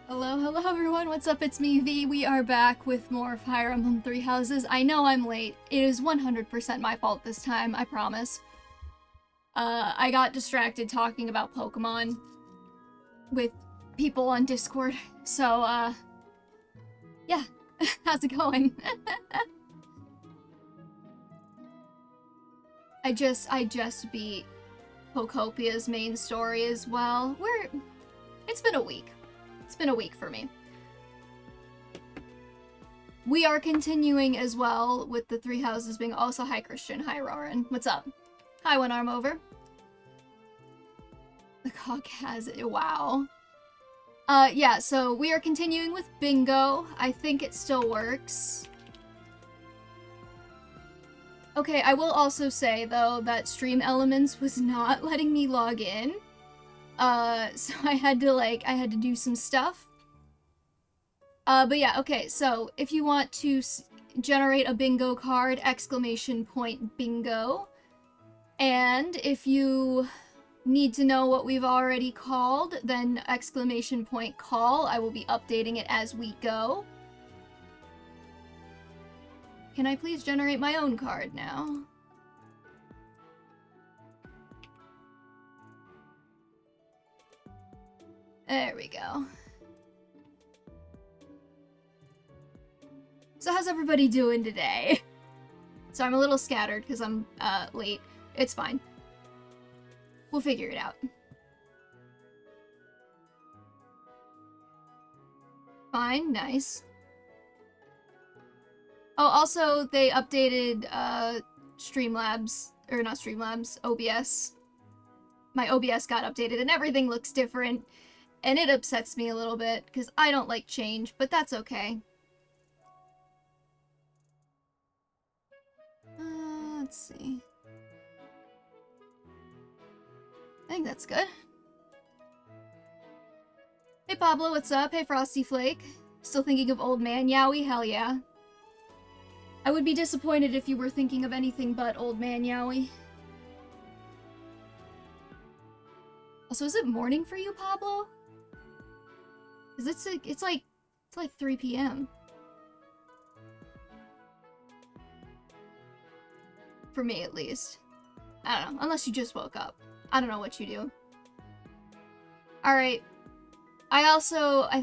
Hello everyone, what's up? It's me, V. We are back with more Fire Emblem Three Houses. I know I'm late. It is 100% my fault this time, I promise. I got distracted talking about Pokemon with people on Discord, so, yeah. How's it going? I just beat Pocopia's main story as well. It's been a week. It's been a week for me. We are continuing as well with the Three Houses being also hi Christian, hi Roran. What's up? Hi One Arm Over. The cock has it. Wow. Yeah, so we are continuing with bingo. I think it still works. Okay, I will also say though that Stream Elements was not letting me log in. So I had to do some stuff. But yeah, okay, so if you want to generate a bingo card, !bingo. And if you need to know what we've already called, then !call. I will be updating it as we go. Can I please generate my own card now? There we go. So how's everybody doing today? So I'm a little scattered because I'm late. It's fine. We'll figure it out. Fine, nice. Oh, also they updated Streamlabs, or not Streamlabs, OBS. My OBS got updated and everything looks different. And it upsets me a little bit, because I don't like change, but that's okay. Let's see. I think that's good. Hey Pablo, what's up? Hey Frosty Flake. Still thinking of Old Man Yowie? Hell yeah. I would be disappointed if you were thinking of anything but Old Man Yowie. Also, is it morning for you, Pablo? Because it's like 3 p.m. For me, at least. I don't know, unless you just woke up. I don't know what you do. Alright. I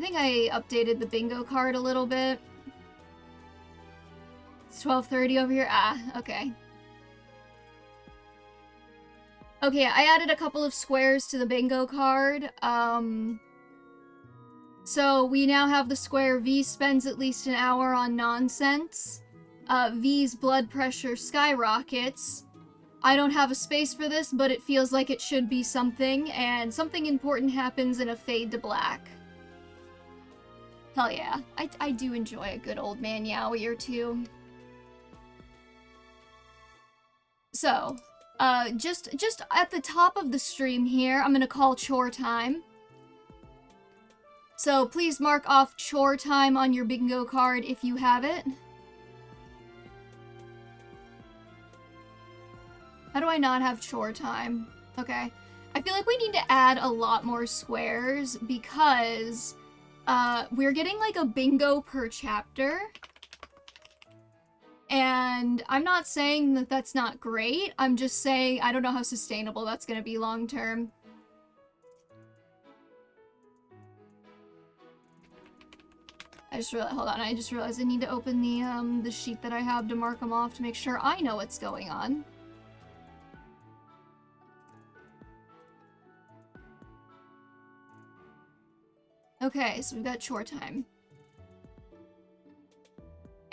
think I updated the bingo card a little bit. It's 12:30 over here. Ah, okay. Okay, I added a couple of squares to the bingo card. So we now have the square V spends at least an hour on nonsense. V's blood pressure skyrockets. I don't have a space for this, but it feels like it should be something, and something important happens in a fade to black. Hell yeah. I do enjoy a good Old Man Yowie or two. So, just at the top of the stream here, I'm gonna call chore time. So please mark off chore time on your bingo card if you have it. How do I not have chore time? Okay. I feel like we need to add a lot more squares because we're getting like a bingo per chapter. And I'm not saying that that's not great. I'm just saying I don't know how sustainable that's going to be long term. Hold on, I just realized I need to open the sheet that I have to mark them off to make sure I know what's going on. Okay, so we've got chore time.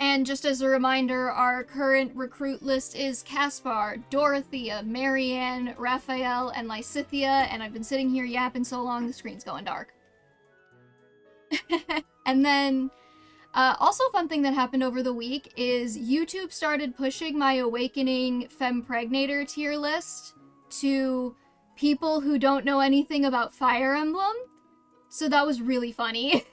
And just as a reminder, our current recruit list is Caspar, Dorothea, Marianne, Raphael, and Lysithia, and I've been sitting here yapping so long the screen's going dark. And then, also a fun thing that happened over the week is YouTube started pushing my Awakening Fempregnator tier list to people who don't know anything about Fire Emblem. So that was really funny.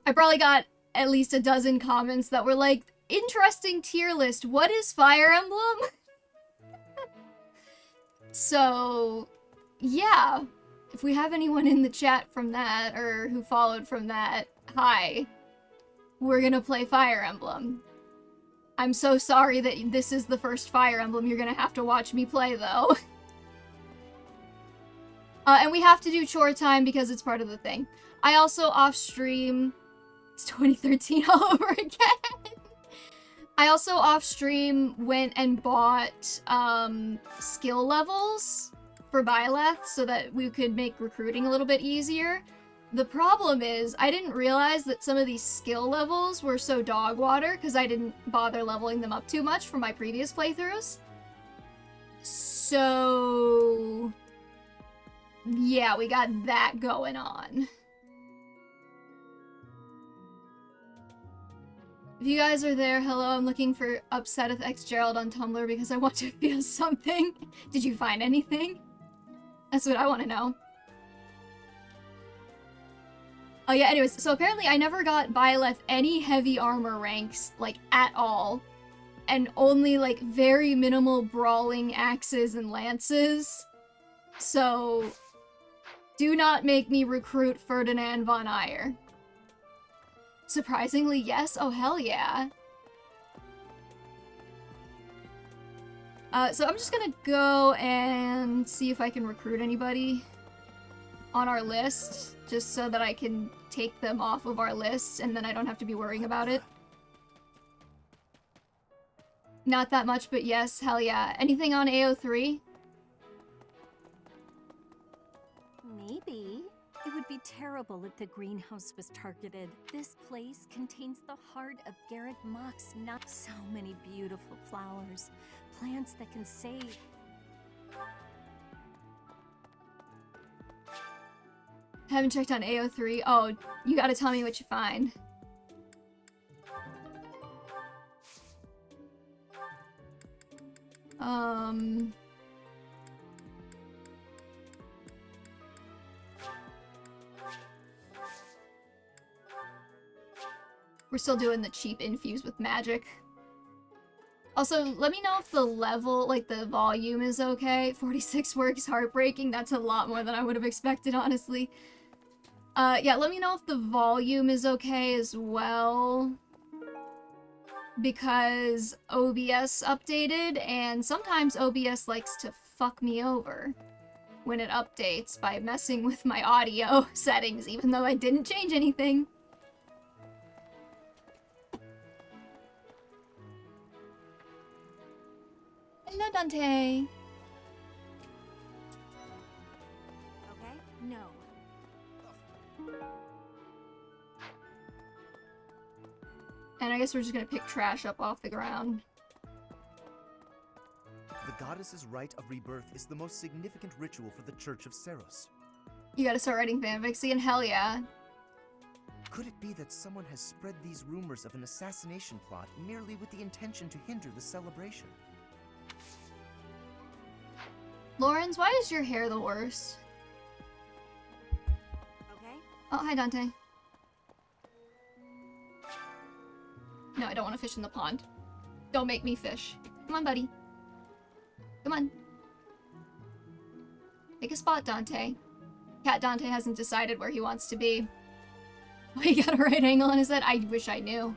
I probably got at least a dozen comments that were like, interesting tier list, what is Fire Emblem? So, yeah. if we have anyone in the chat from that, or who followed from that, hi. We're gonna play Fire Emblem. I'm so sorry that this is the first Fire Emblem you're gonna have to watch me play, though. And we have to do chore time because it's part of the thing. I also off-stream... It's 2013 all over again! I also off-stream went and bought, skill levels for Byleth so that we could make recruiting a little bit easier. The problem is, I didn't realize that some of these skill levels were so dog water because I didn't bother leveling them up too much for my previous playthroughs. So... yeah, we got that going on. If you guys are there, hello, I'm looking for Upseteth X Gerald on Tumblr because I want to feel something. Did you find anything? That's what I want to know. Oh yeah, anyways, so apparently I never got Byleth any heavy armor ranks, like, at all. And only, like, very minimal brawling axes and lances. So, do not make me recruit Ferdinand von Eyre. Surprisingly, yes. Oh, hell yeah. So I'm just gonna go and see if I can recruit anybody on our list, just so that I can take them off of our list, and then I don't have to be worrying about it. Not that much, but yes, hell yeah. Anything on AO3? Maybe. It would be terrible if the greenhouse was targeted. This place contains the heart of Garrett Mock's not so many beautiful flowers. Plants that can save. Haven't checked on AO3. Oh, you gotta tell me what you find. We're still doing the cheap infuse with magic. Also, let me know if the level, like the volume is okay. 46 works heartbreaking. That's a lot more than I would have expected, honestly. Yeah, let me know if the volume is okay as well. Because OBS updated, and sometimes OBS likes to fuck me over when it updates by messing with my audio settings, even though I didn't change anything. Hello, Dante. Okay? No. And I guess we're just gonna pick trash up off the ground. The goddess's rite of rebirth is the most significant ritual for the Church of Seros. You gotta start writing fanfics again? Hell yeah. Could it be that someone has spread these rumors of an assassination plot merely with the intention to hinder the celebration? Lawrence, why is your hair the worst? Okay? Oh, hi, Dante. No, I don't want to fish in the pond. Don't make me fish. Come on, buddy. Come on. Pick a spot, Dante. Cat Dante hasn't decided where he wants to be. Oh, he got a right angle on his head? I wish I knew.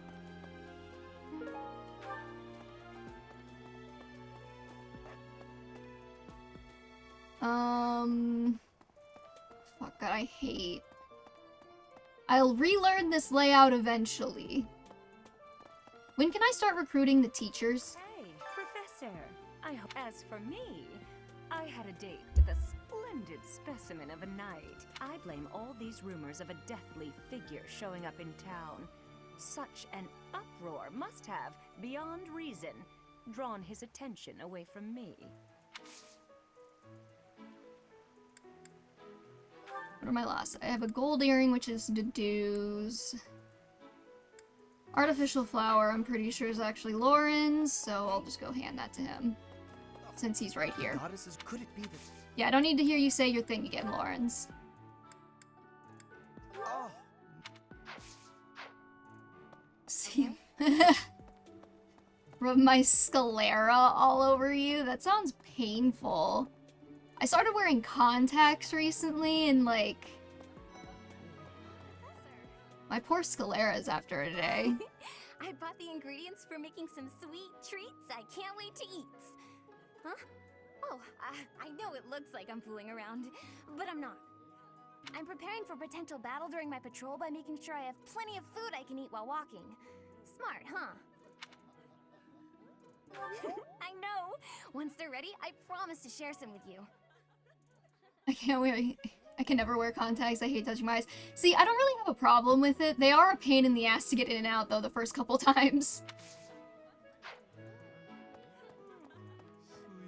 Fuck, God, I hate... I'll relearn this layout eventually. When can I start recruiting the teachers? Hey, Professor. As for me, I had a date with a splendid specimen of a knight. I blame all these rumors of a deathly figure showing up in town. Such an uproar must have, beyond reason, drawn his attention away from me. What am I lost? I have a gold earring, which is Dedue's. Artificial flower, I'm pretty sure is actually Lauren's, so I'll just go hand that to him. Since he's right here. Goddesses, could it be that... Yeah, I don't need to hear you say your thing again, Lawrence. Oh. See? Rub my sclera all over you? That sounds painful. I started wearing contacts recently, and like, my poor scleras after a day. I bought the ingredients for making some sweet treats I can't wait to eat. Huh? Oh, I know it looks like I'm fooling around, but I'm not. I'm preparing for potential battle during my patrol by making sure I have plenty of food I can eat while walking. Smart, huh? I know! Once they're ready, I promise to share some with you. I can't wait. I can never wear contacts. I hate touching my eyes. See, I don't really have a problem with it. They are a pain in the ass to get in and out, though, the first couple times.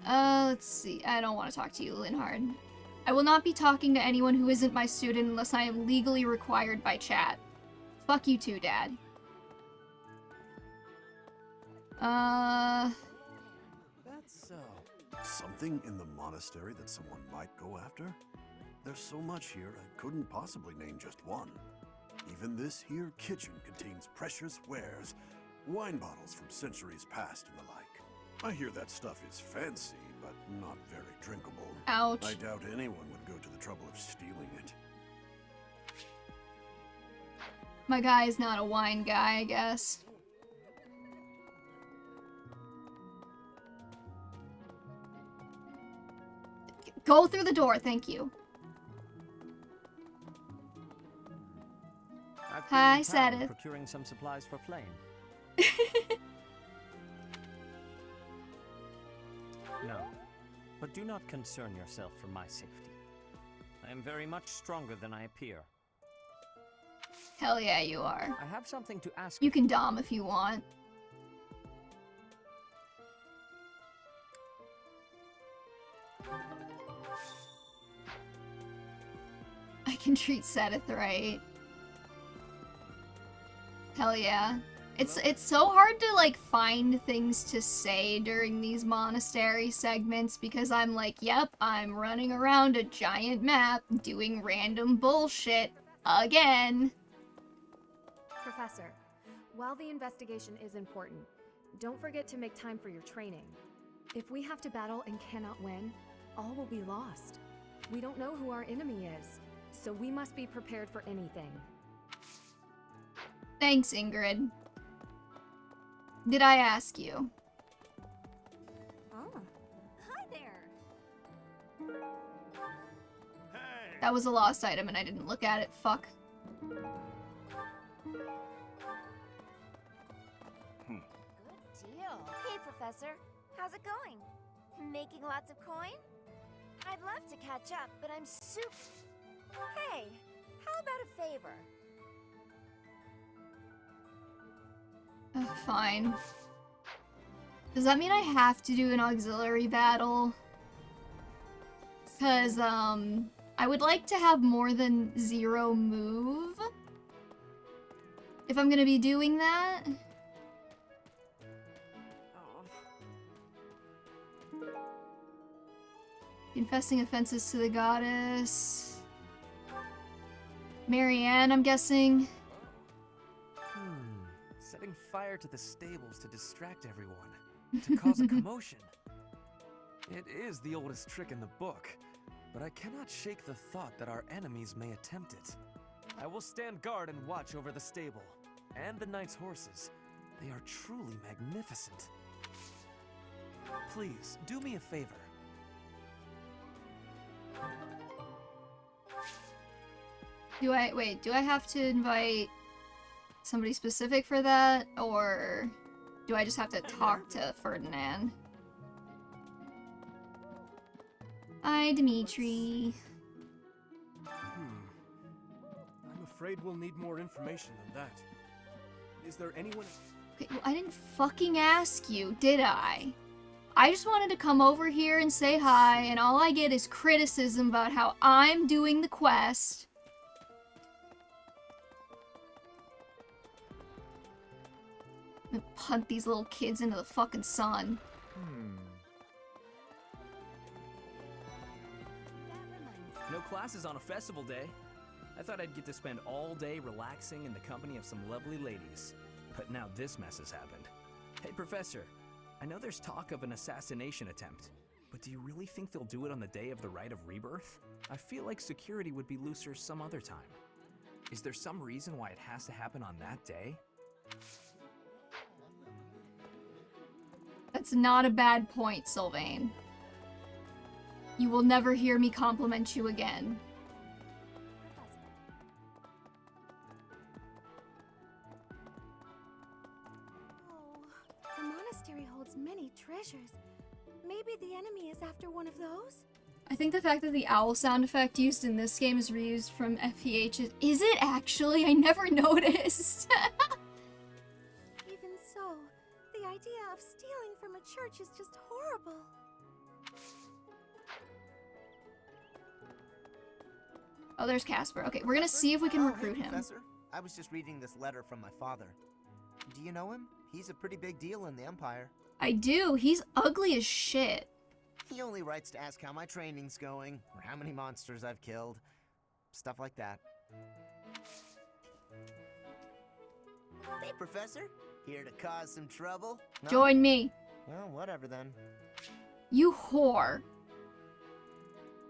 Let's see. I don't want to talk to you, Linhard. I will not be talking to anyone who isn't my student unless I am legally required by chat. Fuck you too, Dad. That's, something in the monastery that someone might go after? There's so much here, I couldn't possibly name just one. Even this here kitchen contains precious wares, wine bottles from centuries past and the like. I hear that stuff is fancy, but not very drinkable. Ouch. I doubt anyone would go to the trouble of stealing it. My guy is not a wine guy, I guess. Go through the door, thank you. I've I said it. Procuring some supplies for Flame. No, but do not concern yourself for my safety. I am very much stronger than I appear. Hell yeah, you are. I have something to ask You can dom if you want. I can treat Seth right. Hell yeah. It's so hard to like find things to say during these monastery segments because I'm like, yep, I'm running around a giant map doing random bullshit again. Professor, while the investigation is important, don't forget to make time for your training. If we have to battle and cannot win, all will be lost. We don't know who our enemy is, so we must be prepared for anything. Thanks, Ingrid. Did I ask you? Oh, hi there. That was a lost item and I didn't look at it. Fuck. Good deal. Hey, Professor. How's it going? Making lots of coin? I'd love to catch up, but I'm super... Hey, how about a favor? Fine. Does that mean I have to do an auxiliary battle? Because, I would like to have more than 0 move. If I'm gonna be doing that. Confessing offenses to the goddess. Marianne, I'm guessing. Setting fire to the stables to distract everyone, to cause a commotion. It is the oldest trick in the book, but I cannot shake the thought that our enemies may attempt it. I will stand guard and watch over the stable, and the knight's horses. They are truly magnificent. Please, do me a favor. Do I have to invite somebody specific for that, or do I just have to talk to Ferdinand? Hi, Dimitri. I'm afraid we'll need more information than that. Is there anyone... Okay, well, I didn't fucking ask you, did I? I just wanted to come over here and say hi, and all I get is criticism about how I'm doing the quest. I'm gonna punt these little kids into the fucking sun. No classes on a festival day. I thought I'd get to spend all day relaxing in the company of some lovely ladies. But now this mess has happened. Hey, Professor. I know there's talk of an assassination attempt, But do you really think they'll do it on the day of the Rite of Rebirth? I feel like security would be looser some other time. Is there some reason why it has to happen on that day? That's not a bad point, Sylvain. You will never hear me compliment you again. The monastery holds many treasures. Maybe the enemy is after one of those? I think the fact that the owl sound effect used in this game is reused from FE3H is it actually? I never noticed. Even so, the idea of stealing from a church is just horrible. Oh, there's Casper. Okay, we're gonna see if we can recruit him. Professor, I was just reading this letter from my father. Do you know him? He's a pretty big deal in the Empire. I do. He's ugly as shit. He only writes to ask how my training's going, or how many monsters I've killed. Stuff like that. Hey, Professor. Here to cause some trouble? No? Join me. Well, whatever then. You whore.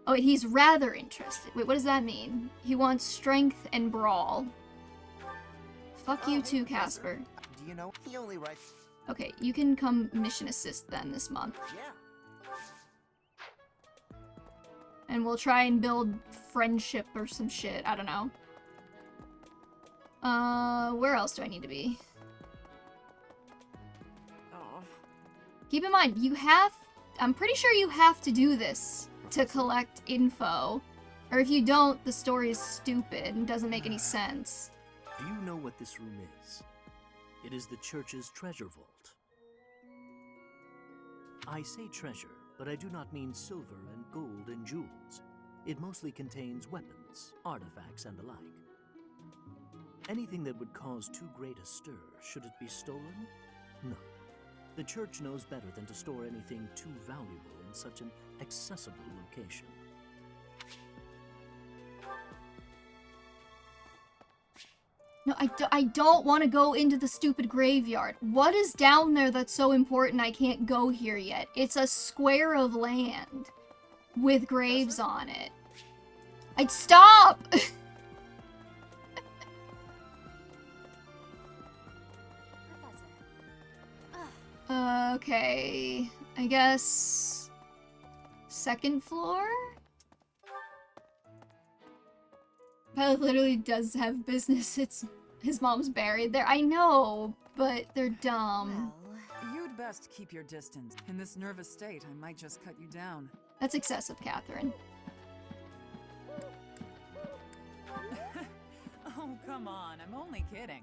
Oh, wait, he's rather interested. Wait, what does that mean? He wants strength and brawl. Fuck you too, Casper. Do you know? He only writes... Okay, you can come mission assist then this month. Yeah. And we'll try and build friendship or some shit. I don't know. Where else do I need to be? Oh. Keep in mind, you have... I'm pretty sure you have to do this to collect info. Or if you don't, the story is stupid and doesn't make any sense. Do you know what this room is? It is the church's treasure vault. I say treasure, but I do not mean silver and gold and jewels. It mostly contains weapons, artifacts, and the like. Anything that would cause too great a stir, should it be stolen? No. The church knows better than to store anything too valuable in such an accessible location. No, I don't want to go into the stupid graveyard. What is down there that's so important I can't go here yet? It's a square of land with graves on it. I'd stop! Okay, I guess... second floor? Pilot literally does have business. His mom's buried there. I know, but they're dumb. Well, you'd best keep your distance. In this nervous state, I might just cut you down. That's excessive, Catherine. Oh, come on. I'm only kidding.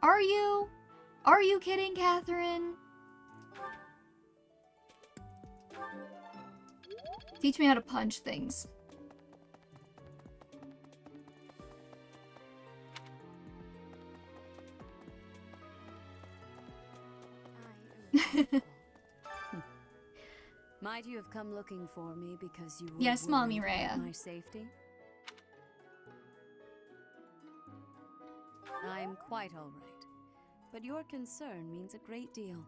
Are you? Are you kidding, Catherine? Teach me how to punch things. Might you have come looking for me because you were Yes, Mommy worried about Rhea. my safety? I'm quite all right, but your concern means a great deal.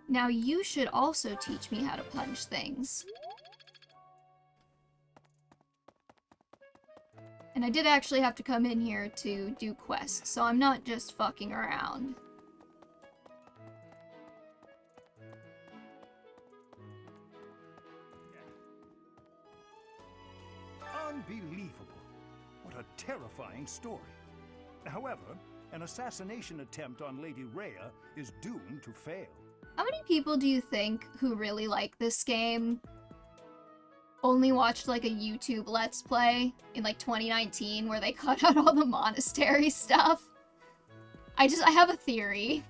Now you should also teach me how to punch things. And I did actually have to come in here to do quests, so I'm not just fucking around. Unbelievable. What a terrifying story. However, an assassination attempt on Lady Rhea is doomed to fail. How many people do you think who really like this game only watched like a YouTube Let's Play in like 2019 where they cut out all the monastery stuff? I have a theory.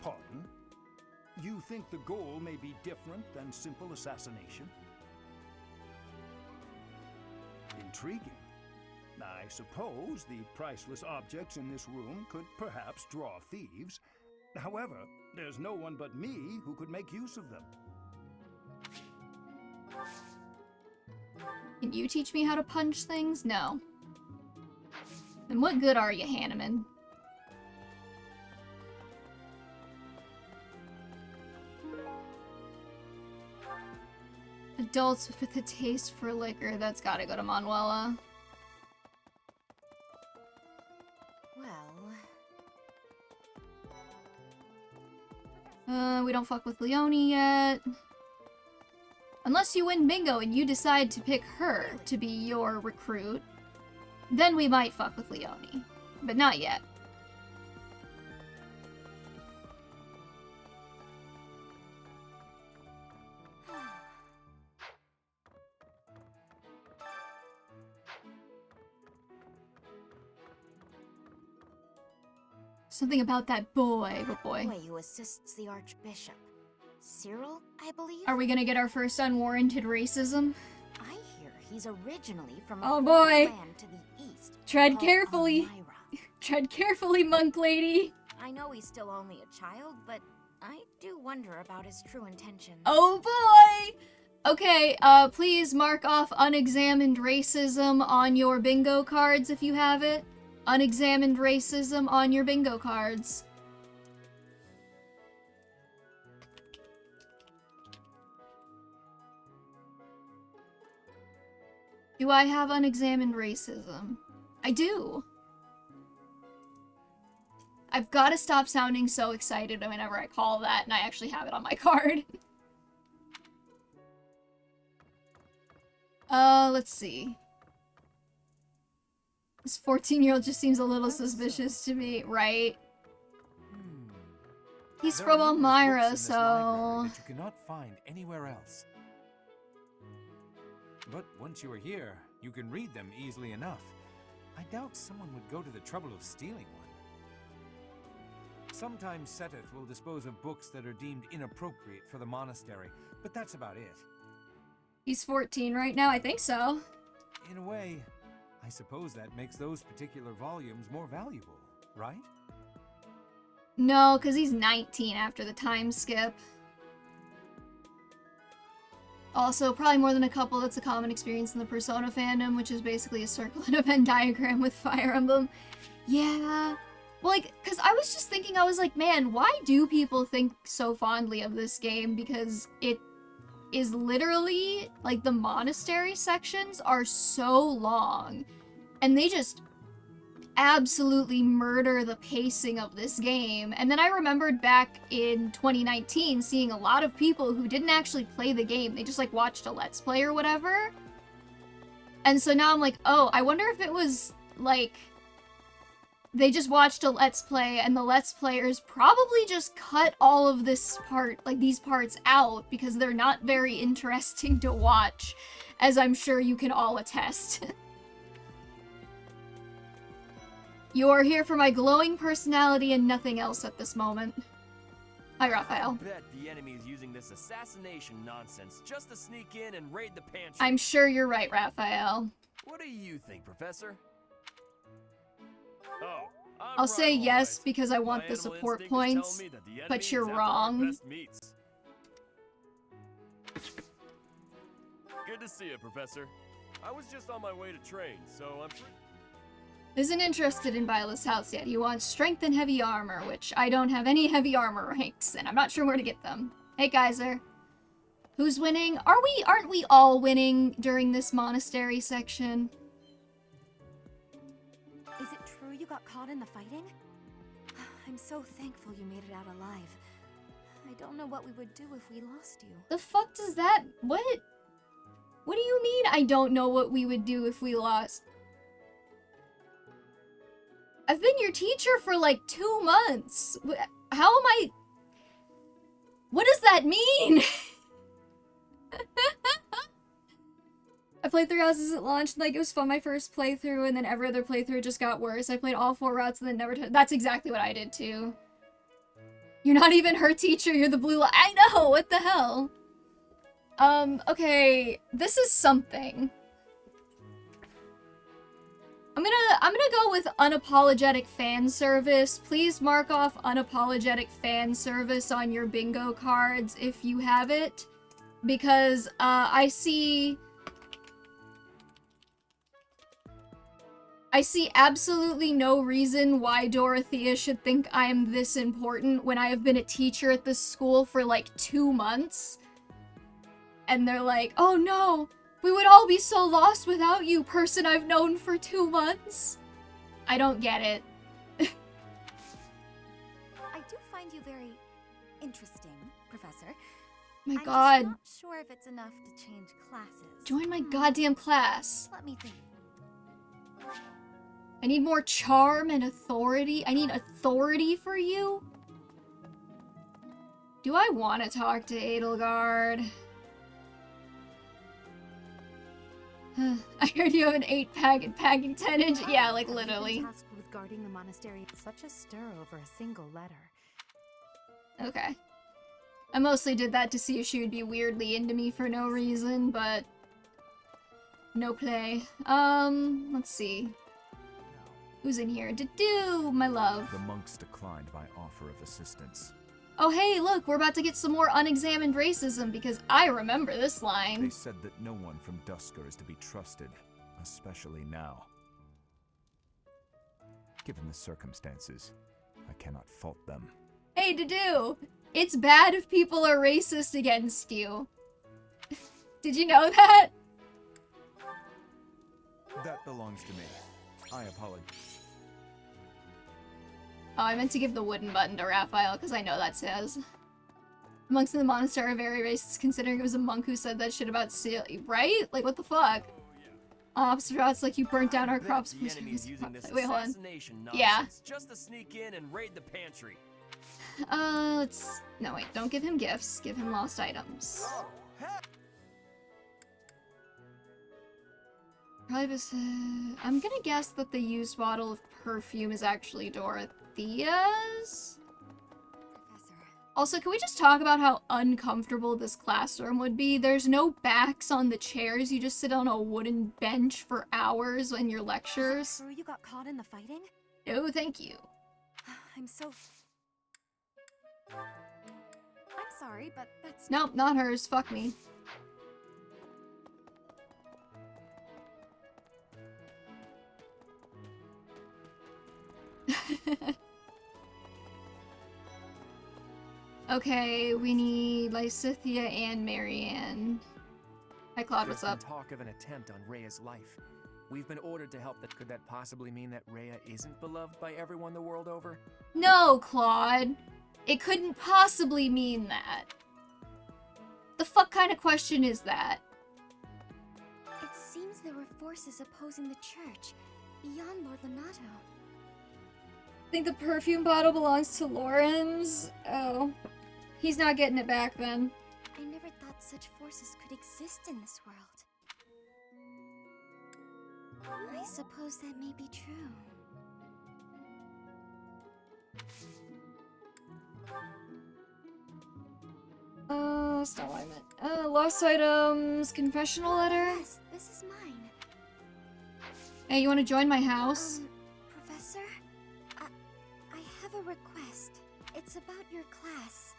Pardon? You think the goal may be different than simple assassination? Intriguing. I suppose the priceless objects in this room could perhaps draw thieves. However, there's no one but me who could make use of them. Can you teach me how to punch things? No. Then what good are you, Hanneman? Adults with a taste for liquor. That's gotta go to Manuela. Well... We don't fuck with Leonie yet. Unless you win bingo and you decide to pick her to be your recruit, then we might fuck with Leonie. But not yet. Something about that boy, but boy. Boy who assists the Archbishop. Cyril, I believe? Are we gonna get our first unwarranted racism? I hear he's originally from Oh a boy! land to the east. Tread called carefully! Elmira. Tread carefully, monk lady! I know he's still only a child, but I do wonder about his true intentions. Oh boy! Okay, please mark off unexamined racism on your bingo cards if you have it. Unexamined racism on your bingo cards. Do I have unexamined racism? I do. I've got to stop sounding so excited whenever I call that and I actually have it on my card. Let's see. This 14-year-old just seems a little suspicious to me, right? He's from Elmira, so... that you cannot find anywhere else. But once you are here, you can read them easily enough. I doubt someone would go to the trouble of stealing one. Sometimes Seteth will dispose of books that are deemed inappropriate for the monastery, but that's about it. He's 14 right now, I think so. In a way, I suppose that makes those particular volumes more valuable, right? No, because he's 19 after the time skip. Also, probably more than a couple, that's a common experience in the Persona fandom, which is basically a circle and a Venn diagram with Fire Emblem. Yeah. Well, like, because I was just thinking, I was like, man, why do people think so fondly of this game? Because it is literally, like, the monastery sections are so long, and they just absolutely murder the pacing of this game. And then I remembered back in 2019 seeing a lot of people who didn't actually play the game. They just like watched a Let's Play or whatever. And so now I'm like, oh, I wonder if it was like they just watched a Let's Play and the Let's Players probably just cut all of this part, like these parts out because they're not very interesting to watch, as I'm sure you can all attest. You are here for my glowing personality and nothing else at this moment. Hi, Raphael. I bet the enemy is using this assassination nonsense just to sneak in and raid the pantry. I'm sure you're right, Raphael. What do you think, Professor? Oh, I'll say yes because I want the support points, but you're wrong. Good to see you, Professor. I was just on my way to train, so I'm pretty... Isn't interested in Byla's house yet. He wants strength and heavy armor, which I don't have any heavy armor ranks, and I'm not sure where to get them. Hey, Geyser. Who's winning? Aren't we all winning during this monastery section? Is it true you got caught in the fighting? I'm so thankful you made it out alive. I don't know what we would do if we lost you. The fuck does that... What? What do you mean I don't know what we would do if we lost? I've been your teacher for like 2 months. How am I... What does that mean? I played 3 houses at launch, and like it was fun my first playthrough, and then every other playthrough just got worse. I played all 4 routes and then never... That's exactly what I did too. You're not even her teacher, you're the blue... I know, what the hell? Okay, this is something. I'm gonna go with unapologetic fan service. Please mark off unapologetic fan service on your bingo cards if you have it. Because, I see absolutely no reason why Dorothea should think I am this important when I have been a teacher at this school for like 2 months. and they're like, oh no, we would all be so lost without you, person I've known for 2 months. I don't get it. I do find you very interesting, Professor. My I'm god. just not sure if it's enough to change classes. Join my goddamn class. Let me think. I need more charm and authority. I need authority for you? Do I want to talk to Edelgard? I heard you have an 8-pack and packing 10-inch. Yeah, like literally. Tasked with guarding the monastery. Such a stir over a single letter. Okay. I mostly did that to see if she would be weirdly into me for no reason, but no play. Let's see. Who's in here? Do my love. The monks declined my offer of assistance. Oh hey, look, we're about to get some more unexamined racism because I remember this line. They said that no one from Dusker is to be trusted, especially now. Given the circumstances, I cannot fault them. Hey, Dudu! It's bad if people are racist against you. Did you know that? That belongs to me. I apologize. Oh, I meant to give the wooden button to Raphael, because I know that's his. Monks in the monastery are very racist, considering it was a monk who said that shit about seal. Right? Like, what the fuck? It's like you burnt down our crops. The enemy's using this Wait, hold on. assassination Yeah. nonsense just to sneak in and raid the pantry. Let's... No, wait. Don't give him gifts. Give him lost items. Probably just... I'm gonna guess that the used bottle of perfume is actually Dorothea's? Also, can we just talk about how uncomfortable this classroom would be? There's no backs on the chairs. You just sit on a wooden bench for hours in your lectures. Is it true you got caught in the fighting? No, thank you. I'm so... I'm sorry, but that's... Nope, not hers. Fuck me. Okay, we need Lysithea and Marianne. Hi, Claude, what's up? There's been talk of an attempt on Rhea's life. We've been ordered to help. Could that possibly mean that Rhea isn't beloved by everyone the world over? No, Claude. It couldn't possibly mean that. The fuck kind of question is that? It seems there were forces opposing the church, beyond Lord Lonato. I think the perfume bottle belongs to Lawrence. Oh. He's not getting it back then. I never thought such forces could exist in this world. I suppose that may be true. That's not what I meant. Lost items, confessional letter? Yes, this is mine. Hey, you want to join my house? Professor? I have a request. It's about your class.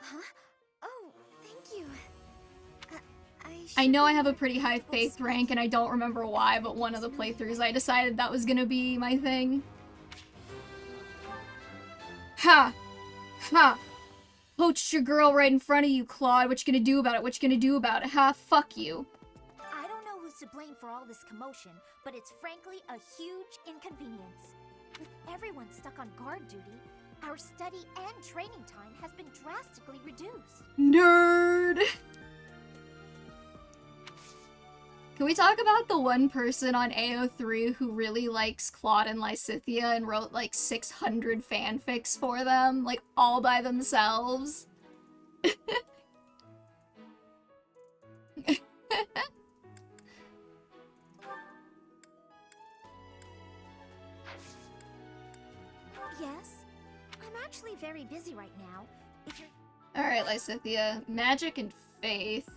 Huh? Oh, thank you. I know I have a pretty high faith rank, and I don't remember why, but one of the playthroughs I decided that was gonna be my thing. Ha! Ha! Poached your girl right in front of you, Claude. What you gonna do about it? What you gonna do about it? Ha! Fuck you. I don't know who's to blame for all this commotion, but it's frankly a huge inconvenience. With everyone stuck on guard duty, our study and training time has been drastically reduced. Nerd! Can we talk about the one person on AO3 who really likes Claude and Lysithea and wrote like 600 fanfics for them, like all by themselves? Yes? I'm actually very busy right now. If you're... Alright, Lysithea. Magic and faith.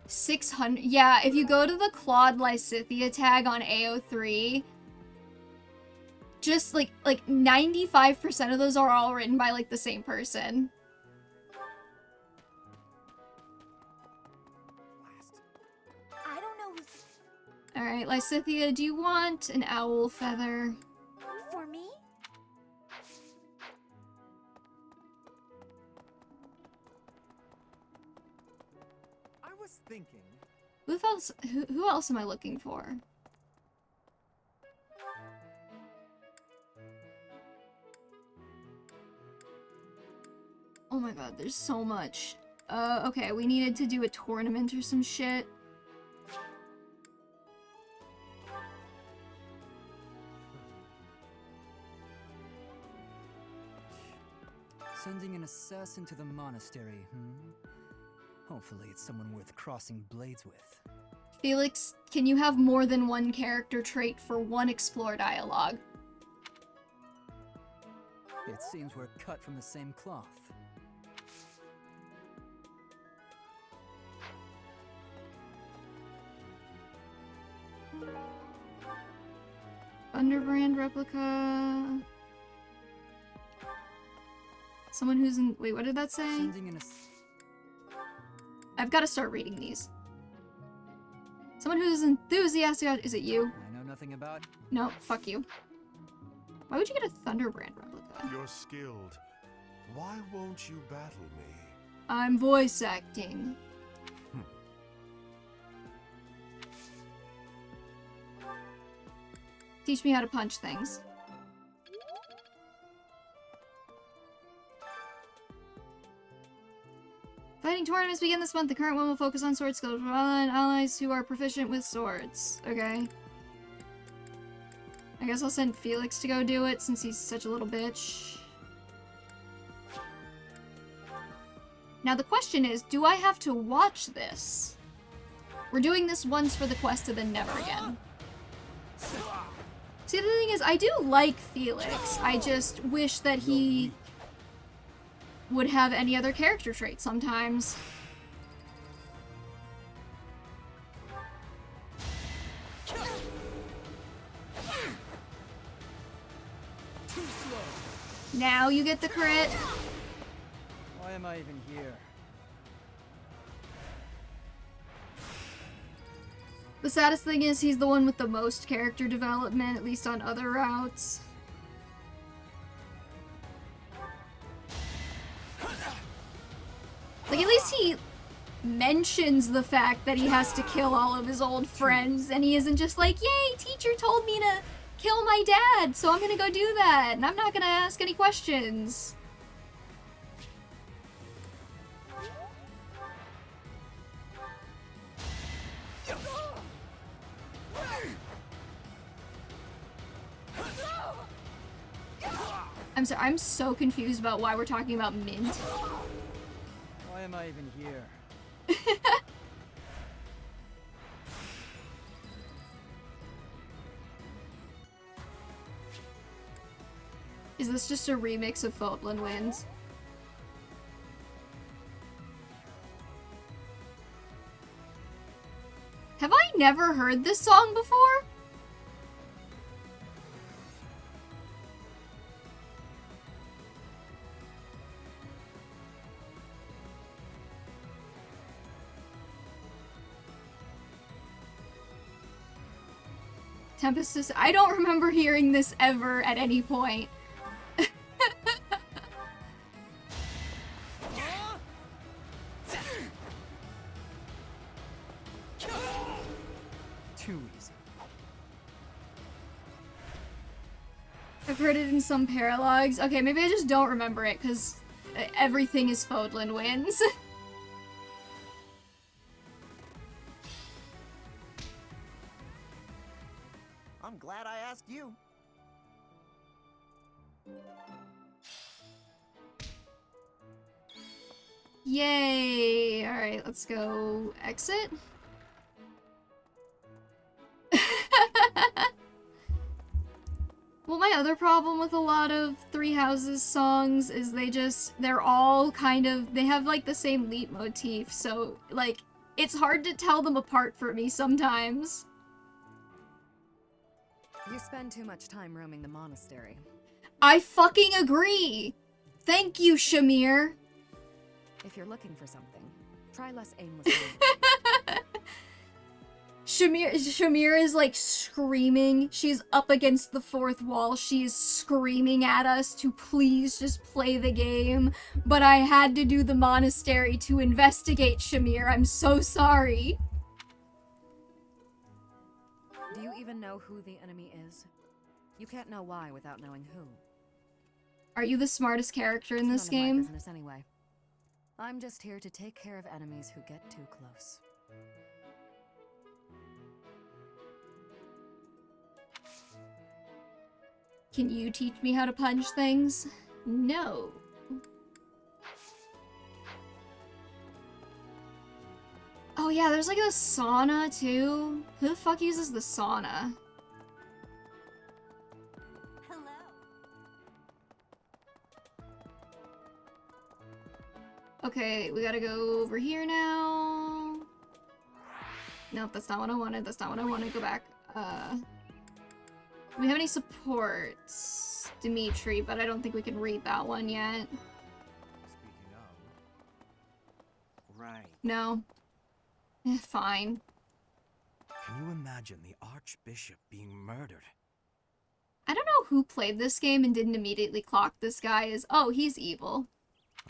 600. Yeah, if you go to the Claude Lysithea tag on AO3, just like 95% of those are all written by like the same person. I don't know who's... Alright, Lysithia, do you want an owl feather? For me? I was thinking. Who else am I looking for? Oh my god, there's so much. Okay, we needed to do a tournament or some shit. Sending an assassin to the monastery, Hopefully it's someone worth crossing blades with. Felix, can you have more than one character trait for one explore dialogue? It seems we're cut from the same cloth. Underbrand replica. Someone who's in. Wait, what did that say? I've got to start reading these. Someone who's enthusiastic. Is it you? I know nothing about. No, fuck you. Why would you get a Thunderbrand replica? You're skilled. Why won't you battle me? I'm voice acting. Teach me how to punch things. Fighting tournaments begin this month. The current one will focus on sword skills for allies who are proficient with swords. Okay. I guess I'll send Felix to go do it since he's such a little bitch. Now the question is, do I have to watch this? We're doing this once for the quest and then never again. See, the thing is, I do like Felix. I just wish that he would have any other character trait sometimes. Now you get the crit. Why am I even here? The saddest thing is he's the one with the most character development, at least on other routes. Like, at least he mentions the fact that he has to kill all of his old friends, and he isn't just like, yay, teacher told me to kill my dad, so I'm gonna go do that, and I'm not gonna ask any questions. I'm sorry, I'm so confused about why we're talking about mint. Why am I even here? Is this just a remix of Fodlan Winds? Have I never heard this song before? Tempest is- I don't remember hearing this ever at any point. Too easy. I've heard it in some paralogs. Okay, maybe I just don't remember it, because everything is Fodlan Winds. I'm glad I asked you. Yay! Alright, let's go exit. Well, my other problem with a lot of Three Houses songs is they're all kind of, they have like the same leitmotif, so like, it's hard to tell them apart for me sometimes. You spend too much time roaming the monastery. I fucking agree! Thank you, Shamir! If you're looking for something, try less aimlessly. Shamir is like screaming. She's up against the fourth wall. She's screaming at us to please just play the game. But I had to do the monastery to investigate Shamir. I'm so sorry. Do you even know who the enemy is? You can't know why without knowing who. Are you the smartest character in this game? None of my business anyway. I'm just here to take care of enemies who get too close. Can you teach me how to punch things? No. Oh yeah, there's like a sauna too. Who the fuck uses the sauna? Okay, we gotta go over here now. Nope, that's not what I wanted. That's not what I wanted. Go back. Do we have any supports? Dimitri, but I don't think we can read that one yet. Speaking of... Right. No. Fine. Can you imagine the Archbishop being murdered? I don't know who played this game and didn't immediately clock this guy as, oh, he's evil.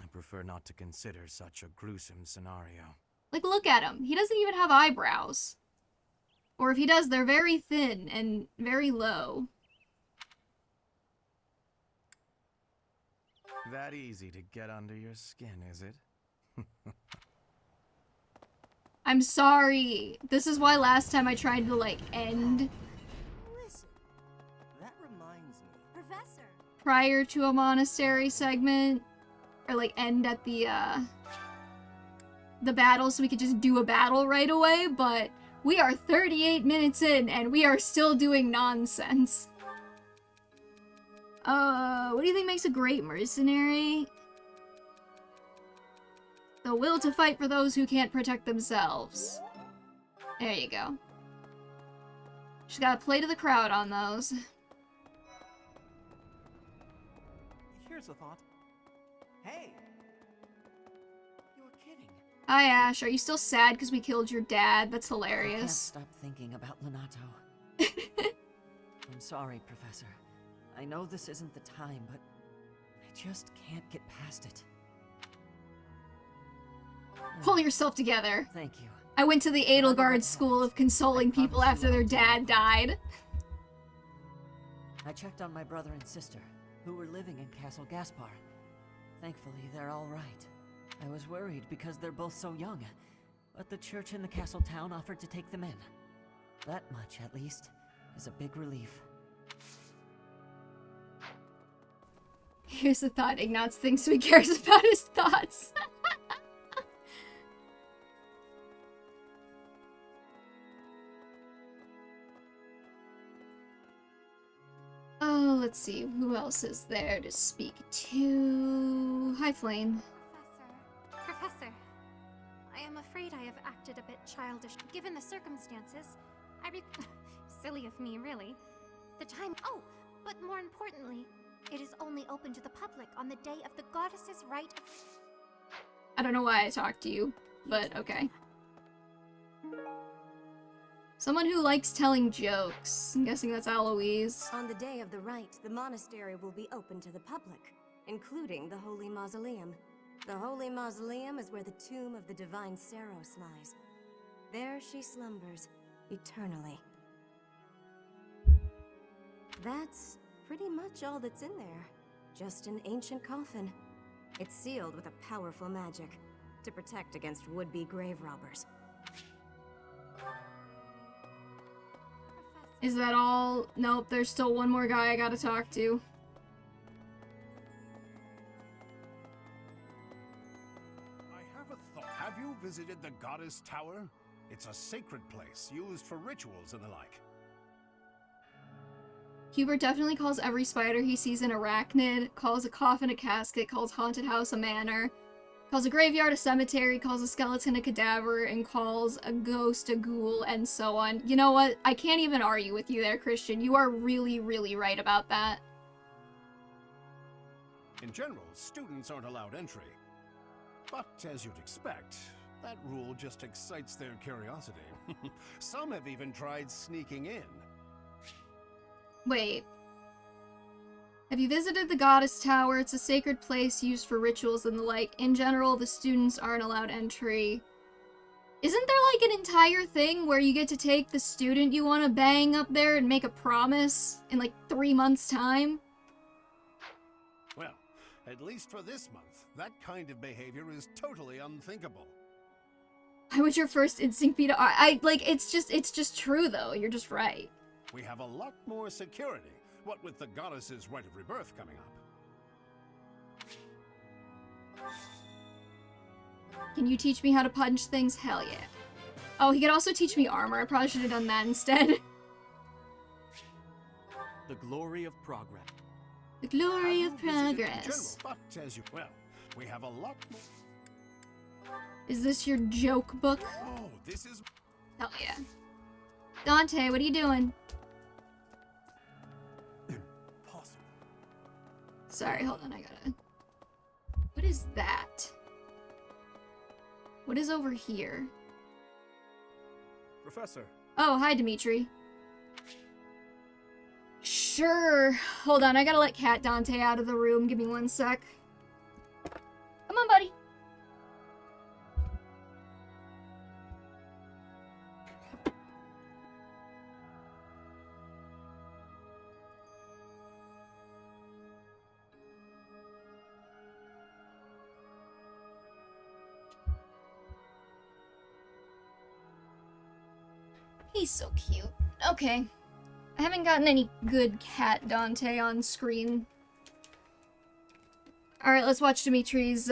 I prefer not to consider such a gruesome scenario. Like, look at him. He doesn't even have eyebrows. Or if he does, they're very thin and very low. That easy to get under your skin, is it? I'm sorry. This is why last time I tried to, like, end Listen, that reminds me. Professor! prior to a monastery segment. Or, like, end at the battle so we could just do a battle right away, but we are 38 minutes in and we are still doing nonsense. What do you think makes a great mercenary? The will to fight for those who can't protect themselves. There you go. Just gotta play to the crowd on those. Here's a thought. Hey! You're kidding. Hi, Ash. Are you still sad because we killed your dad? That's I can't hilarious. stop thinking about Lonato. I'm sorry, Professor. I know this isn't the time, but I just can't get past it. Pull yourself together. Thank you. I went to the Edelgard School of consoling people after their dad died. I checked on my brother and sister, who were living in Castle Gaspar. Thankfully, they're all right. I was worried because they're both so young, but the church in the castle town offered to take them in. That much, at least, is a big relief. Here's the thought. Ignatz thinks he cares about his thoughts. Oh, let's see. Who else is there to speak to? Hi, Flame. Professor, I am afraid I have acted a bit childish. Given the circumstances, silly of me, really. The time- Oh, but more importantly, it is only open to the public on the day of the goddess's rite of- I don't know why I talked to you, but okay. Someone who likes telling jokes. I'm guessing that's Aloise. On the day of the rite, the monastery will be open to the public, including the Holy Mausoleum. The Holy Mausoleum is where the tomb of the divine Saros lies. There she slumbers, eternally. That's pretty much all that's in there. Just an ancient coffin. It's sealed with a powerful magic to protect against would-be grave robbers. Is that all? Nope, there's still one more guy I gotta talk to. I have a thought. Have you visited the Goddess Tower? It's a sacred place used for rituals and the like. Hubert definitely calls every spider he sees an arachnid, calls a coffin a casket, calls haunted house a manor, calls a graveyard a cemetery, calls a skeleton a cadaver, and calls a ghost a ghoul, and so on. You know what? I can't even argue with you there, Christian. You are really, really right about that. In general, students aren't allowed entry. But as you'd expect, That rule just excites their curiosity. Some have even tried sneaking in. Wait. Have you visited the Goddess Tower? It's a sacred place used for rituals and the like. In general, the students aren't allowed entry. Isn't there like an entire thing where you get to take the student you want to bang up there and make a promise in like 3 months' time? Well, at least for this month, that kind of behavior is totally unthinkable. Why would your first instinct be to... I like, it's just true though, you're just right. We have a lot more security, what with the goddess's rite of rebirth coming up. Can you teach me how to punch things? Hell yeah. Oh, he could also teach me armor. I probably should have done that instead. The glory of progress. The glory of progress. But as you well, we have a lot more. Is this your joke book? Oh, this is... Hell yeah. Dante, what are you doing? Impossible. Sorry, hold on, I gotta... What is that? What is over here? Professor. Oh, hi, Dimitri. Sure. Hold on, I gotta let Cat Dante out of the room. Give me 1 sec. Come on, buddy. He's so cute. Okay. I haven't gotten any good Cat Dante on screen. Alright, let's watch Dimitri's,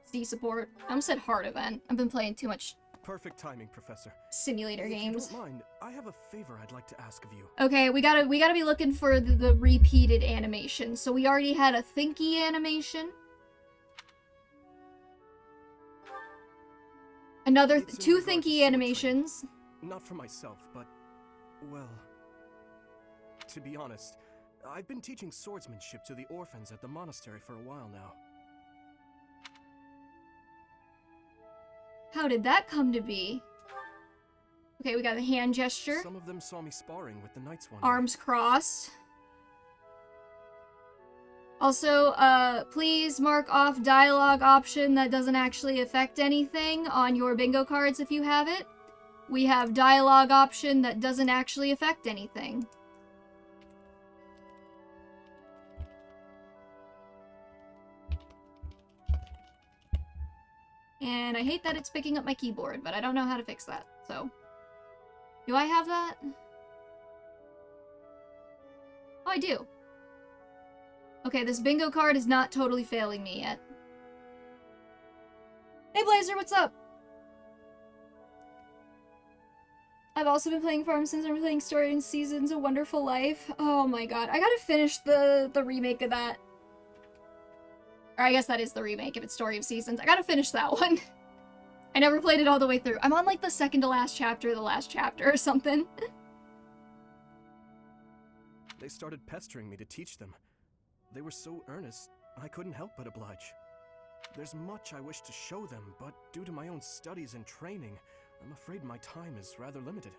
C support. I almost said hard event. I've been playing too much Perfect timing, Professor. simulator games. If you don't mind, I have a favor I'd like to ask of you. Okay, we gotta be looking for the repeated animation. So we already had a Thinky animation. Another two Thinky animations. Not for myself, but, well, to be honest, I've been teaching swordsmanship to the orphans at the monastery for a while now. How did that come to be? Okay, we got the hand gesture. Some of them saw me sparring with the knights one Arms crossed. Also, please mark off dialogue option that doesn't actually affect anything on your bingo cards if you have it. We have dialogue option that doesn't actually affect anything. And I hate that it's picking up my keyboard, but I don't know how to fix that, so. Do I have that? Oh, I do. Okay, this bingo card is not totally failing me yet. Hey Blazer, what's up? I've also been playing Farm Sims. I'm playing Story and Seasons, A Wonderful Life. Oh my god, I gotta finish the remake of that. Or I guess that is the remake if it's Story of Seasons. I gotta finish that one. I never played it all the way through. I'm on like the second to last chapter of the last chapter or something. They started pestering me to teach them. They were so earnest, I couldn't help but oblige. There's much I wish to show them, but due to my own studies and training, I'm afraid my time is rather limited.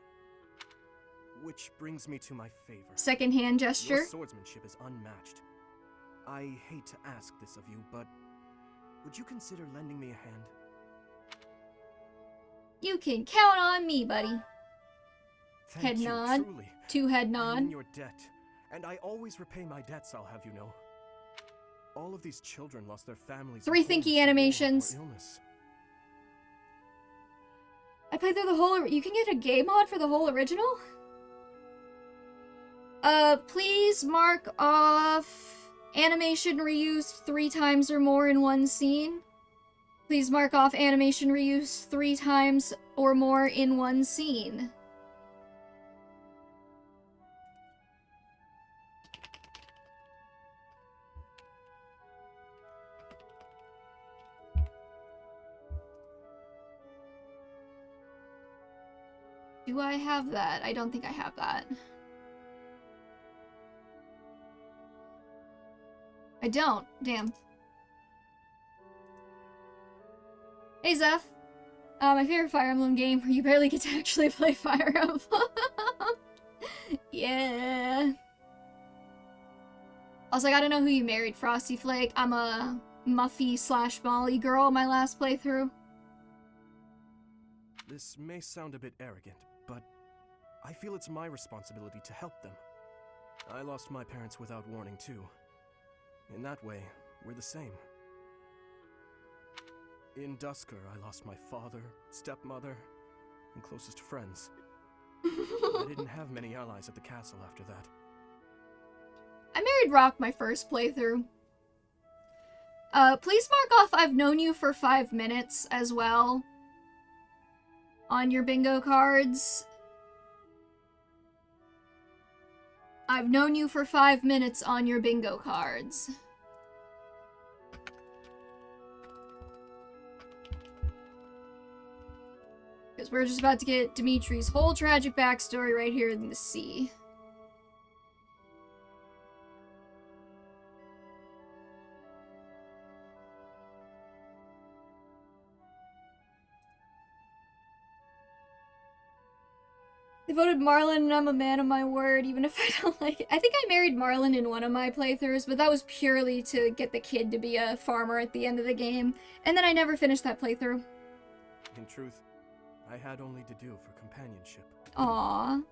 Which brings me to my favor. Second hand gesture. Your swordsmanship is unmatched. I hate to ask this of you, but would you consider lending me a hand? You can count on me, buddy. Thank Head you, nod. Truly. 2 head I'm nod. in your debt, and I always repay my debts, I'll have you know. All of these children lost their families. 3 Thinky animations. Illness. I played through the whole... You can get a game mod for the whole original? Please mark off animation reused 3 times or more in one scene. Please mark off animation reused 3 times or more in one scene. Do I have that? I don't think I have that. I don't. Damn. Hey, Zeph. My favorite Fire Emblem game where you barely get to actually play Fire Emblem. Yeah. Also, I gotta know who you married, Frosty Flake. I'm a Muffy/Molly girl my last playthrough. This may sound a bit arrogant, but I feel it's my responsibility to help them. I lost my parents without warning, too. In that way, we're the same. In Dusker, I lost my father, stepmother, and closest friends. I didn't have many allies at the castle after that. I married Rock my first playthrough. Please mark off I've known you for 5 minutes as well on your bingo cards. I've known you for 5 minutes on your bingo cards. Because we're just about to get Dimitri's whole tragic backstory right here in the sea. They voted Marlin and I'm a man of my word, even if I don't like it. I think I married Marlin in one of my playthroughs, but that was purely to get the kid to be a farmer at the end of the game. And then I never finished that playthrough. In truth, I had only to do for companionship. Aww.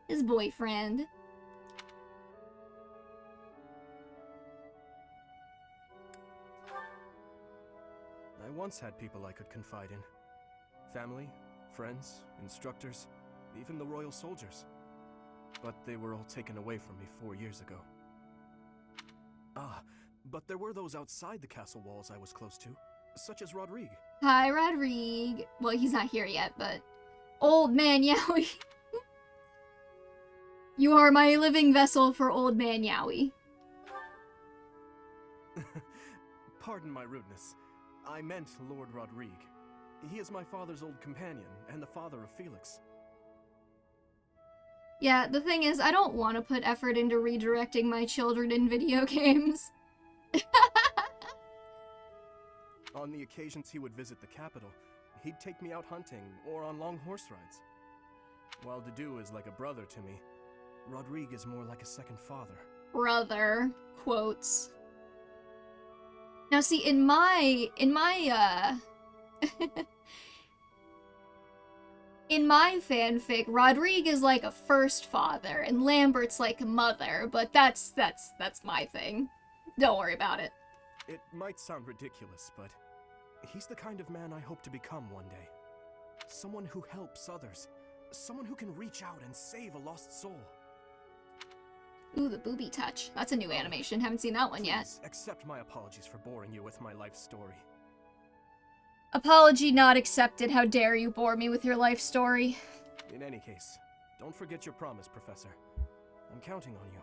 His boyfriend. I once had people I could confide in. Family, friends, instructors, even the royal soldiers. But they were all taken away from me 4 years ago. Ah, but there were those outside the castle walls I was close to, such as Rodrigue. Hi, Rodrigue. Well, he's not here yet, but... Old Man Yowie. You are my living vessel for Old Man Yowie. Pardon my rudeness. I meant Lord Rodrigue. He is my father's old companion, and the father of Felix. Yeah, the thing is, I don't want to put effort into redirecting my children in video games. On the occasions he would visit the capital, he'd take me out hunting or on long horse rides. While Dedu is like a brother to me, Rodrigue is more like a second father. Brother, quotes. Now see, in my fanfic, Rodrigue is like a first father, and Lambert's like a mother, but that's my thing. Don't worry about it. It might sound ridiculous, but he's the kind of man I hope to become one day. Someone who helps others. Someone who can reach out and save a lost soul. Ooh, the booby touch. That's a new animation. Haven't seen that one yet. Please accept my apologies for boring you with my life story. Apology not accepted. How dare you bore me with your life story. In any case, don't forget your promise, Professor. I'm counting on you.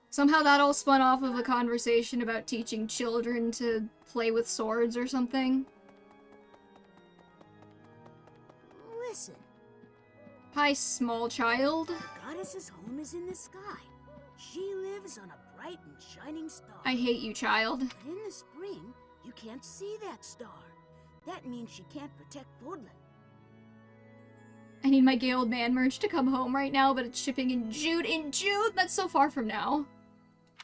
Somehow that all spun off of a conversation about teaching children to play with swords or something. Listen. Hi, small child. The goddess's home is in the sky. She lives on a bright and shining star. I hate you, child. But in the spring, you can't see that star. That means she can't protect Fodlan. I need my gay old man merch to come home right now, but it's shipping in June. In June? That's so far from now.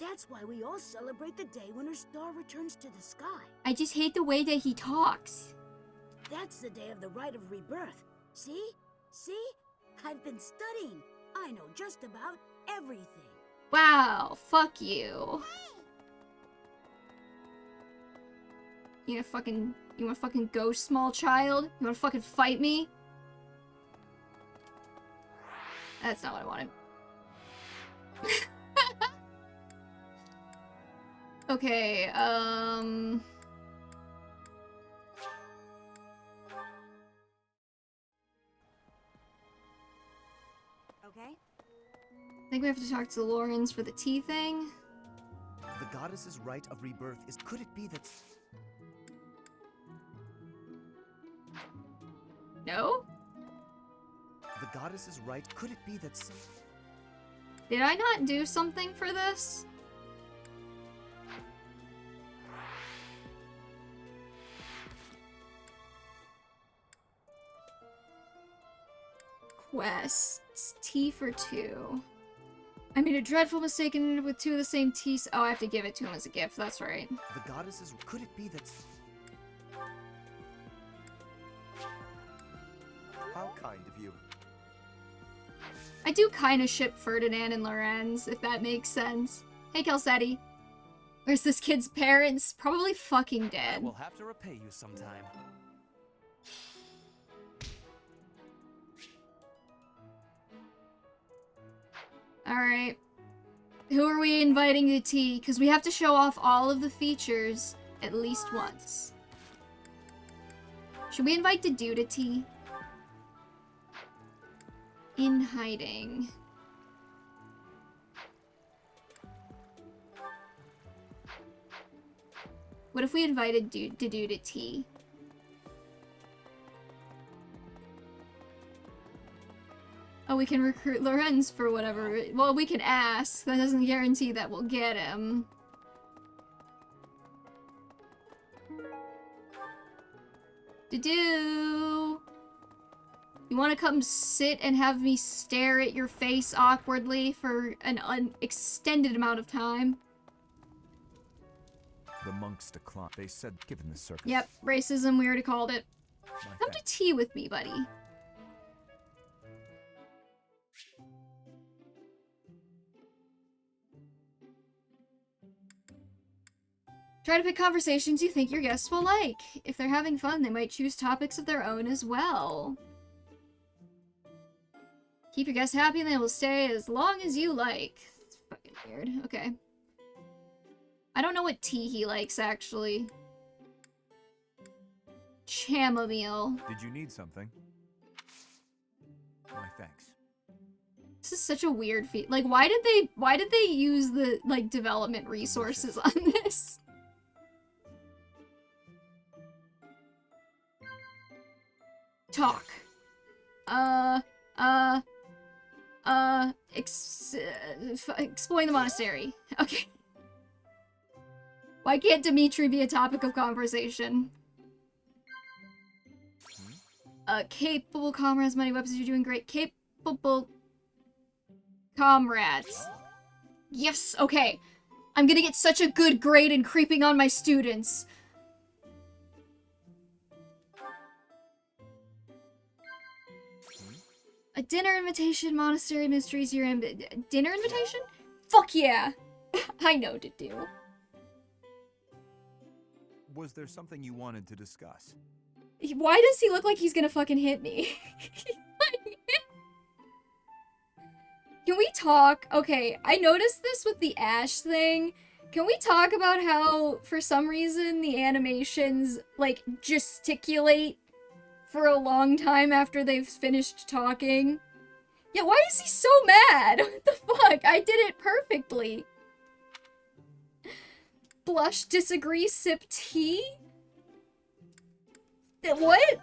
That's why we all celebrate the day when her star returns to the sky. I just hate the way that he talks. That's the day of the rite of rebirth. See? See? I've been studying. I know just about everything. Wow, fuck you. You wanna fucking go, small child? You wanna fucking fight me? That's not what I wanted. Okay, Okay? I think we have to talk to Lawrence for the tea thing. The goddess's rite of rebirth is... Could it be that... No? The goddess's rite... Could it be that... Did I not do something for this? Quests. T for 2. I made a dreadful mistake and ended up with 2 of the same T. Oh, I have to give it to him as a gift. That's right. The goddesses. Could it be that? How kind of you. I do kind of ship Ferdinand and Lorenz, if that makes sense. Hey, Kelsetti. Where's this kid's parents? Probably fucking dead. We'll have to repay you sometime. Alright. Who are we inviting to tea? Because we have to show off all of the features at least once. Should we invite Dedu to tea? In hiding. What if we invited Dedu to tea? Oh, we can recruit Lorenz for whatever. Well, we can ask. That doesn't guarantee that we'll get him. Dedu! You want to come sit and have me stare at your face awkwardly for an extended amount of time? The monks declined. They said, given the circus. Yep, racism, we already called it. Come to tea with me, buddy. Try to pick conversations you think your guests will like. If they're having fun, they might choose topics of their own as well. Keep your guests happy and they will stay as long as you like. It's fucking weird. Okay. I don't know what tea he likes, actually. Chamomile. Did you need something? Why, thanks. This is such a weird feat. Like, why did they use the, like, development resources on this? Talk. Exploring the monastery. Okay. Why can't Dimitri be a topic of conversation? Capable comrades, many weapons, you're doing great. Capable comrades. Yes, okay. I'm gonna get such a good grade in creeping on my students. A dinner invitation, monastery mysteries, dinner invitation? Fuck yeah! I know to do. Was there something you wanted to discuss? Why does he look like he's gonna fucking hit me? Can we talk? Okay, I noticed this with the Ash thing. Can we talk about how, for some reason, the animations, like, gesticulate for a long time after they've finished talking? Yeah, why is he so mad? What the fuck? I did it perfectly. Blush, disagree, sip tea? What?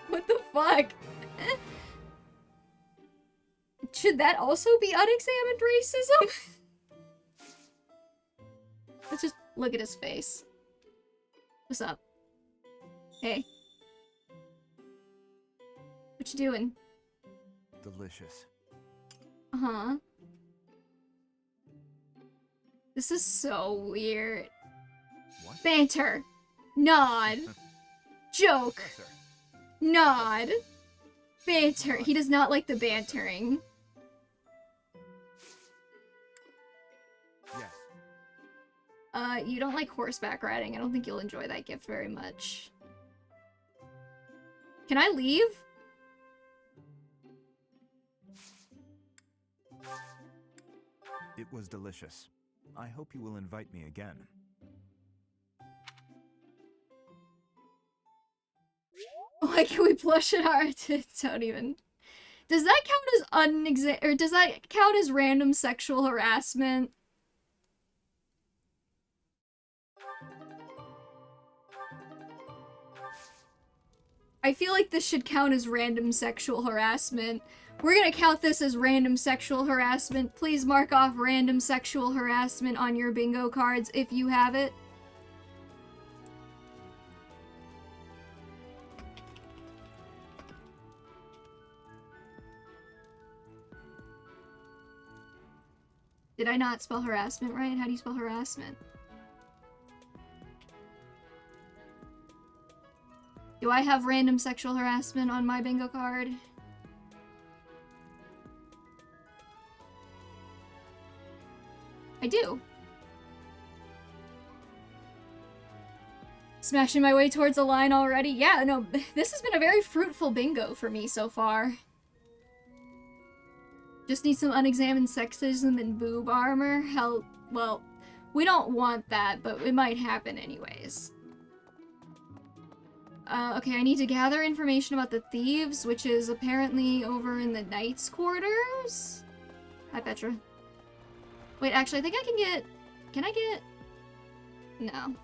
What the fuck? Should that also be unexamined racism? Let's just look at his face. What's up? Hey. What you doing? Delicious. Uh-huh. This is so weird. What? Banter. Nod. Joke. Nod. Banter. He does not like the bantering. Yes. You don't like horseback riding. I don't think you'll enjoy that gift very much. Can I leave? It was delicious. I hope you will invite me again. Why can we blush at our... Don't even... Does that count as or does that count as random sexual harassment? I feel like this should count as random sexual harassment. We're gonna count this as random sexual harassment. Please mark off random sexual harassment on your bingo cards if you have it. Did I not spell harassment right? How do you spell harassment? Do I have random sexual harassment on my bingo card? I do. Smashing my way towards a line already? Yeah, no, this has been a very fruitful bingo for me so far. Just need some unexamined sexism and boob armor. Hell, well, we don't want that, but it might happen anyways. Okay, I need to gather information about the thieves, which is apparently over in the Knights' quarters? Hi, Petra. Wait, actually, I think I can get... Can I get... No.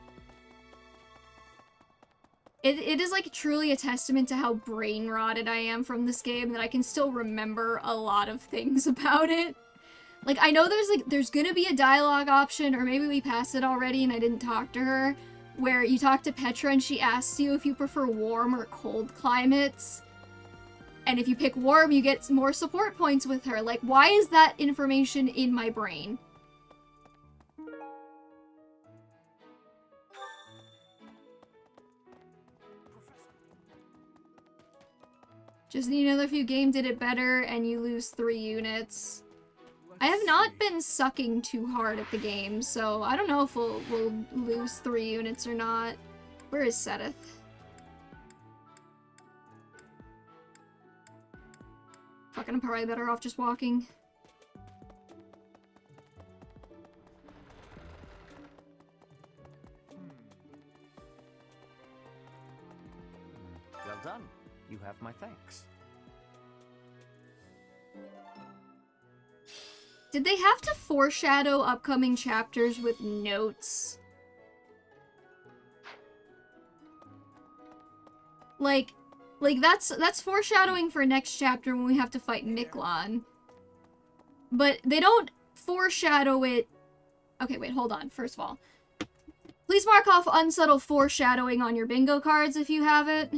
It is, like, truly a testament to how brain-rotted I am from this game that I can still remember a lot of things about it. Like, I know there's gonna be a dialogue option, or maybe we passed it already and I didn't talk to her, where you talk to Petra and she asks you if you prefer warm or cold climates. And if you pick warm, you get more support points with her. Like, why is that information in my brain? Just need another few games, did it better, and you lose 3 units. I have not been sucking too hard at the game, so I don't know if we'll lose 3 units or not. Where is Sedith? Fucking, I'm probably better off just walking. Well done. You have my thanks. Did they have to foreshadow upcoming chapters with notes? Like that's foreshadowing for next chapter when we have to fight Miklon. But they don't foreshadow it... Okay, wait, hold on. First of all, please mark off unsubtle foreshadowing on your bingo cards if you have it.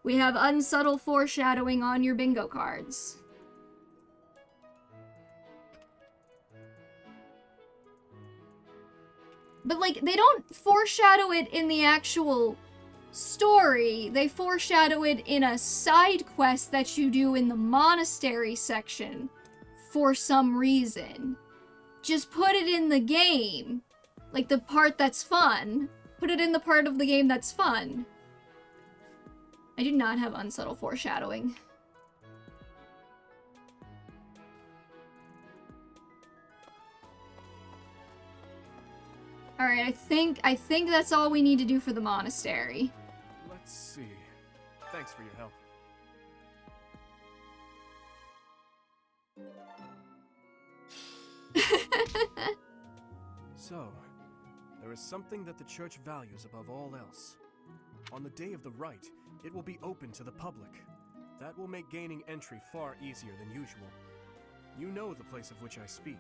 We have unsubtle foreshadowing on your bingo cards. But, like, they don't foreshadow it in the actual story. They foreshadow it in a side quest that you do in the monastery section for some reason. Just put it in the game. Like, the part that's fun. Put it in the part of the game that's fun. I do not have unsubtle foreshadowing. Alright, I think that's all we need to do for the monastery. Let's see. Thanks for your help. So, there is something that the church values above all else. On the day of the rite, it will be open to the public. That will make gaining entry far easier than usual. You know the place of which I speak.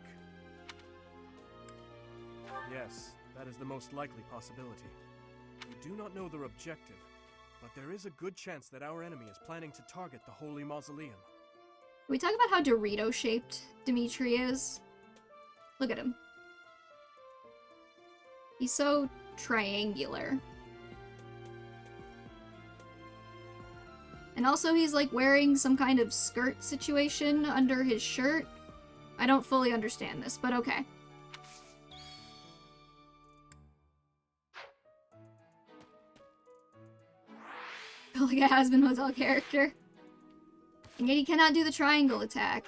Yes, that is the most likely possibility. We do not know their objective, but there is a good chance that our enemy is planning to target the Holy Mausoleum. Can we talk about how Dorito-shaped Dimitri is? Look at him. He's so triangular. And also he's like wearing some kind of skirt situation under his shirt. I don't fully understand this, but okay. Like a has-been hotel character. And yet he cannot do the triangle attack.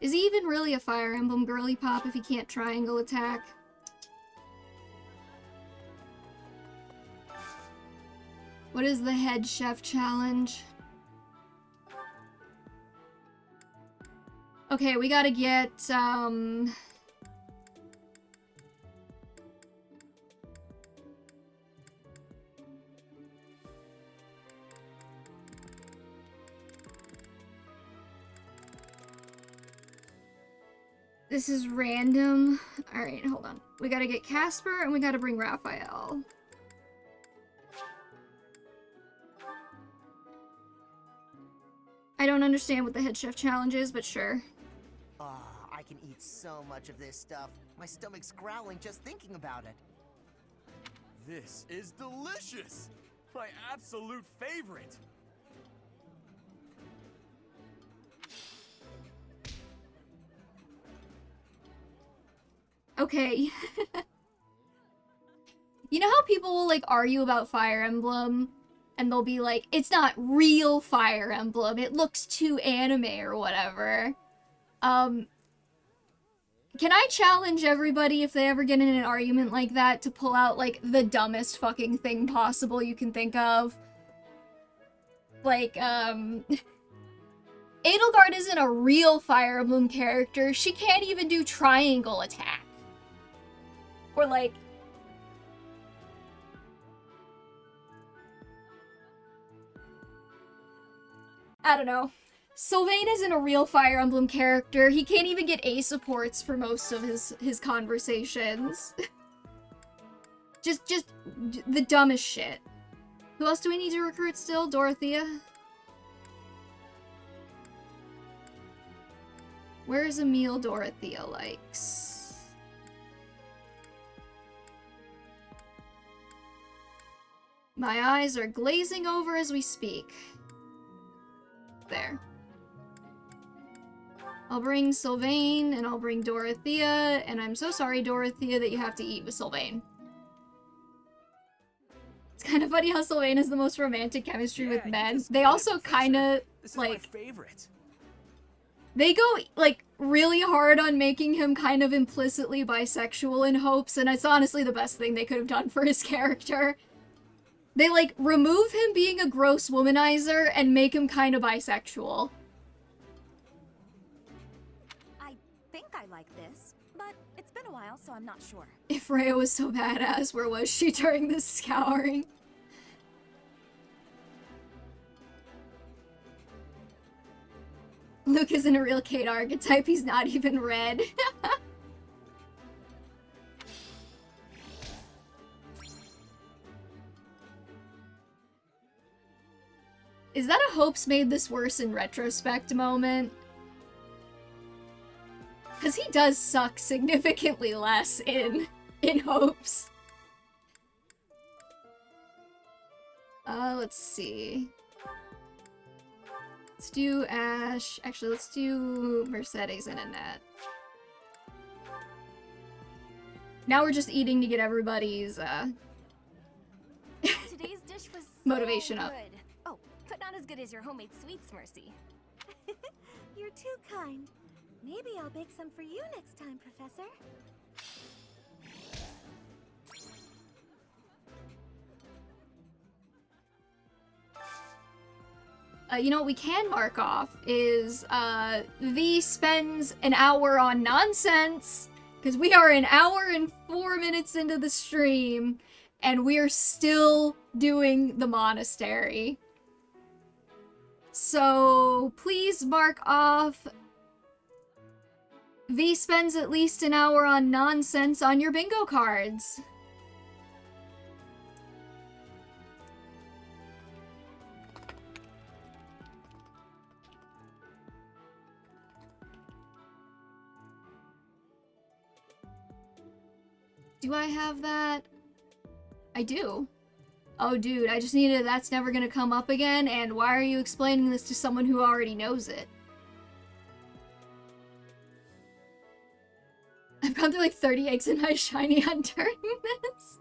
Is he even really a Fire Emblem girly pop if he can't triangle attack? What is the head chef challenge? Okay, we gotta get, This is random. Alright, hold on. We gotta get Casper and we gotta bring Raphael. I don't understand what the head chef challenge is, but sure. Ah, I can eat so much of this stuff. My stomach's growling just thinking about it. This is delicious! My absolute favorite! Okay. You know how people will, like, argue about Fire Emblem? And they'll be like, it's not real Fire Emblem, it looks too anime or whatever. Can I challenge everybody, if they ever get in an argument like that, to pull out, like, the dumbest fucking thing possible you can think of? Like, Edelgard isn't a real Fire Emblem character. She can't even do triangle attack. Or, like... I don't know. Sylvain isn't a real Fire Emblem character. He can't even get A supports for most of his conversations. just the dumbest shit. Who else do we need to recruit still? Dorothea? Where's a meal Dorothea likes? My eyes are glazing over as we speak. There. I'll bring Sylvain, and I'll bring Dorothea, and I'm so sorry, Dorothea, that you have to eat with Sylvain. It's kind of funny how Sylvain has the most romantic chemistry with men. They also kind of, like... my favorite. They go, like, really hard on making him kind of implicitly bisexual in hopes, and it's honestly the best thing they could have done for his character. They, like, remove him being a gross womanizer and make him kind of bisexual. I think I like this, but it's been a while, so I'm not sure. If Rhea was so badass, where was she during this scouring? Luke isn't a real Kate archetype, he's not even red. Is that a Hopes made this worse in retrospect moment? Because he does suck significantly less in Hopes. Let's see. Let's do Ash. Actually, let's do Mercedes and Annette. Now we're just eating to get everybody's, Today's dish was motivation so up. good. Oh, but not as good as your homemade sweets, Mercy. You're too kind. Maybe I'll bake some for you next time, Professor. You know what we can mark off is, V spends an hour on nonsense, because we are an hour and 4 minutes into the stream, and we're still doing the monastery. So, please mark off V spends at least an hour on nonsense on your bingo cards. Do I have that? I do. Oh, dude, I just needed that's never gonna come up again, and why are you explaining this to someone who already knows it? I've gone through like 30 eggs in my shiny hunter during this.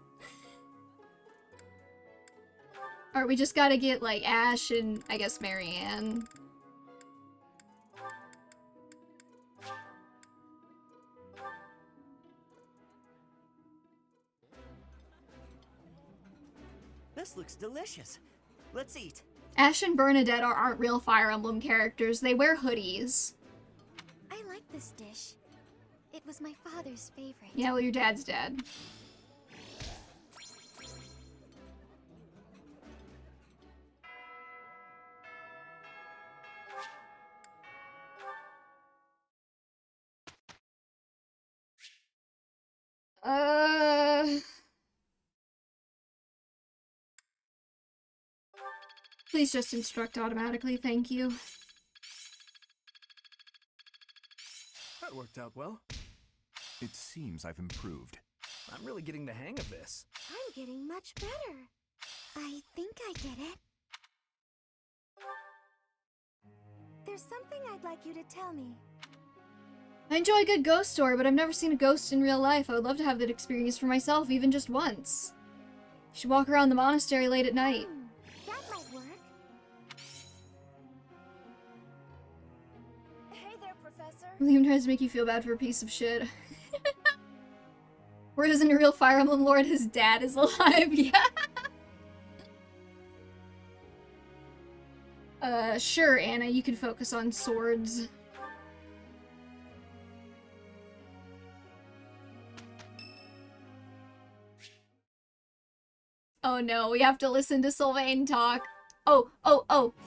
Alright, we just gotta get like Ash and I guess Marianne. This looks delicious. Let's eat. Ash and Bernadette aren't real Fire Emblem characters. They wear hoodies. I like this dish. It was my father's favorite. Yeah, well, your dad's dead. Please just instruct automatically, thank you. That worked out well. It seems I've improved. I'm really getting the hang of this. I'm getting much better. I think I get it. There's something I'd like you to tell me. I enjoy a good ghost story, but I've never seen a ghost in real life. I would love to have that experience for myself, even just once. You should walk around the monastery late at night. That might work. Hey there, Professor. Liam tries to make you feel bad for a piece of shit. Whereas in a real Fire Emblem Lord, his dad is alive. Yeah. Sure, Anna, you can focus on swords. Oh no, we have to listen to Sylvain talk. Oh,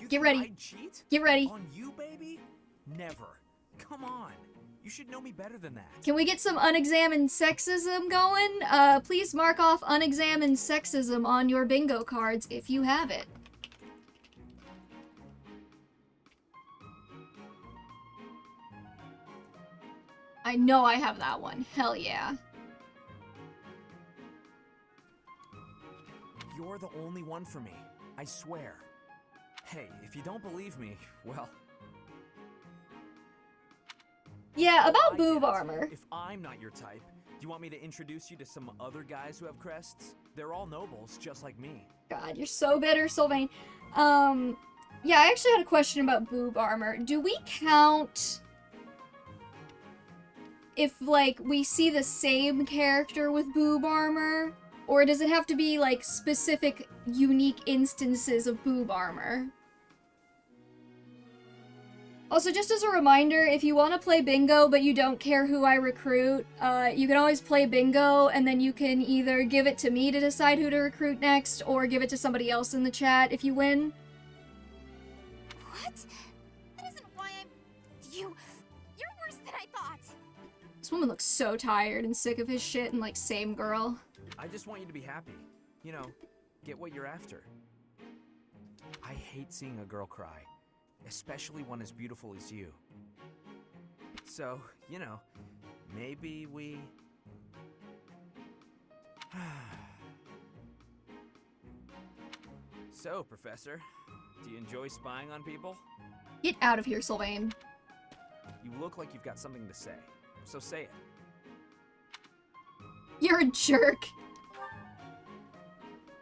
get ready. Cheat? Get ready. On you, baby? Never. Come on. You should know me better than that. Can we get some unexamined sexism going? Please mark off unexamined sexism on your bingo cards if you have it. I know I have that one. Hell yeah. You're the only one for me. I swear. Hey, if you don't believe me, well... Yeah, about I boob get it. armor. If I'm not your type, do you want me to introduce you to some other guys who have crests? They're all nobles, just like me. God, you're so bitter, Sylvain. Yeah, I actually had a question about boob armor. Do we count if, like, we see the same character with boob armor? Or does it have to be, like, specific, unique instances of boob armor? Also, just as a reminder, if you want to play bingo but you don't care who I recruit, you can always play bingo, and then you can either give it to me to decide who to recruit next, or give it to somebody else in the chat if you win. What? That isn't why I'm... You're worse than I thought. This woman looks so tired and sick of his shit and, like, same girl. I just want you to be happy. You know, get what you're after. I hate seeing a girl cry. Especially one as beautiful as you. So, you know, maybe we... So, Professor, do you enjoy spying on people? Get out of here, Sylvain. You look like you've got something to say, so say it. You're a jerk.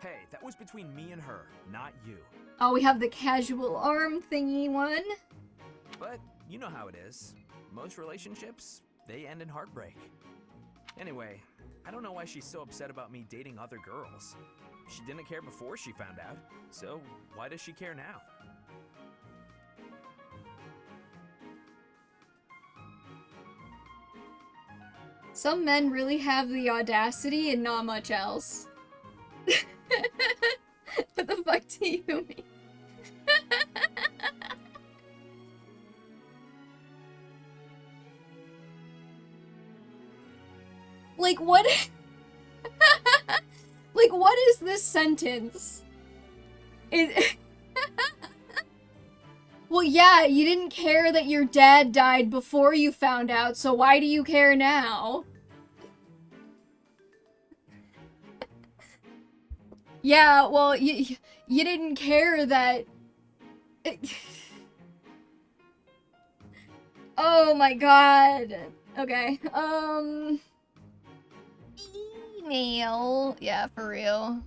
Hey, that was between me and her, not you. Oh, we have the casual arm thingy one. But you know how it is. Most relationships, they end in heartbreak. Anyway, I don't know why she's so upset about me dating other girls. She didn't care before she found out, so why does she care now? Some men really have the audacity and not much else. What the fuck do you mean? Like, what? Like, what is this sentence? Well, yeah, you didn't care that your dad died before you found out, so why do you care now? Yeah, well, you didn't care that... Oh my god. Okay, email. Yeah, for real.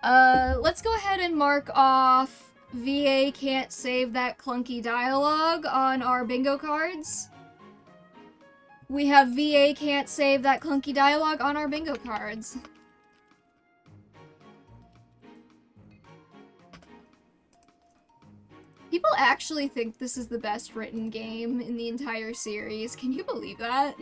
Let's go ahead and mark off VA can't save that clunky dialogue on our bingo cards. We have VA can't save that clunky dialogue on our bingo cards. People actually think this is the best written game in the entire series. Can you believe that?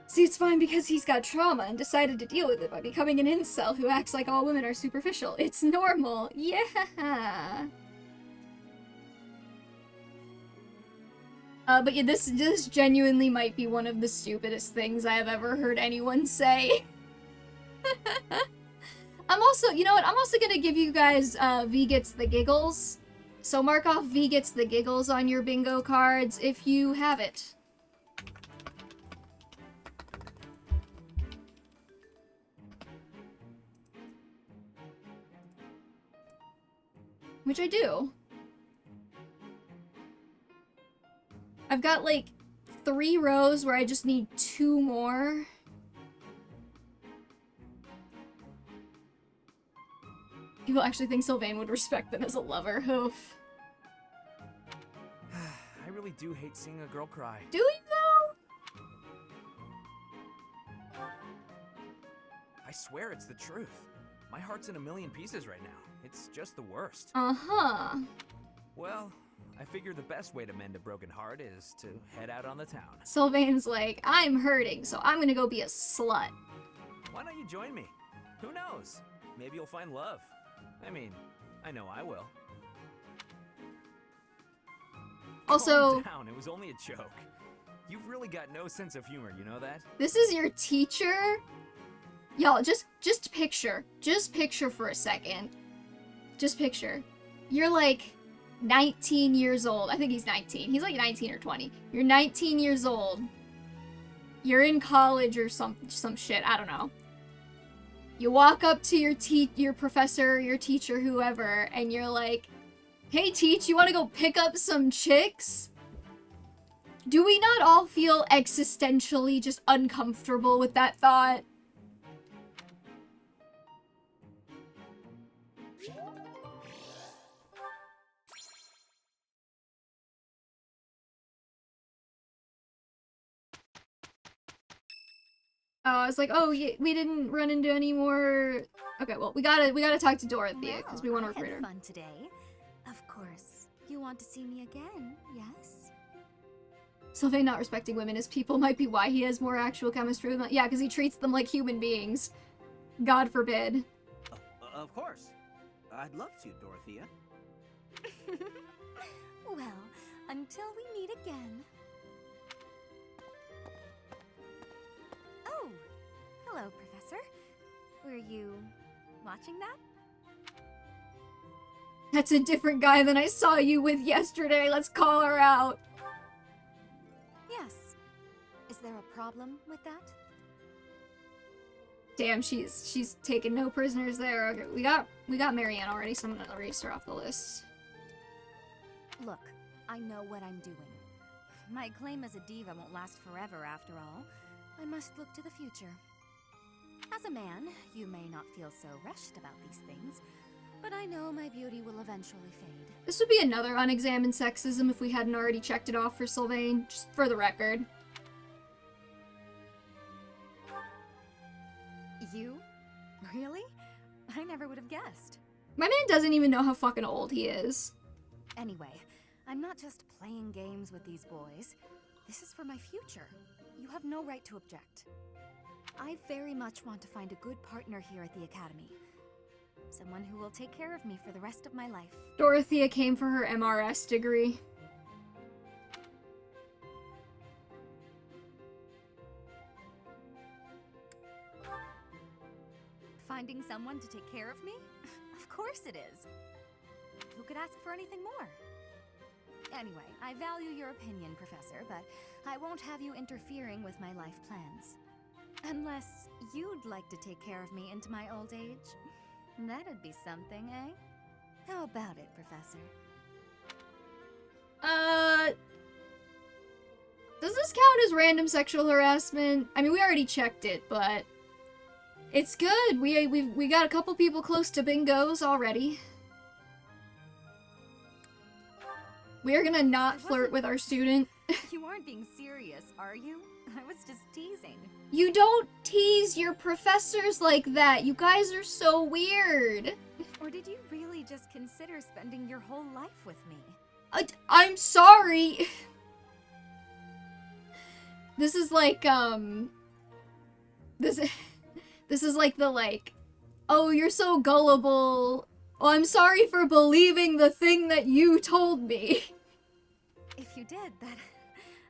See, it's fine because he's got trauma and decided to deal with it by becoming an incel who acts like all women are superficial. It's normal. Yeah. But yeah, this genuinely might be one of the stupidest things I have ever heard anyone say. I'm also, you know what, I'm also gonna give you guys, V gets the giggles. So mark off V gets the giggles on your bingo cards if you have it. Which I do. I've got like 3 rows where I just need 2 more. People actually think Sylvain would respect them as a lover. Oof. I really do hate seeing a girl cry. Do you though? I swear it's the truth. My heart's in a million pieces right now. It's just the worst. Uh-huh. Well, I figure the best way to mend a broken heart is to head out on the town. Sylvain's like, I'm hurting, so I'm gonna go be a slut. Why don't you join me? Who knows? Maybe you'll find love. I mean, I know I will. Also, calm down, it was only a joke. You've really got no sense of humor, you know that? this is your teacher? Y'all, just picture for a second. Just picture. You're like 19 years old. I think he's 19. He's like 19 or 20. You're 19 years old. You're in college or some shit. I don't know. You walk up to your professor, your teacher, whoever, and you're like, "Hey, teach, you want to go pick up some chicks?" Do we not all feel existentially just uncomfortable with that thought? I was like, oh, yeah, we didn't run into any more. Okay, well, we gotta talk to Dorothea because we want to recruit her. Fun today. Of course. You want to see me again, yes? Sylvain not respecting women as people might be why he has more actual chemistry with them. Yeah, because he treats them like human beings. God forbid. Of course. I'd love to, Dorothea. Well, until we meet again. Oh, hello, Professor. Were you watching that? That's a different guy than I saw you with yesterday. Let's call her out. Yes. Is there a problem with that? Damn, she's taking no prisoners there. Okay, we got Marianne already, so I'm gonna erase her off the list. Look, I know what I'm doing. My claim as a diva won't last forever after all. I must look to the future. As a man, you may not feel so rushed about these things, but I know my beauty will eventually fade. This would be another unexamined sexism if we hadn't already checked it off for Sylvain, just for the record. You? Really? I never would have guessed. My man doesn't even know how fucking old he is. Anyway, I'm not just playing games with these boys. This is for my future. You have no right to object. I very much want to find a good partner here at the Academy. Someone who will take care of me for the rest of my life. Dorothea came for her MRS degree. Finding someone to take care of me? Of course it is. Who could ask for anything more? Anyway, I value your opinion, Professor, but I won't have you interfering with my life plans. Unless you'd like to take care of me into my old age. That'd be something, eh? How about it, Professor? Does this count as random sexual harassment? I mean, we already checked it, but it's good. We got a couple people close to bingos already. We are gonna not flirt with our student. You aren't being serious, are you? I was just teasing. You don't tease your professors like that. You guys are so weird. Or did you really just consider spending your whole life with me? I'm sorry. This is like, This is like the, oh, you're so gullible. Oh, I'm sorry for believing the thing that you told me. If you did,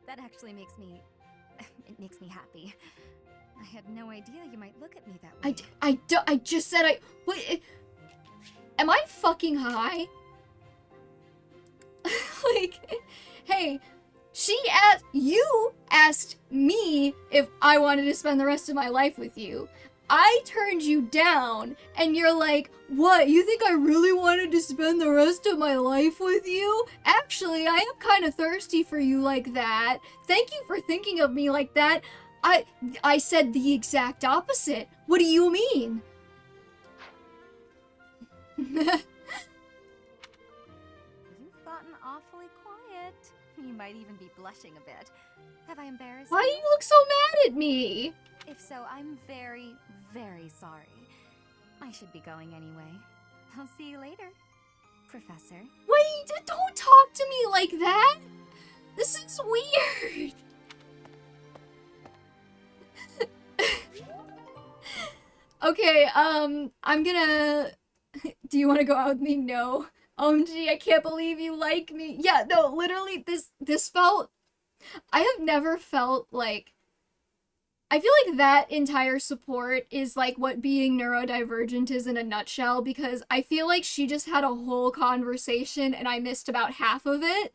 That actually makes me... it makes me happy. I had no idea you might look at me that way. I just said what? Am I fucking high? Like, hey, you asked me if I wanted to spend the rest of my life with you. I turned you down, and you're like, what, you think I really wanted to spend the rest of my life with you? Actually, I am kind of thirsty for you like that. Thank you for thinking of me like that. I said the exact opposite. What do you mean? You've gotten awfully quiet. You might even be blushing a bit. Have I embarrassed you? Why do you look so mad at me? If so, I'm very, very sorry. I should be going anyway. I'll see you later, Professor. Wait, don't talk to me like that. This is weird. Okay, I'm gonna... Do you want to go out with me? No. OMG, I can't believe you like me. Yeah, no, literally, this felt... I have never felt like... I feel like that entire support is like what being neurodivergent is in a nutshell, because I feel like she just had a whole conversation and I missed about half of it,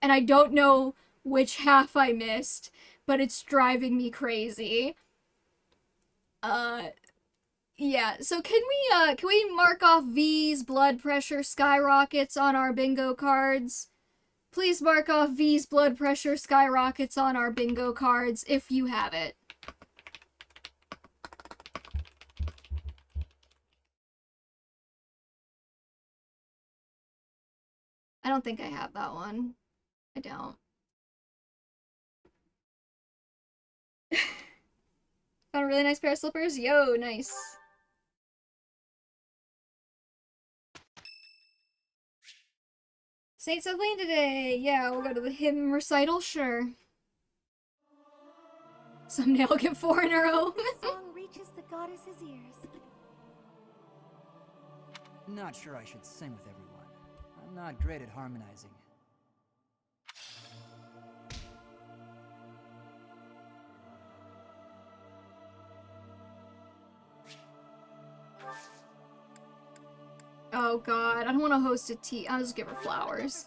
and I don't know which half I missed, but it's driving me crazy. Yeah, so can we mark off V's blood pressure skyrockets on our bingo cards? Please mark off V's blood pressure skyrockets on our bingo cards if you have it. I don't think I have that one. I don't. Found a really nice pair of slippers? Yo, nice. St. Celine today! Yeah, we'll go to the hymn recital, sure. Someday I'll get 4 in a row. The song reaches the goddess's ears. Not sure I should sing with everyone. I'm not great at harmonizing. Oh god, I don't want to host a tea. I'll just give her flowers.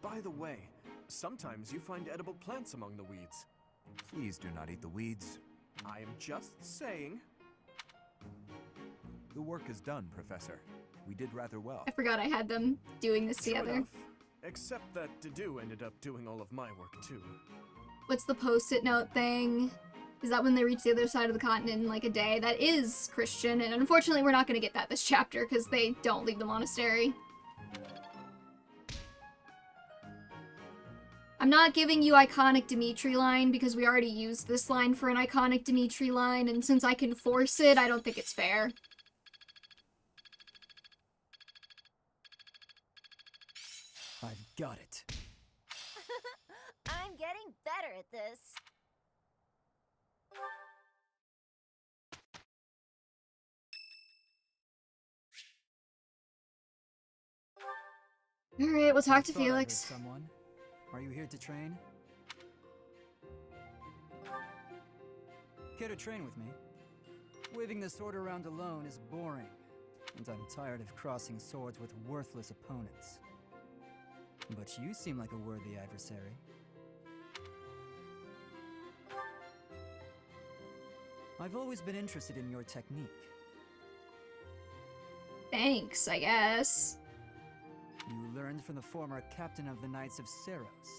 By the way, sometimes you find edible plants among the weeds. Please do not eat the weeds. I am just saying. The work is done, Professor. We did rather well. I forgot I had them doing this True together. enough. Except that Dedu ended up doing all of my work too. What's the post-it note thing? Is that when they reach the other side of the continent in like a day? That is Christian, and unfortunately we're not going to get that this chapter because they don't leave the monastery. I'm not giving you iconic Dimitri line because we already used this line for an iconic Dimitri line, and since I can force it, I don't think it's fair. I've got it. I'm getting better at this. Alright, we'll talk to Thought I heard Felix. someone. Are you here to train? Care to train with me? Waving the sword around alone is boring, and I'm tired of crossing swords with worthless opponents. But you seem like a worthy adversary. I've always been interested in your technique. Thanks, I guess. You learned from the former captain of the Knights of Seros,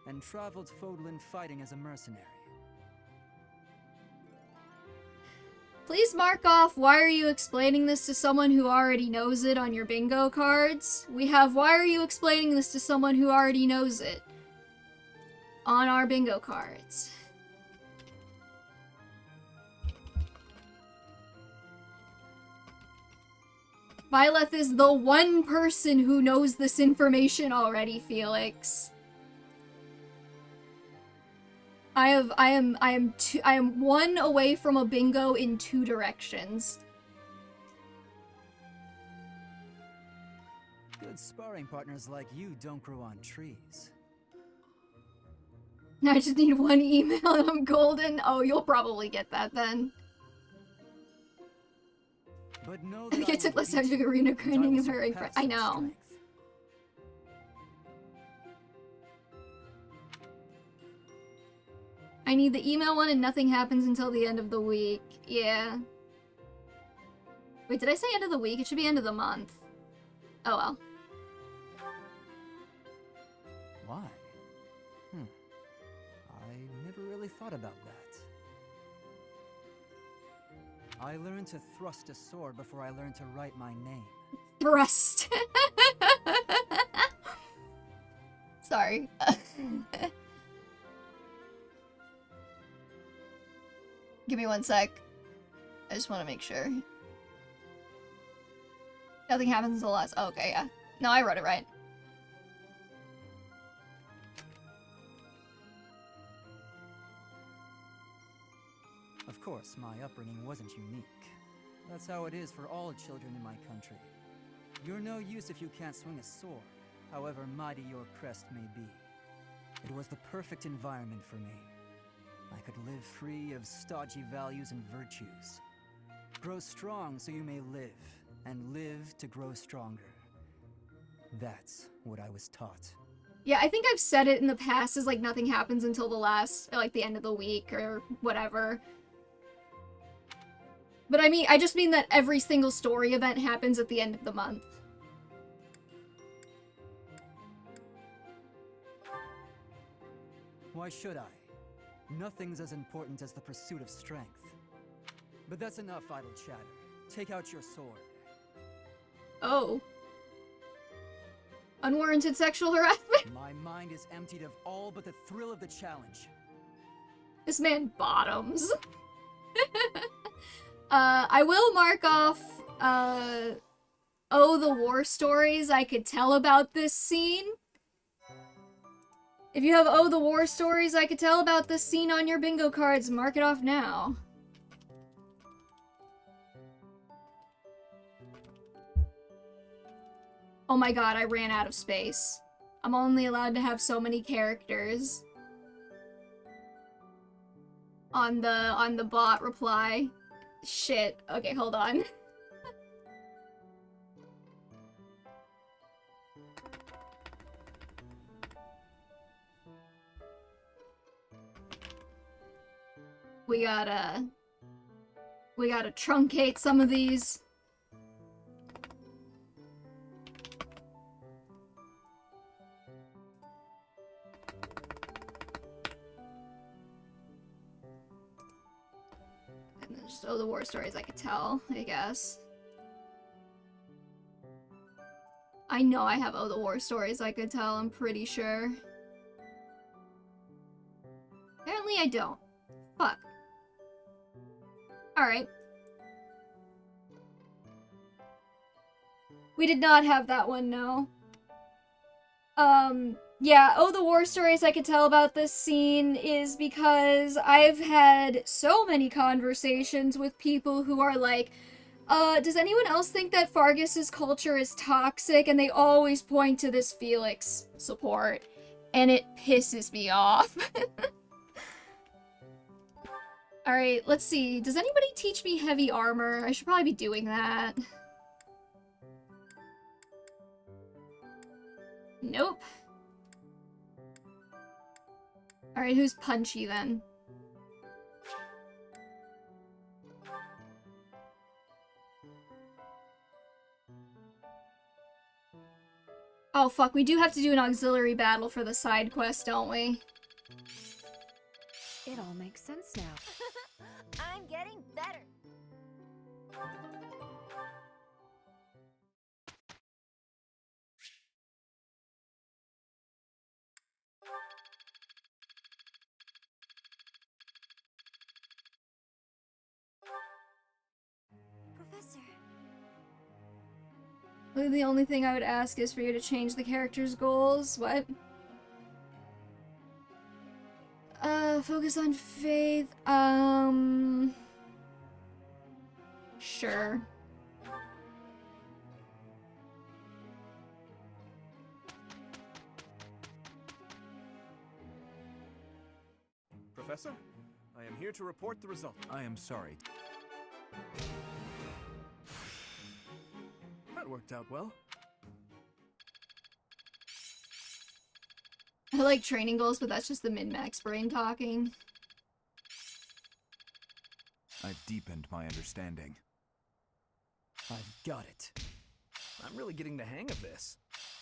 and traveled Fodlan fighting as a mercenary. Please mark off why are you explaining this to someone who already knows it on your bingo cards. We have why are you explaining this to someone who already knows it on our bingo cards. Byleth is the one person who knows this information already, Felix. I am one away from a bingo in 2 directions. Good sparring partners like you don't grow on trees. I just need one email and I'm golden. Oh, you'll probably get that then. But know I that think I took less time to arena grinding and her. I know. I need the email one and nothing happens until the end of the week. Yeah. Wait, did I say end of the week? It should be end of the month. Oh well. Why? I never really thought about that. I learned to thrust a sword before I learned to write my name. Thrust. Sorry. Give me one sec. I just want to make sure. Nothing happens until last. Oh, okay, yeah. No, I wrote it right. Of course, my upbringing wasn't unique. That's how it is for all children in my country. You're no use if you can't swing a sword, however mighty your crest may be. It was the perfect environment for me. I could live free of stodgy values and virtues. Grow strong so you may live, and live to grow stronger. That's what I was taught. Yeah, I think I've said it in the past as like nothing happens until the last, like the end of the week or whatever. But I just mean that every single story event happens at the end of the month. Why should I? Nothing's as important as the pursuit of strength. But that's enough idle chatter. Take out your sword. Oh. Unwarranted sexual harassment? My mind is emptied of all but the thrill of the challenge. This man bottoms. I will mark off, oh, the war stories I could tell about this scene. If you have oh, the war stories I could tell about this scene on your bingo cards, mark it off now. Oh my god, I ran out of space. I'm only allowed to have so many characters. On the bot reply. Shit. Okay, hold on. We gotta truncate some of these. And then just all the war stories I could tell, I guess. I know I have all the war stories I could tell, I'm pretty sure. Apparently I don't. Fuck. Alright. We did not have that one, no. Yeah, oh, the war stories I could tell about this scene is because I've had so many conversations with people who are like, does anyone else think that Fargus's culture is toxic? And they always point to this Felix support, and it pisses me off. Alright, let's see. Does anybody teach me heavy armor? I should probably be doing that. Nope. Alright, who's punchy then? Oh fuck, we do have to do an auxiliary battle for the side quest, don't we? It all makes sense now. I'm getting better. Professor. Really, the only thing I would ask is for you to change the character's goals. What? Focus on faith. Sure. Professor. I am here to report the result. I am sorry. That worked out well. I like training goals, but that's just the min-max brain talking. I've deepened my understanding. I've got it. I'm really getting the hang of this.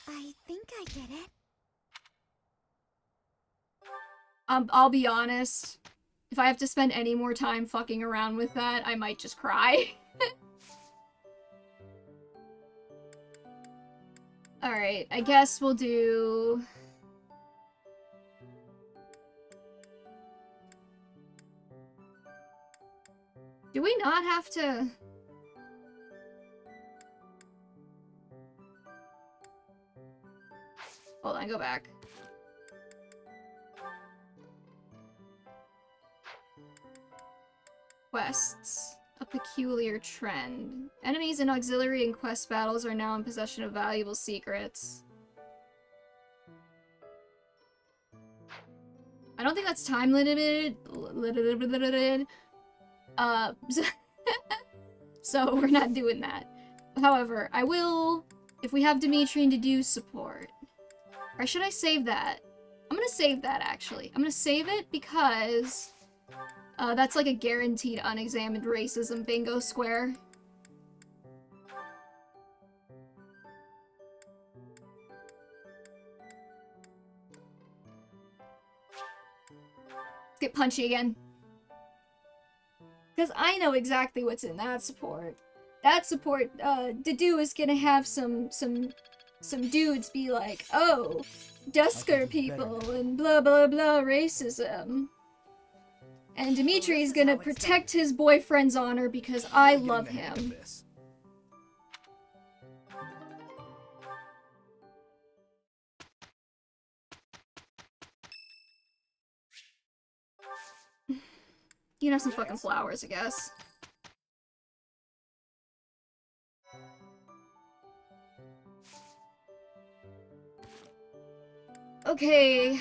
I think I get it. I'll be honest. If I have to spend any more time fucking around with that, I might just cry. Alright, I guess we'll do... Do we not have to... Hold on, go back. Quests. A peculiar trend. Enemies in auxiliary and quest battles are now in possession of valuable secrets. I don't think that's time limited. So we're not doing that. However, I will, if we have Dimitri to do support. Or should I save that? I'm gonna save that, actually. I'm gonna save it because that's like a guaranteed unexamined racism bingo square. Let's get punchy again. Because I know exactly what's in that support. That support, Dedu is gonna have some dudes be like, oh, Dusker people and blah blah blah racism. And Dimitri is gonna protect his boyfriend's honor because I love him. You know, some fucking flowers, I guess. Okay,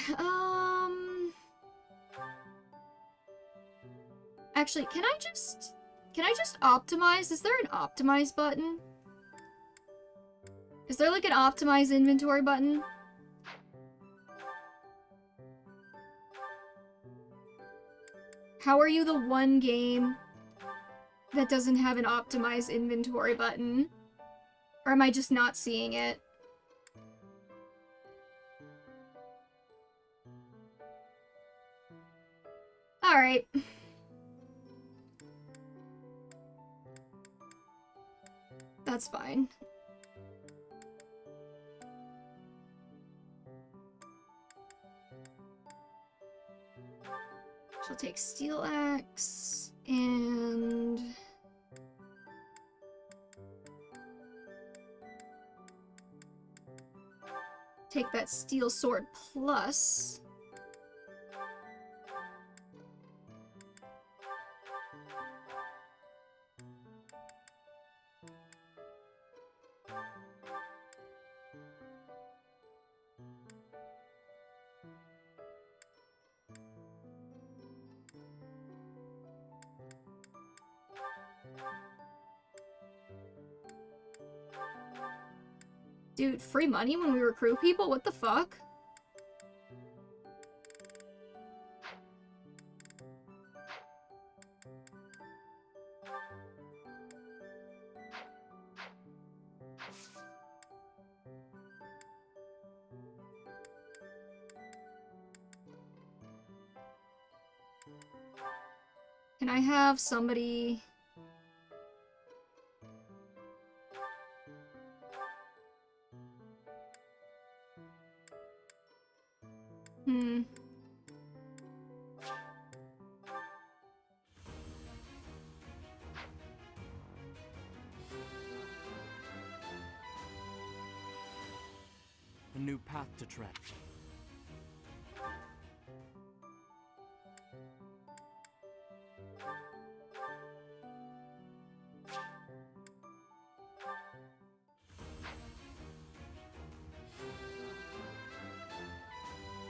actually, can I just optimize? Is there an optimize button? Is there like an optimize inventory button? How are you the one game that doesn't have an optimize inventory button? Or am I just not seeing it? Alright. That's fine. She'll take Steel Axe and... take that Steel Sword plus... Dude, free money when we recruit people? What the fuck? Can I have somebody... A new path to tread.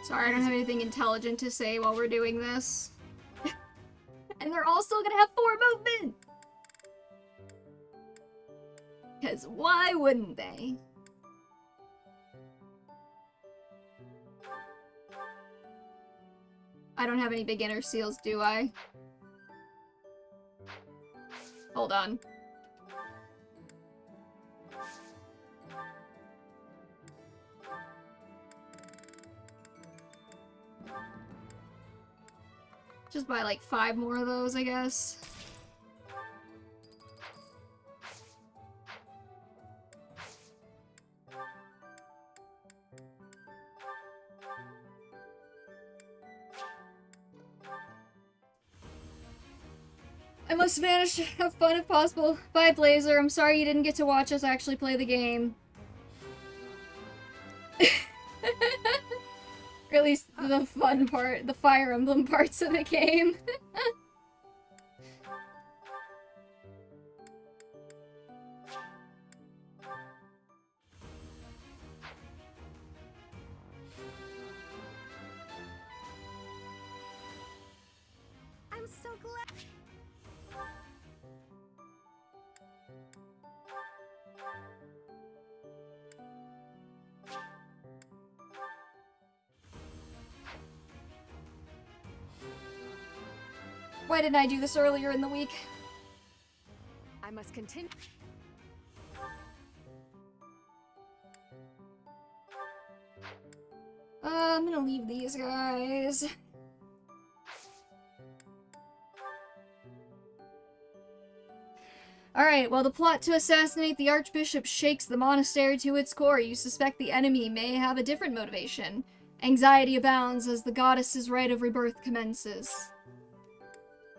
Sorry, I don't have anything intelligent to say while we're doing this. they're all still gonna have 4 movement! Because why wouldn't they? I don't have any beginner seals, do I? Hold on. Just buy like 5 more of those, I guess. I must vanish. Have fun if possible. Bye, Blazer. I'm sorry you didn't get to watch us actually play the game. Or at least the fun part, the Fire Emblem parts of the game. I'm so glad. Why didn't I do this earlier in the week? I must continue. I'm gonna leave these guys. Alright, while the plot to assassinate the Archbishop shakes the monastery to its core, you suspect the enemy may have a different motivation. Anxiety abounds as the goddess's rite of rebirth commences.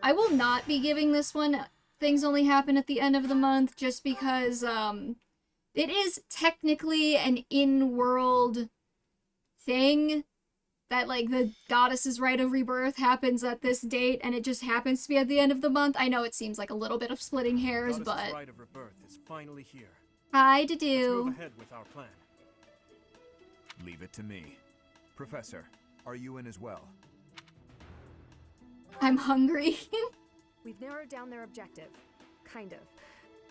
I will not be giving this one Things Only Happen at the End of the Month, just because, it is technically an in-world thing that, like, the goddess's rite of rebirth happens at this date, and it just happens to be at the end of the month. I know it seems like a little bit of splitting hairs, Goddess's but... rite of rebirth is finally here. Hi, Let's Dedue. move ahead with our plan. Leave it to me. Professor, are you in as well? I'm hungry. We've narrowed down their objective. Kind of.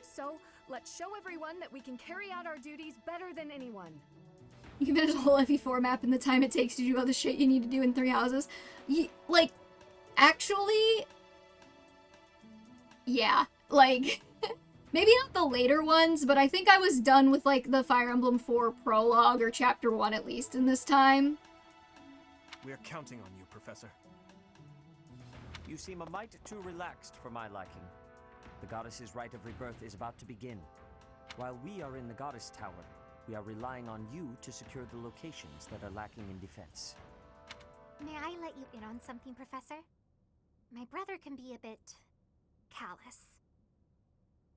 So, let's show everyone that we can carry out our duties better than anyone. You can finish a whole FE4 map in the time it takes to do all the shit you need to do in 3 houses. Like, actually... Yeah. Like, maybe not the later ones, but I think I was done with, like, the Fire Emblem 4 prologue, or Chapter 1 at least, in this time. We're counting on you, Professor. You seem a mite too relaxed for my liking. The goddess's rite of rebirth is about to begin. While we are in the goddess tower, we are relying on you to secure the locations that are lacking in defense. May I let you in on something, Professor? My brother can be a bit callous.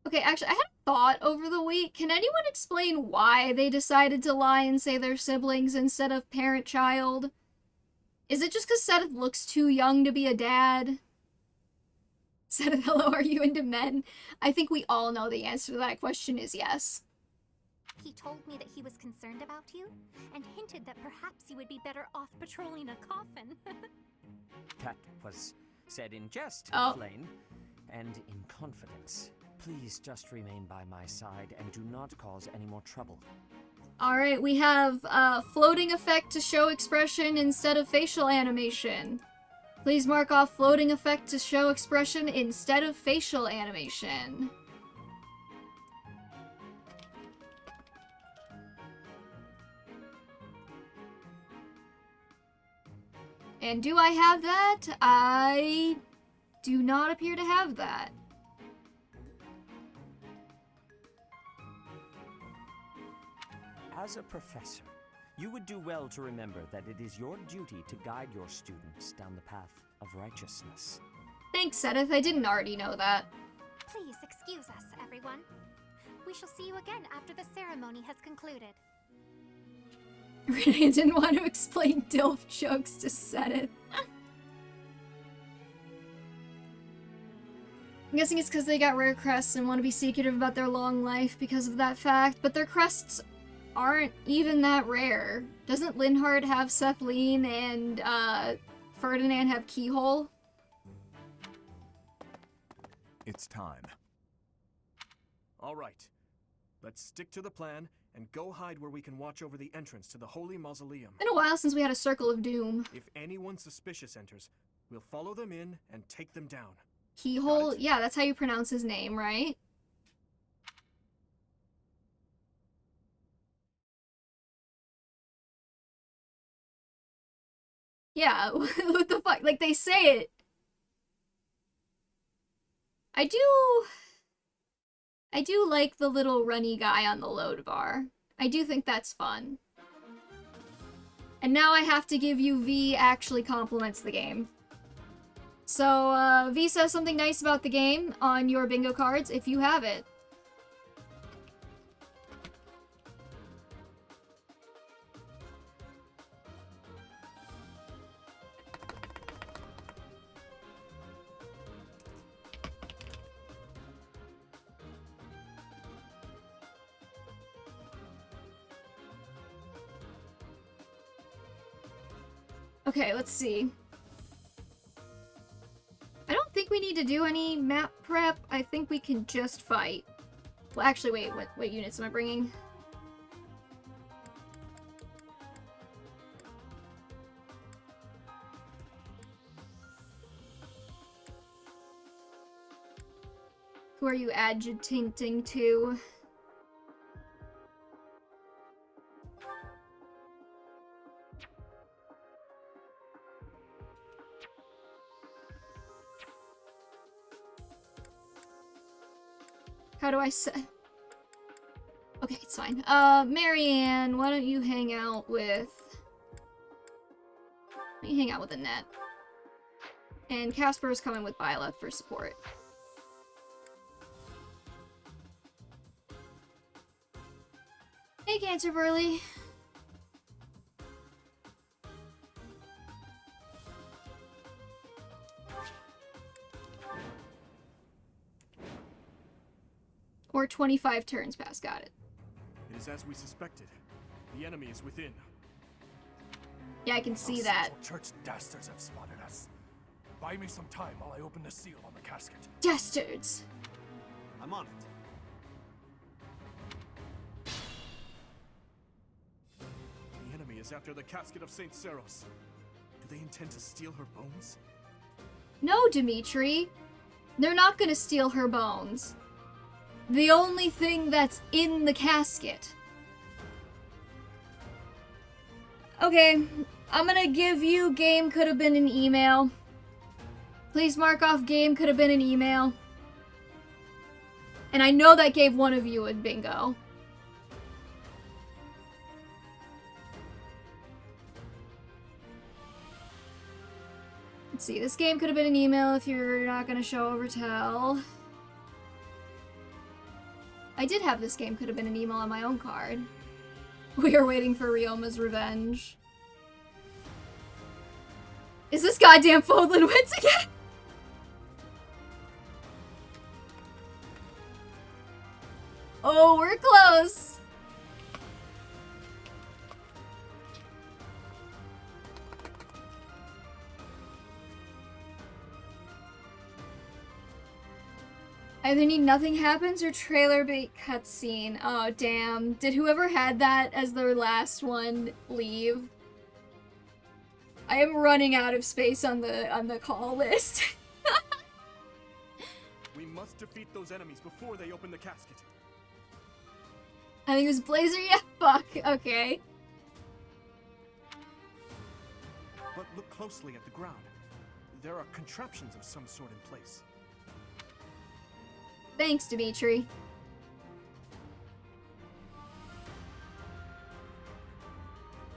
Okay, actually, I had a thought over the week. Can anyone explain why they decided to lie and say they're siblings instead of parent-child? Is it just because Seth looks too young to be a dad? Seth, hello, are you into men? I think we all know the answer to that question is yes. He told me that he was concerned about you, and hinted that perhaps you would be better off patrolling a coffin. That was said in jest, Flame, and in confidence. Please just remain by my side and do not cause any more trouble. Alright, we have floating effect to show expression instead of facial animation. Please mark off floating effect to show expression instead of facial animation. And do I have that? I do not appear to have that. As a professor, you would do well to remember that it is your duty to guide your students down the path of righteousness. Thanks, Sedith. I didn't already know that. Please excuse us, everyone. We shall see you again after the ceremony has concluded. I didn't want to explain DILF jokes to Sedith. I'm guessing it's because they got rare crests and want to be secretive about their long life because of that fact, but their crests aren't even that rare. Doesn't Linhardt have Sethleen and Ferdinand have Keyhole? It's time. All right. Let's stick to the plan and go hide where we can watch over the entrance to the Holy Mausoleum. Been a while since we had a Circle of Doom. If anyone suspicious enters, we'll follow them in and take them down. Keyhole? Yeah, that's how you pronounce his name, right? Yeah, what the fuck? Like, they say it. I do like the little runny guy on the load bar. I do think that's fun. And now I have to give you V actually compliments the game. So, V says something nice about the game on your bingo cards if you have it. Okay, let's see. I don't think we need to do any map prep. I think we can just fight. Well, actually, wait, what units am I bringing? Who are you adjutanting to? How do I say? Okay, it's fine. Marianne, why don't you hang out with... Why don't you hang out with Annette? And Casper's coming with Byla for support. Hey, Cancer Burley. Or 25 turns past, got it. It is as we suspected. The enemy is within. Yeah, I can see that. Church dastards have spotted us. Buy me some time while I open the seal on the casket. Dastards! I'm on it. The enemy is after the casket of St. Seros. Do they intend to steal her bones? No, Dimitri. They're not gonna steal her bones. The only thing that's in the casket. Okay, I'm gonna give you game could have been an email. Please mark off game could have been an email. And I know that gave one of you a bingo. Let's see, this game could have been an email if you're not gonna show or tell. I did have this game could have been an email on my own card. We are waiting for Ryoma's revenge. Is this goddamn Fodlan Winds again? Oh, we're close. Either need nothing happens or trailer bait cutscene. Oh, damn. Did whoever had that as their last one leave? I am running out of space on the call list. We must defeat those enemies before they open the casket. I think it was Blazer. Yeah, fuck. Okay. But look closely at the ground. There are contraptions of some sort in place. Thanks, Dimitri.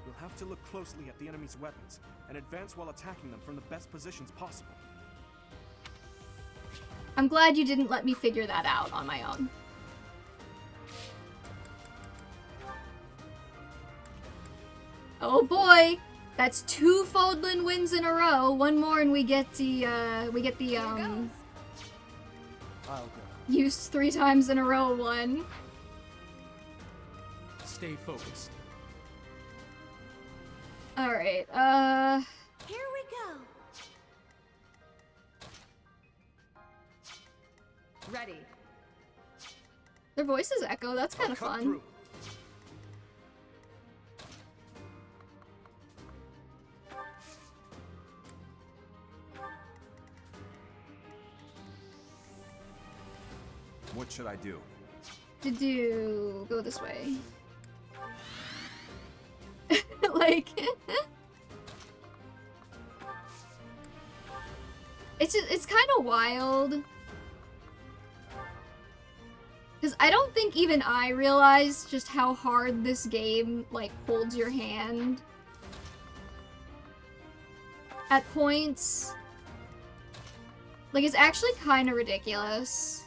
We'll have to look closely at the enemy's weapons and advance while attacking them from the best positions possible. I'm glad you didn't let me figure that out on my own. Oh boy! That's 2 Fodlan Winds in a row. One more and we get the, I'll go. used 3 times in a row one. Stay focused. Alright, Here we go. Ready. Their voices echo. That's kind of fun. Through. What should I do? Go this way. Like it's kind of wild. Because I don't think even I realized just how hard this game, like, holds your hand. At points. Like, it's actually kind of ridiculous.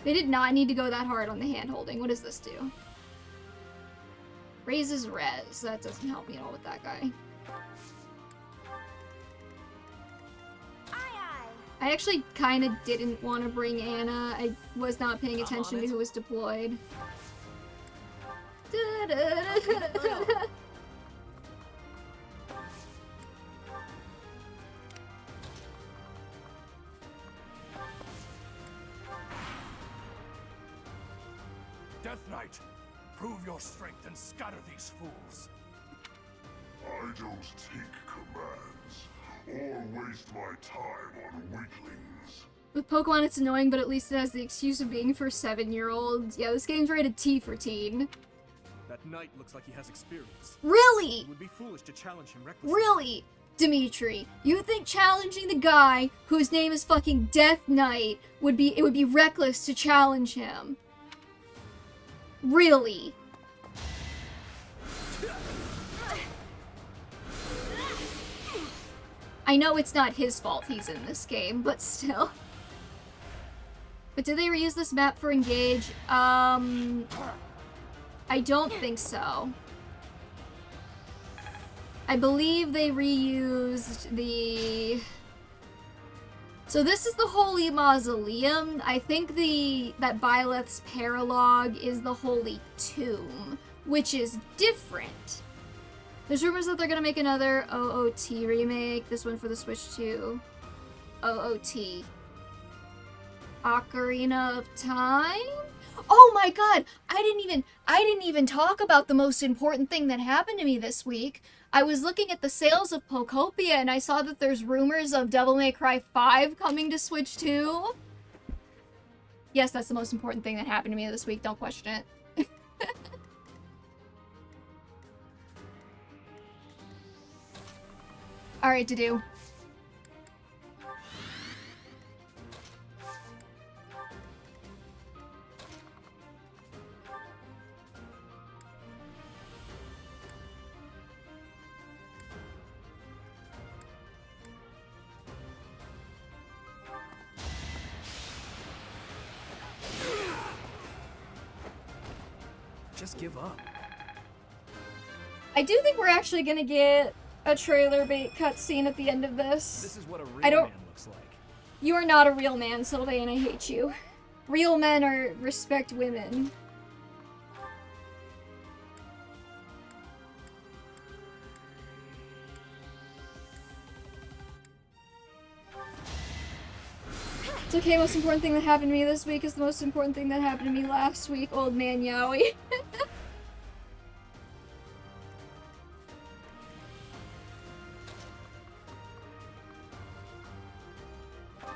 They did not need to go that hard on the hand holding. What does this do? Raises res. That doesn't help me at all with that guy. I actually kind of didn't want to bring Anna. I was not paying attention to who was deployed. Death Knight, prove your strength and scatter these fools. I don't take commands, or waste my time on weaklings. With Pokemon, it's annoying, but at least it has the excuse of being for 7-year-olds. Yeah, this game's rated T for teen. That knight looks like he has experience. Really? It would be foolish to challenge him recklessly. Really? Dimitri, you think challenging the guy whose name is fucking Death Knight would be reckless to challenge him? Really? I know it's not his fault he's in this game, but still. But did they reuse this map for Engage? I don't think so. I believe they reused the... So this is the Holy Mausoleum. I think that Byleth's Paralog is the Holy Tomb, which is different. There's rumors that they're gonna make another OOT remake, this one for the Switch 2. OOT. Ocarina of Time? Oh my god! I didn't even talk about the most important thing that happened to me this week. I was looking at the sales of Pokopia and I saw that there's rumors of Devil May Cry 5 coming to Switch 2. Yes, that's the most important thing that happened to me this week, don't question it. Alright, to do. Just give up. I do think we're actually gonna get a trailer bait cutscene at the end of this. This is what a real man looks like. You are not a real man, Sylvain. I hate you. Real men are respect women. It's okay, most important thing that happened to me this week is the most important thing that happened to me last week, old man Yowie.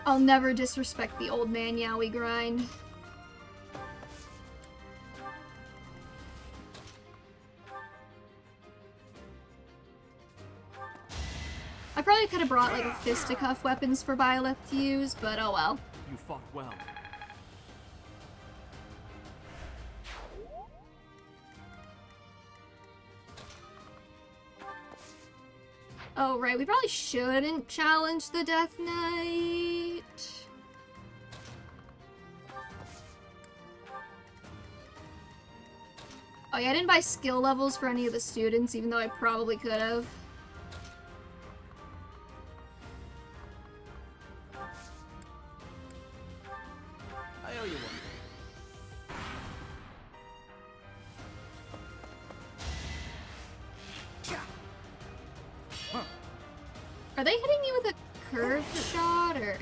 I'll never disrespect the old man Yowie grind. I probably could have brought like a fisticuff weapons for Byleth to use, but oh well. You fought well. Oh right, we probably shouldn't challenge the Death Knight. Oh yeah, I didn't buy skill levels for any of the students, even though I probably could have. I owe you one. Are they hitting me with a curved shot, or...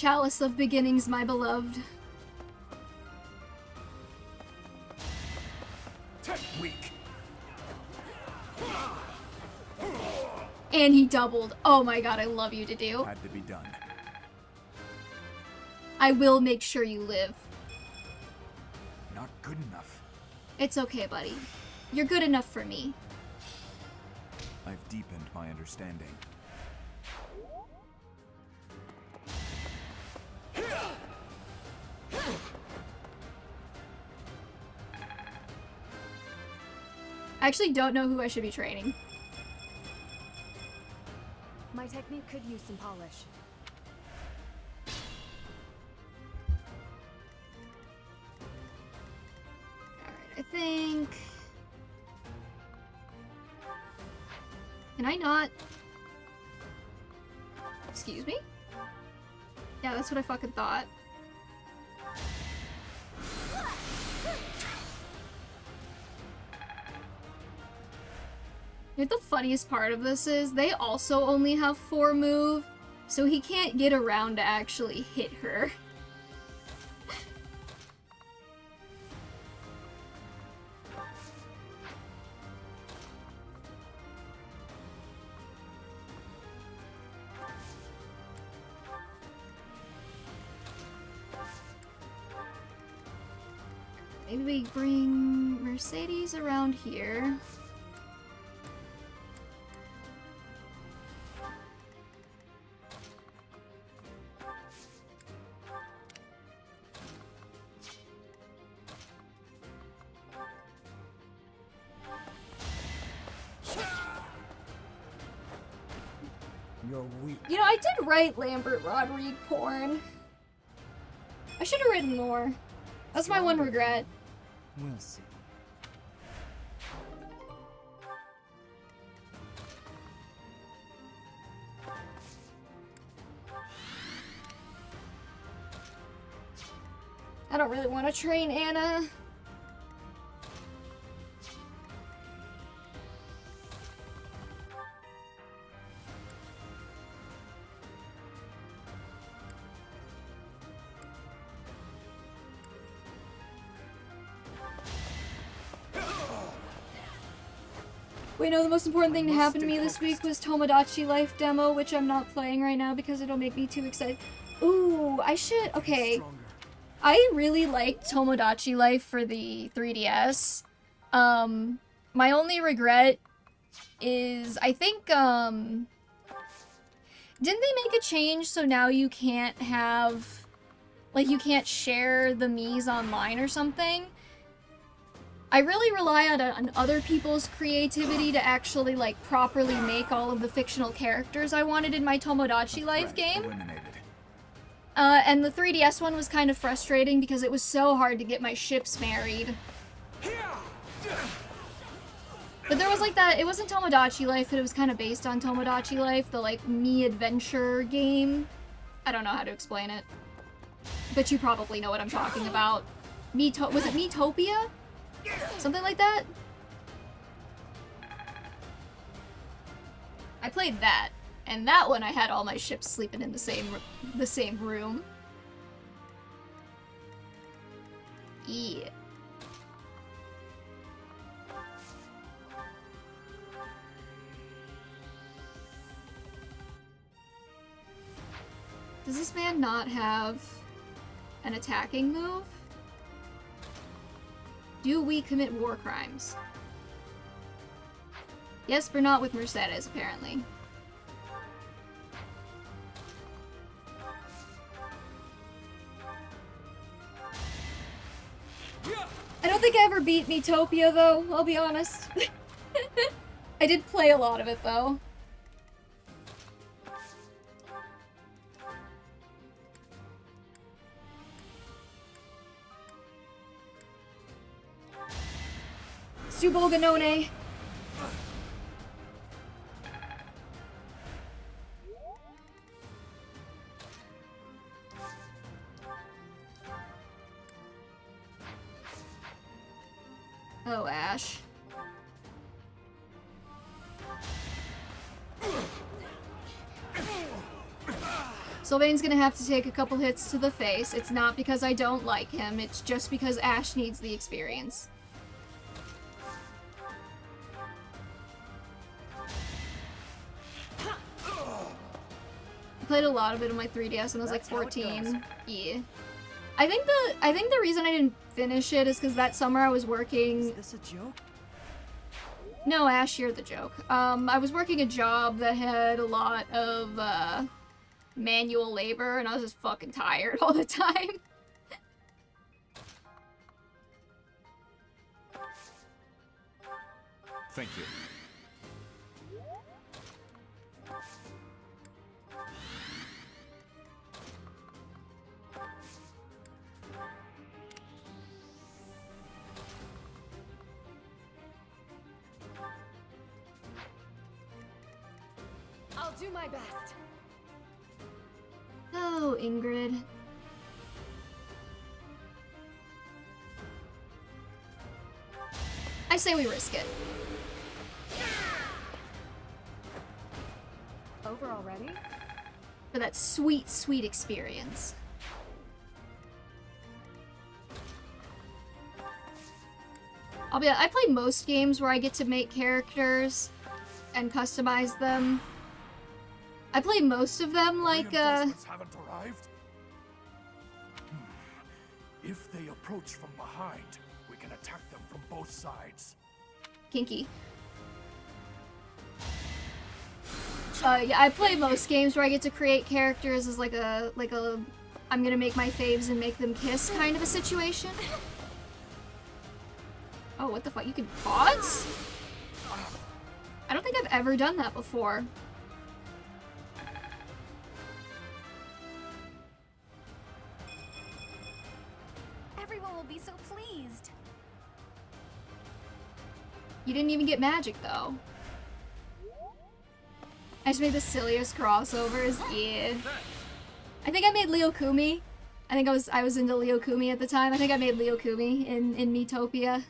Chalice of Beginnings, my beloved. Weak. And he doubled. Oh my god, I love you to do. Had to be done. I will make sure you live. Not good enough. It's okay, buddy. You're good enough for me. I've deepened my understanding. I actually don't know who I should be training. My technique could use some polish. Alright, I think... Can I not... Excuse me? Yeah, that's what I fucking thought. You know what the funniest part of this is? They also only have 4 move, so he can't get around to actually hit her. Maybe we bring Mercedes around here. You're weak. You know, I did write Lambert Rodrigue porn. I should have written more. That's my one regret. We'll see. I don't really want to train Anna. Wait, no, the most important thing to happen to me this week was Tomodachi Life demo, which I'm not playing right now because it'll make me too excited. Ooh, I should... Okay. I really liked Tomodachi Life for the 3DS. My only regret is, I think, didn't they make a change so now you can't have... Like, you can't share the Miis online or something? I really rely on other people's creativity to actually, like, properly make all of the fictional characters I wanted in my Tomodachi Life game. And the 3DS one was kind of frustrating because it was so hard to get my ships married. But there was, like, that, it wasn't Tomodachi Life, but it was kind of based on Tomodachi Life, the, like, Mii adventure game. I don't know how to explain it. But you probably know what I'm talking about. Was it Miitopia? Something like that? I played that, and that one I had all my ships sleeping in the same room. Yeah. Does this man not have an attacking move? Do we commit war crimes? Yes, but not with Mercedes, apparently. I don't think I ever beat Miitopia, though, I'll be honest. I did play a lot of it, though. Suboganone. Oh, Ash. Sylvain's gonna have to take a couple hits to the face. It's not because I don't like him, it's just because Ash needs the experience. I played a lot of it on my 3DS when I was like 14. Yeah. I think the reason I didn't finish it is because that summer I was working. Is this a joke? No, Ash, you're the joke. I was working a job that had a lot of manual labor, and I was just fucking tired all the time. Thank you. I'll do my best. Oh, Ingrid. I say we risk it. Over already? For that sweet, sweet experience. I play most games where I get to make characters and customize them. I play most of them like, Reinforcements haven't arrived? If they approach from behind, we can attack them from both sides. Kinky. Yeah, I play most games where I get to create characters as like a I'm gonna make my faves and make them kiss kind of a situation. Oh, what the fuck? You can pause? I don't think I've ever done that before. Everyone will be so pleased. You didn't even get magic though. I just made the silliest crossovers. Yeah. I think I made Leo Kumi. I think I was into Leo Kumi at the time. I think I made Leo Kumi in Miitopia.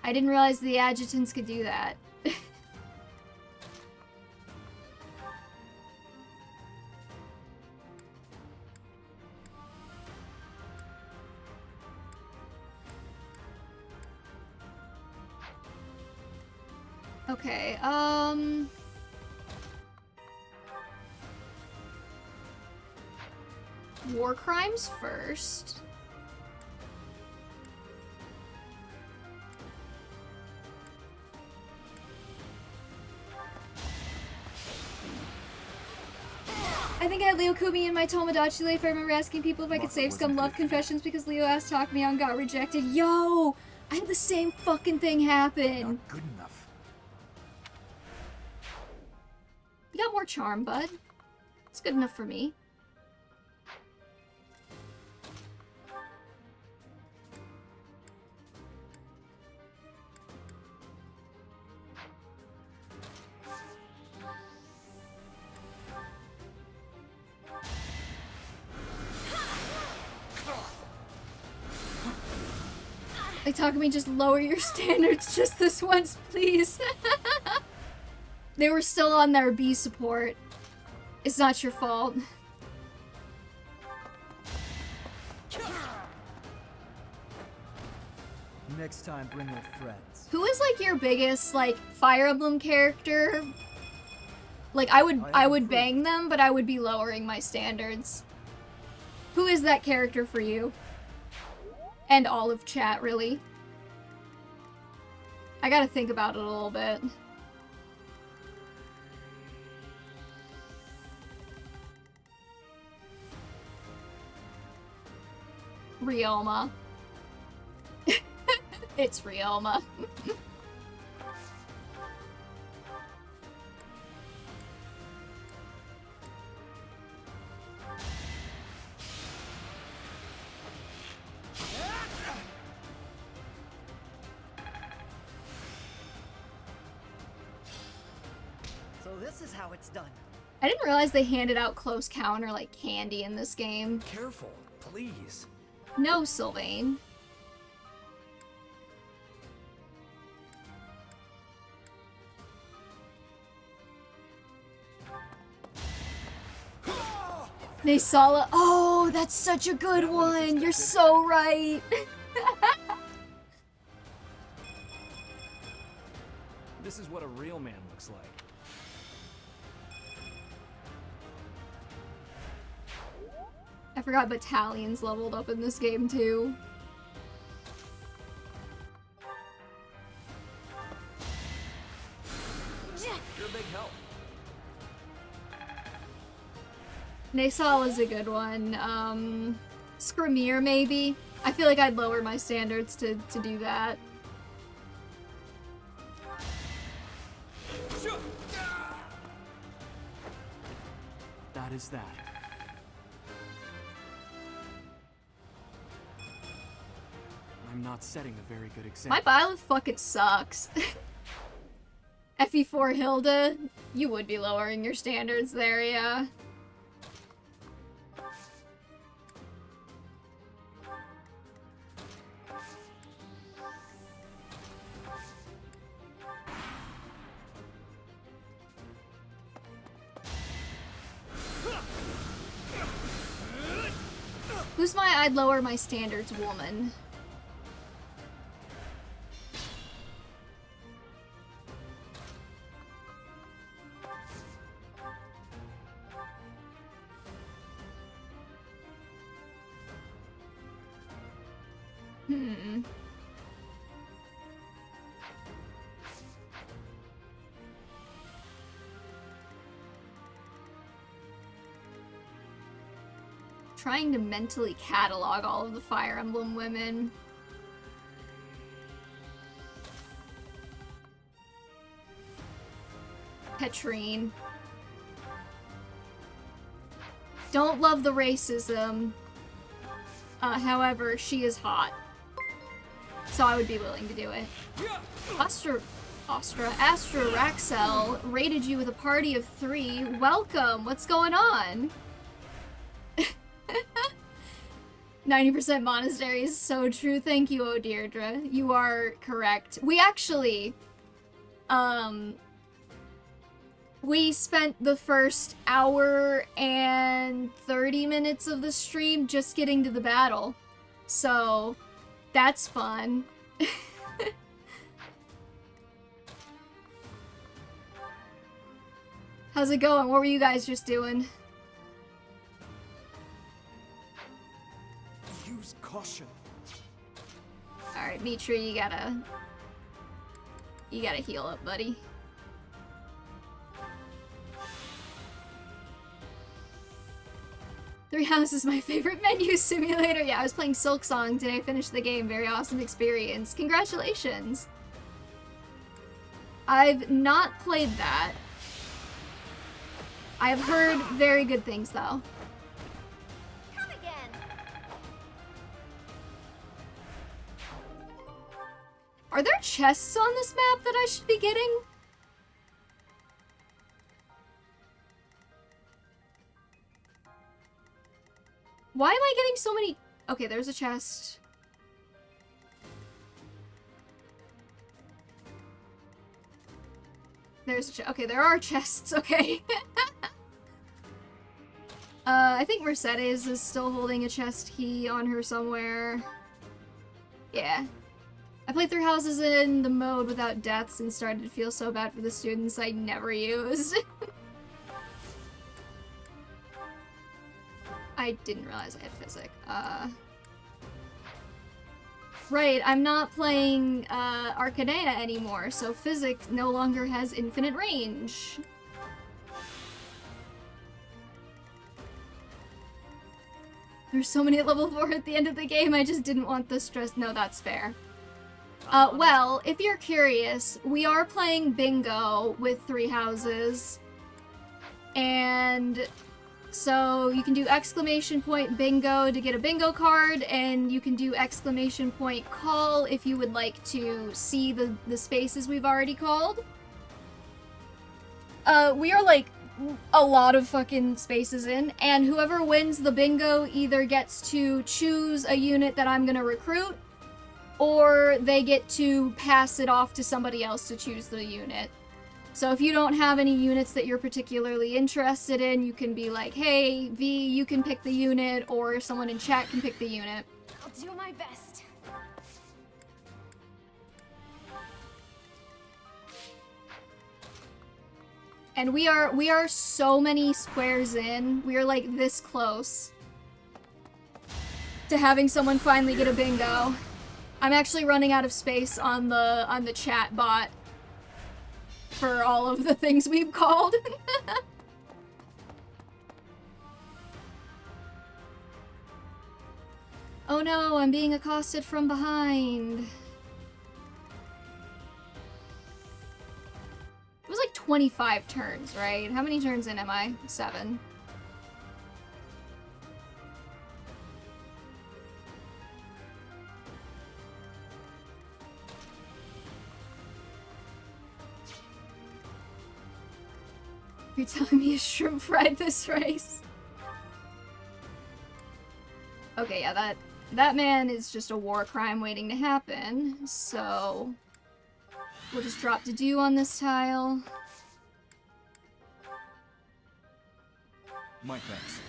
I didn't realize the adjutants could do that. Okay, war crimes first. I think I had Leo Kumi in my Tomodachi life. I remember asking people if I could save Scum Love Confessions because Leo ass talked me on, got rejected. Yo! I had the same fucking thing happen. Not good enough. You got more charm, bud. It's good enough for me. Like, talk to me, just lower your standards just this once, please. They were still on their B support. It's not your fault. Next time, bring your friends. Who is, like, your biggest, like, Fire Emblem character? Like, I would bang them, but I would be lowering my standards. Who is that character for you? And all of chat, really. I gotta think about it a little bit. Ryoma. It's Ryoma. So this is how it's done. I didn't realize they handed out close counter like candy in this game. Careful, please. No, Sylvain. Naysala. Oh, that's such a good one. You're so right. This is what a real man looks like. I forgot battalions leveled up in this game too. You're a big help. Naysal is a good one. Scrimir maybe. I feel like I'd lower my standards to do that. That is that. I'm not setting a very good example. My Byleth fucking sucks. FE4 Hilda, you would be lowering your standards there, yeah. Who's my I'd lower my standards woman? Trying to mentally catalog all of the Fire Emblem women. Petrine. Don't love the racism. However, she is hot. So I would be willing to do it. Astra Raxel rated you with a party of 3. Welcome! What's going on? 90% monastery is so true. Thank you, O Deirdre. You are correct. We actually, we spent the first hour and 30 minutes of the stream just getting to the battle. So, that's fun. How's it going? What were you guys just doing? Use caution. Alright, Dimitri, you gotta heal up, buddy. Three House is my favorite menu simulator. Yeah, I was playing Silk Song today. I finished the game. Very awesome experience. Congratulations. I've not played that. I have heard very good things, though. Come again. Are there chests on this map that I should be getting? Why am I getting so many? Okay, there's a chest. There's a chest. Okay, there are chests. Okay. I think Mercedes is still holding a chest key on her somewhere. Yeah. I played Three Houses in the mode without deaths and started to feel so bad for the students I never used. I didn't realize I had Physic. Right, I'm not playing Arcanea anymore, so Physic no longer has infinite range. There's so many at level 4 at the end of the game, I just didn't want the stress. No, that's fair. Well, if you're curious, we are playing bingo with Three Houses. And so you can do exclamation point bingo to get a bingo card, and you can do exclamation point call if you would like to see the spaces we've already called. We are like a lot of fucking spaces in, and whoever wins the bingo either gets to choose a unit that I'm gonna recruit, or they get to pass it off to somebody else to choose the unit. So if you don't have any units that you're particularly interested in, you can be like, hey, V, you can pick the unit, or someone in chat can pick the unit. I'll do my best. And we are so many squares in. We are like this close to having someone finally get a bingo. I'm actually running out of space on the chat bot for all of the things we've called. Oh no, I'm being accosted from behind. It was like 25 turns, right? How many turns in am I? 7. You're telling me a shrimp fried this race? Okay, yeah, that man is just a war crime waiting to happen, so we'll just drop the dew on this tile. My thanks.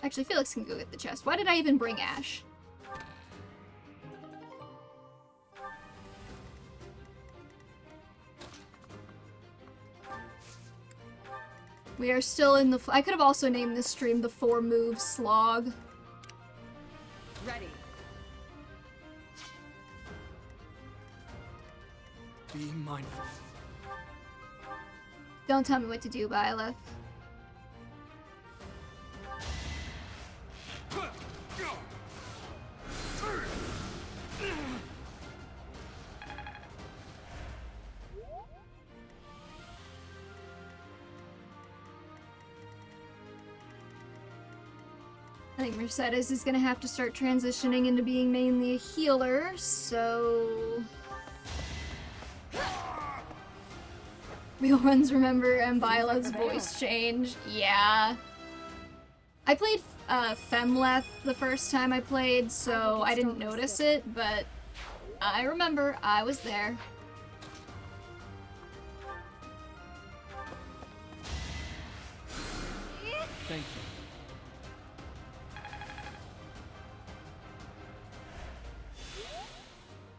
Actually, Felix can go get the chest. Why did I even bring Ash? We are still in the... I could have also named this stream the 4-move slog. Ready. Be mindful. Don't tell me what to do, Byleth. I think Mercedes is gonna have to start transitioning into being mainly a healer, so... Real runs remember and Byleth's voice change. Yeah. I played Femleth the first time I played, so I didn't notice it, but I remember I was there. Thank you.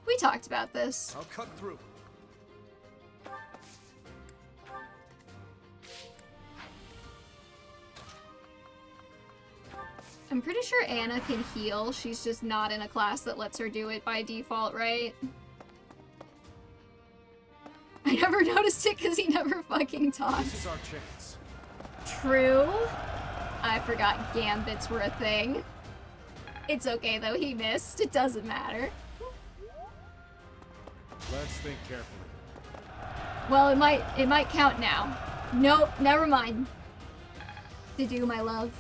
We talked about this. I'll cut through. I'm pretty sure Anna can heal. She's just not in a class that lets her do it by default, right? I never noticed it because he never fucking talks. This is our chance. True. I forgot gambits were a thing. It's okay though, he missed. It doesn't matter. Let's think carefully. Well, it might count now. Nope, never mind. Did my love.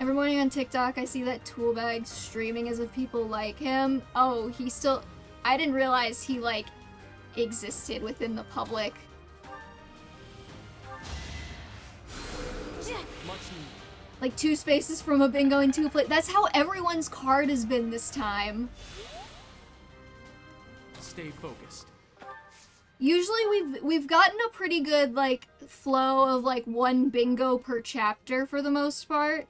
Every morning on TikTok, I see that Toolbag streaming as if people like him. Oh, he still... I didn't realize he, like, existed within the public. Like, 2 spaces from a bingo and 2 play. That's how everyone's card has been this time. Stay focused. Usually we've gotten a pretty good, like, flow of, like, 1 bingo per chapter for the most part.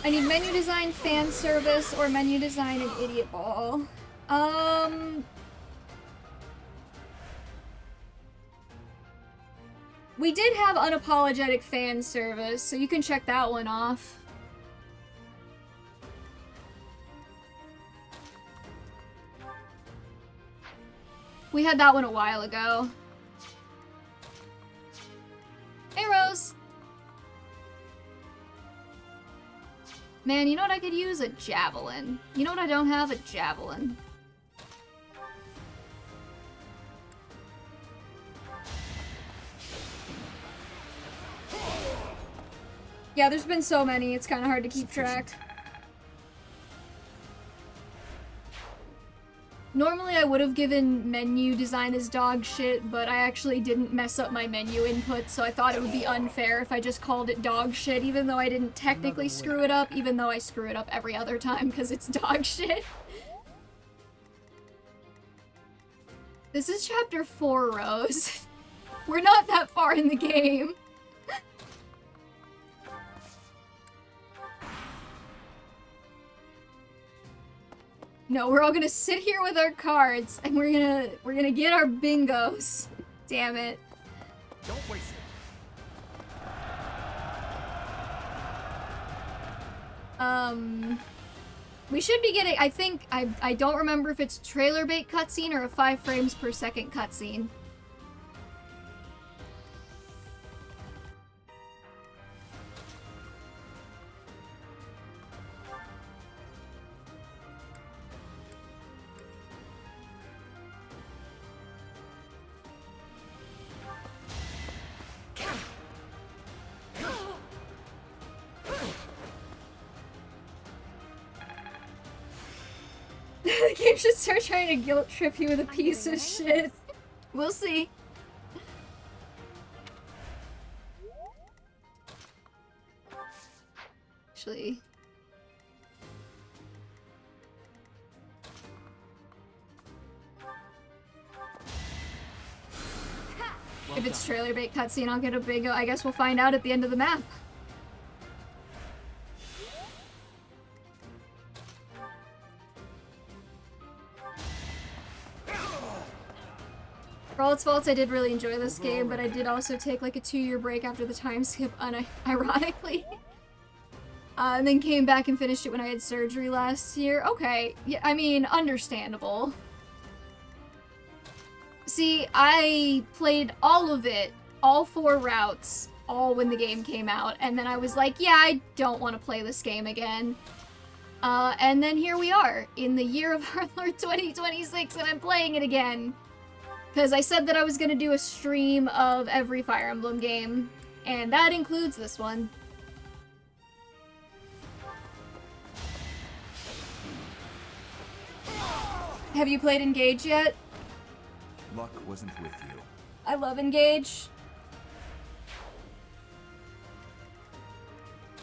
I need menu design, fan service, or menu design and idiot ball. We did have unapologetic fan service, so you can check that one off. We had that one a while ago. Hey, Rose! Man, you know what I could use? A javelin. You know what I don't have? A javelin. Yeah, there's been so many, it's kind of hard to keep track. Normally I would have given menu design as dog shit, but I actually didn't mess up my menu input, so I thought it would be unfair if I just called it dog shit, even though I didn't technically screw it up, even though I screw it up every other time because it's dog shit. This is chapter 4, Rose. We're not that far in the game. No, we're all gonna sit here with our cards and we're gonna get our bingos. Damn it. Don't waste it. We should be getting, I think, I don't remember if it's trailer bait cutscene or a 5 frames per second cutscene. The game should start trying to guilt trip you with a piece of shit. We'll see. Actually. If it's trailer bait cutscene, I'll get a bingo. I guess we'll find out at the end of the map. For all its faults, I did really enjoy this game, but I did also take like a 2-year break after the time skip, ironically. And then came back and finished it when I had surgery last year. Okay, yeah, I mean, understandable. See, I played all of it, all 4 routes, all when the game came out, and then I was like, yeah, I don't want to play this game again. And then here we are, in the year of our Lord 2026, and I'm playing it again. Because I said that I was going to do a stream of every Fire Emblem game, and that includes this one. Have you played Engage yet? Luck wasn't with you. I love Engage.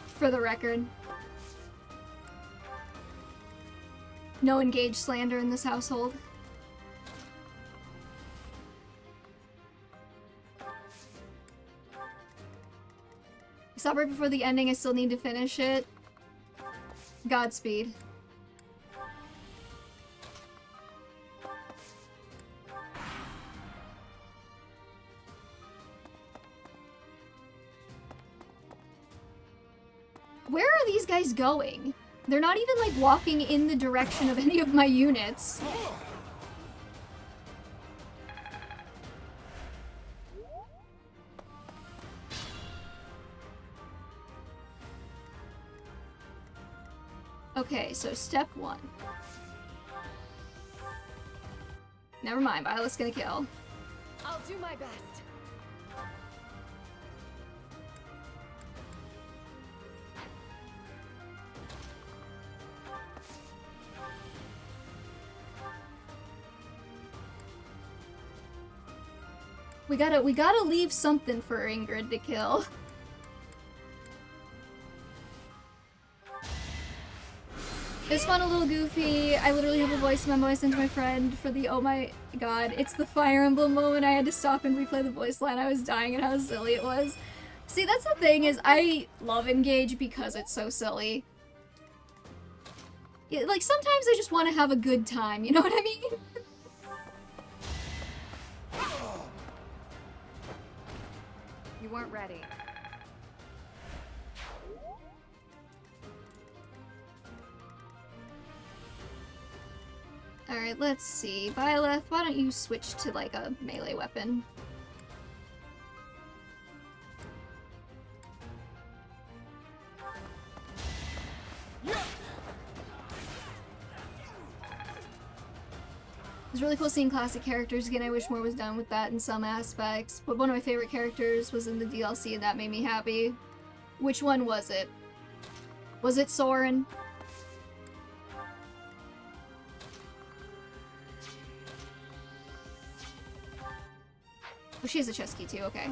For the record. No Engage slander in this household. Stop right before the ending, I still need to finish it. Godspeed. Where are these guys going? They're not even like walking in the direction of any of my units. Okay, so step 1. Never mind, Violet's gonna kill. I'll do my best. We gotta leave something for Ingrid to kill. It was fun, a little goofy. I literally have a voice memo I sent to my friend for the oh my god, it's the Fire Emblem moment. I had to stop and replay the voice line. I was dying at how silly it was. See, that's the thing, is I love Engage because it's so silly. Yeah, like, sometimes I just want to have a good time, you know what I mean? You weren't ready. Alright, let's see. Violet, why don't you switch to, like, a melee weapon? It's really cool seeing classic characters again. I wish more was done with that in some aspects. But one of my favorite characters was in the DLC, and that made me happy. Which one was it? Was it Soren? Oh, she has a chest key too, okay.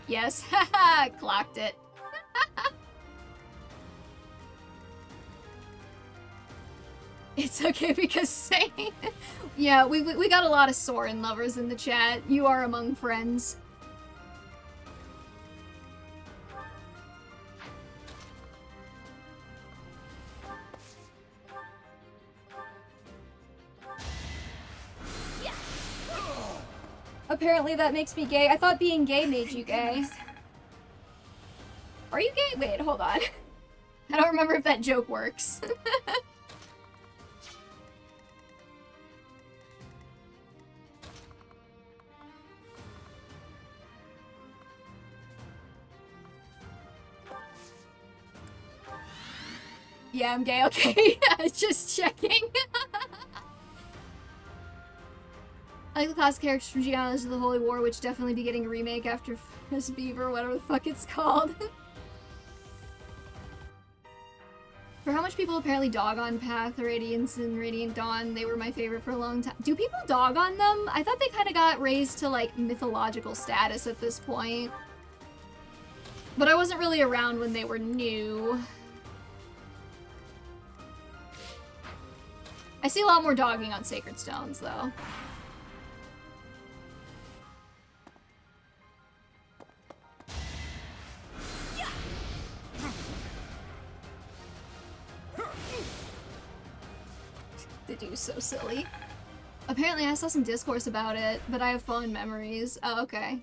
Yes, haha, clocked it. It's okay because same. Yeah, we got a lot of Soren lovers in the chat. You are among friends. Apparently that makes me gay. I thought being gay made you gay. Are you gay? Wait, hold on. I don't remember if that joke works. Yeah, I'm gay, okay. Just checking. I like the classic characters from Genealogy of the Holy War, which definitely be getting a remake after Miss Beaver, whatever the fuck it's called. For how much people apparently dog on Path, Radiance, and Radiant Dawn, they were my favorite for a long time. Do people dog on them? I thought they kind of got raised to, like, mythological status at this point. But I wasn't really around when they were new. I see a lot more dogging on Sacred Stones, though. The dude's so silly. Apparently I saw some discourse about it, but I have fond memories. Oh, okay.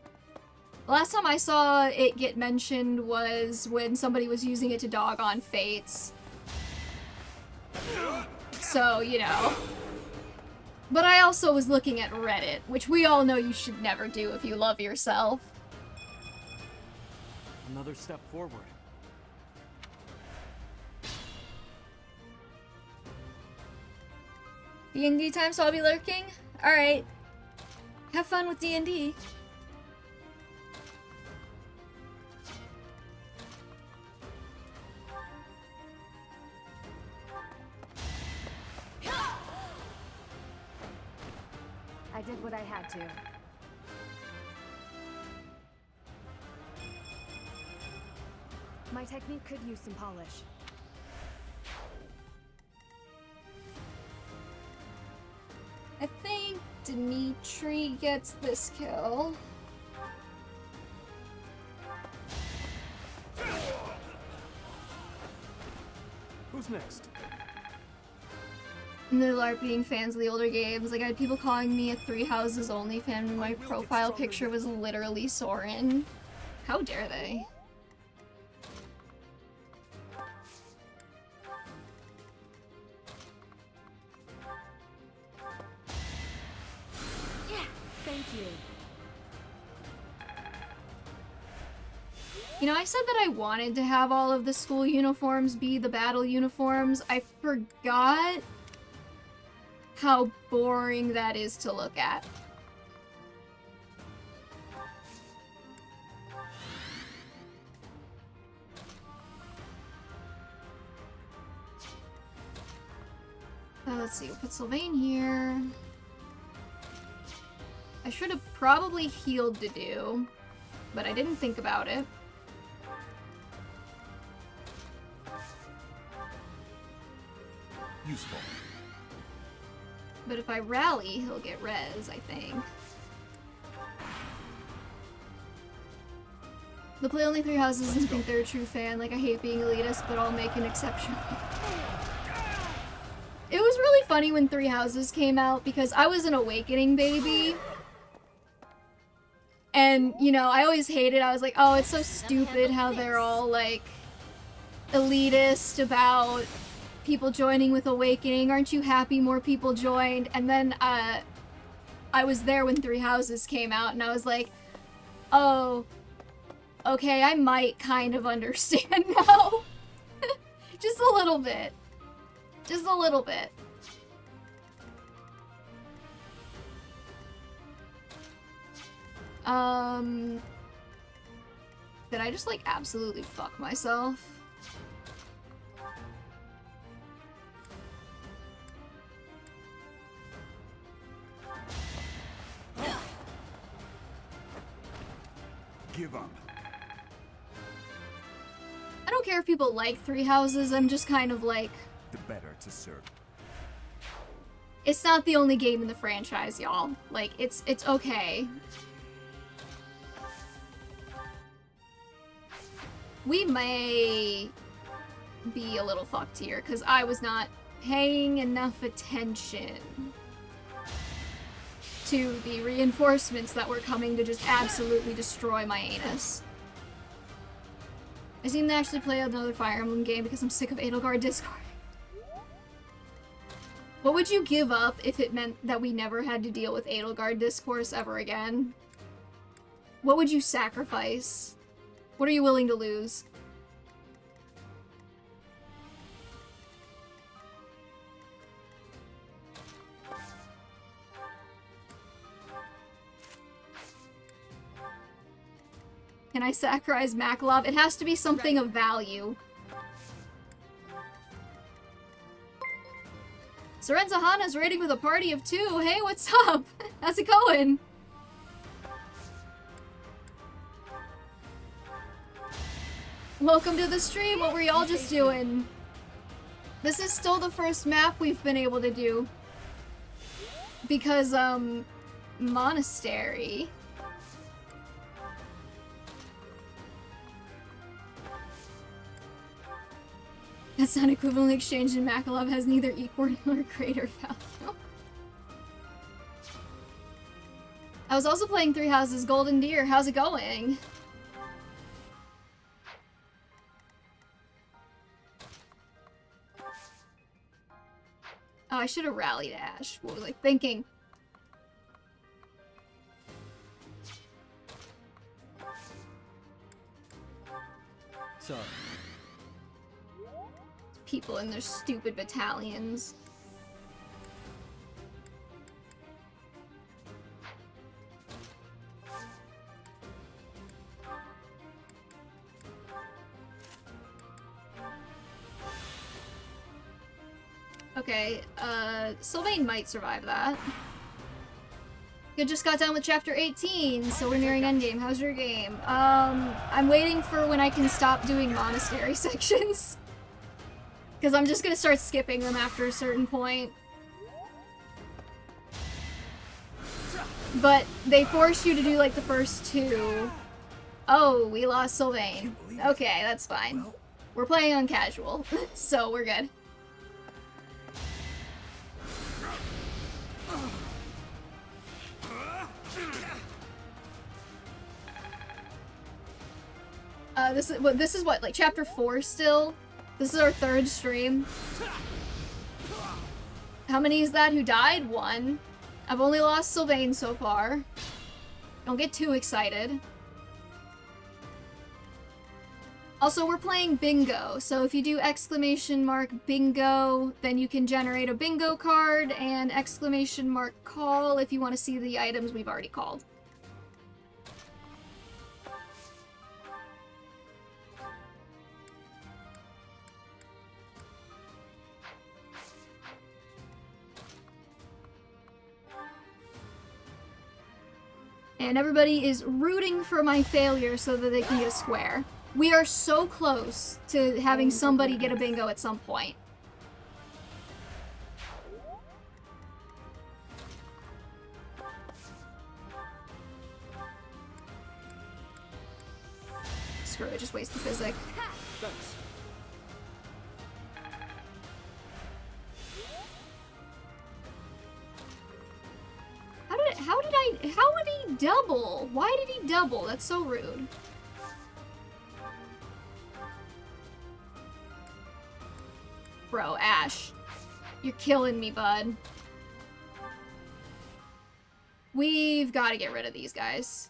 The last time I saw it get mentioned was when somebody was using it to dog on Fates. So, you know. But I also was looking at Reddit, which we all know you should never do if you love yourself. Another step forward. D&D time, so I'll be lurking? Alright. Have fun with D&D. I did what I had to. My technique could use some polish. I think Dimitri gets this kill. Who's next? And the LARPing fans of the older games. Like, I had people calling me a Three Houses Only fan when my profile picture was literally Soren. How dare they? Yeah, thank you. You know, I said that I wanted to have all of the school uniforms be the battle uniforms. I forgot how boring that is to look at. Let's see, we'll put Sylvain here. I should have probably healed Dedue, but I didn't think about it. Useful. But if I rally, he'll get res, I think. They'll play only Three Houses and think they're a true fan. Like, I hate being elitist, but I'll make an exception. It was really funny when Three Houses came out because I was an Awakening baby. And, you know, I always hated it. I was like, oh, it's so stupid how they're all, like, elitist about people joining with Awakening. Aren't you happy more people joined? And then I was there when Three Houses came out, and I was like, oh, okay, I might kind of understand now. Just a little bit. Just a little bit. Did I just, like, absolutely fuck myself? Give up. I don't care if people like Three Houses, I'm just kind of like... The better to serve. It's not the only game in the franchise, y'all. Like, it's okay. We may be a little fucked here, because I was not paying enough attention to the reinforcements that were coming to just absolutely destroy my anus. I seem to actually play another Fire Emblem game because I'm sick of Edelgard Discord. What would you give up if it meant that we never had to deal with Edelgard Discourse ever again? What would you sacrifice? What are you willing to lose? Can I sacrifice Makalov? It has to be something of value. Sorenza Hana's raiding with a party of 2. Hey, what's up? How's it going? Welcome to the stream. What were y'all just doing? This is still the first map we've been able to do. Because, Monastery. That's not equivalent exchange, and Makalov has neither equal nor greater value. I was also playing Three Houses Golden Deer. How's it going? Oh, I should have rallied Ash. What was I thinking? Sorry. People in their stupid battalions. Okay, Sylvain might survive that. You just got done with chapter 18, so we're nearing endgame. How's your game? I'm waiting for when I can stop doing monastery sections. Because I'm just gonna start skipping them after a certain point. But they force you to do like the first 2. Oh, we lost Sylvain. Okay, that's fine. We're playing on casual, so we're good. This is what, like chapter 4 still? This is our 3rd stream. How many is that who died? 1. I've only lost Sylvain so far. Don't get too excited. Also, we're playing bingo, so if you do !bingo, then you can generate a bingo card, and !call if you want to see the items we've already called. And everybody is rooting for my failure so that they can get a square. We are so close to having somebody get a bingo at some point. Screw it, just waste the physic. Thanks. How would he double? Why did he double? That's so rude. Bro, Ash. You're killing me, bud. We've got to get rid of these guys.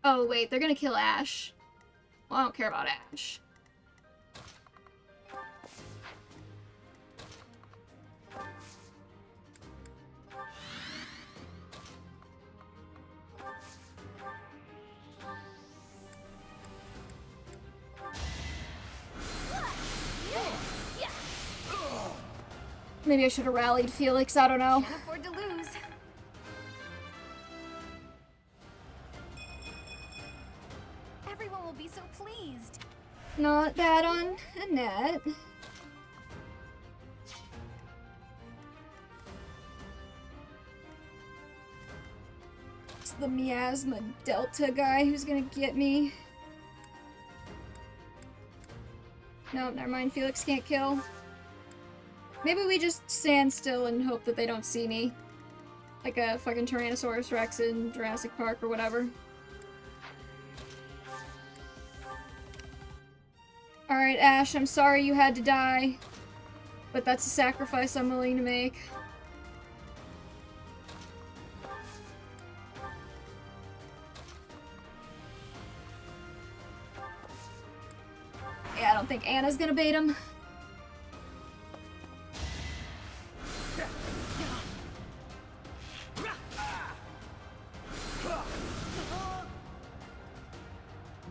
Oh, wait, they're gonna kill Ash. Well, I don't care about Ash. Maybe I should have rallied Felix, I don't know. Can't afford to lose. Everyone will be so pleased. Not bad on Annette. It's the Miasma Delta guy who's gonna get me. Nope, never mind. Felix can't kill. Maybe we just stand still and hope that they don't see me. Like a fucking Tyrannosaurus Rex in Jurassic Park or whatever. Alright, Ash, I'm sorry you had to die. But that's a sacrifice I'm willing to make. Yeah, I don't think Anna's gonna bait him.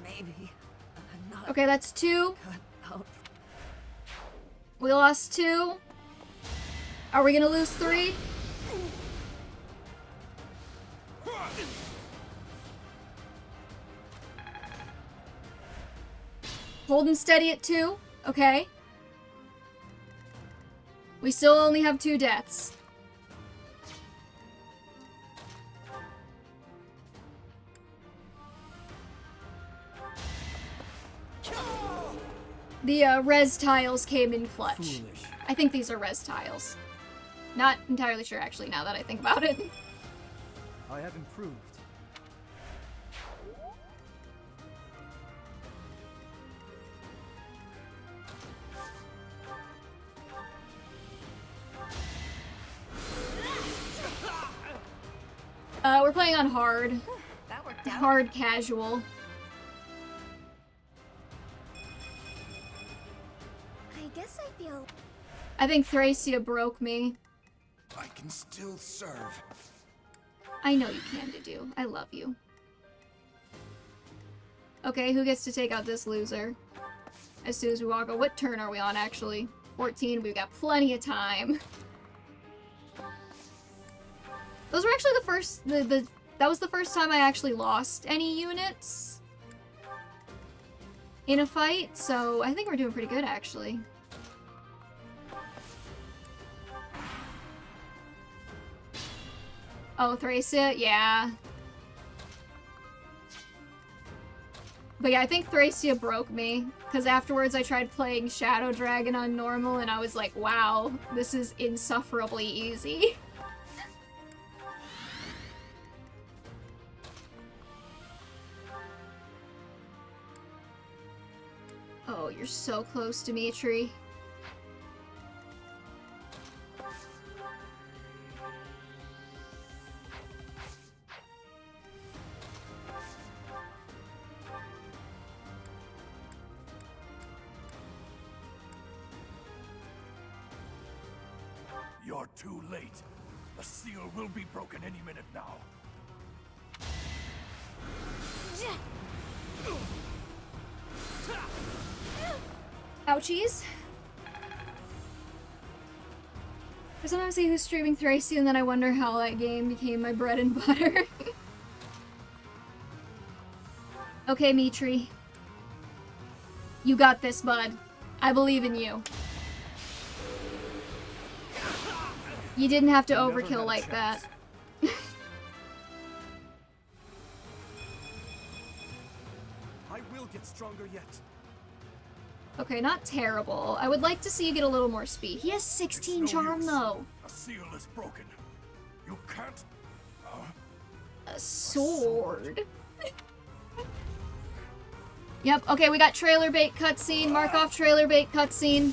Maybe. I'm not. Okay, that's 2. cut out. We lost 2. Are we gonna lose 3? Holding steady at 2. Okay. We still only have 2 deaths. The res tiles came in clutch. Foolish. I think these are res tiles. Not entirely sure actually now that I think about it. I have improved. We're playing on hard. That worked out. Hard casual. I guess I feel... I think Thracia broke me. I can still serve. I know you can, Dudu. I love you. Okay, who gets to take out this loser? As soon as we walk out. What turn are we on, actually? 14. We've got plenty of time. Those were actually the first... that was the first time I actually lost any units in a fight, so I think we're doing pretty good, actually. Oh, Thracia? Yeah. But yeah, I think Thracia broke me, because afterwards I tried playing Shadow Dragon on normal, and I was like, wow, this is insufferably easy. Oh, you're so close, Dimitri. You're too late. The seal will be broken any minute now. Ouchies. I sometimes see who's streaming Thracia and then I wonder how that game became my bread and butter. Okay, Mitri. You got this, bud. I believe in you. You didn't have to overkill like that. I will get stronger yet. Okay, not terrible. I would like to see you get a little more speed. He has 16 charm, though. A seal is broken. You can't... A sword. Yep, okay, we got trailer bait cutscene. Mark off trailer bait cutscene.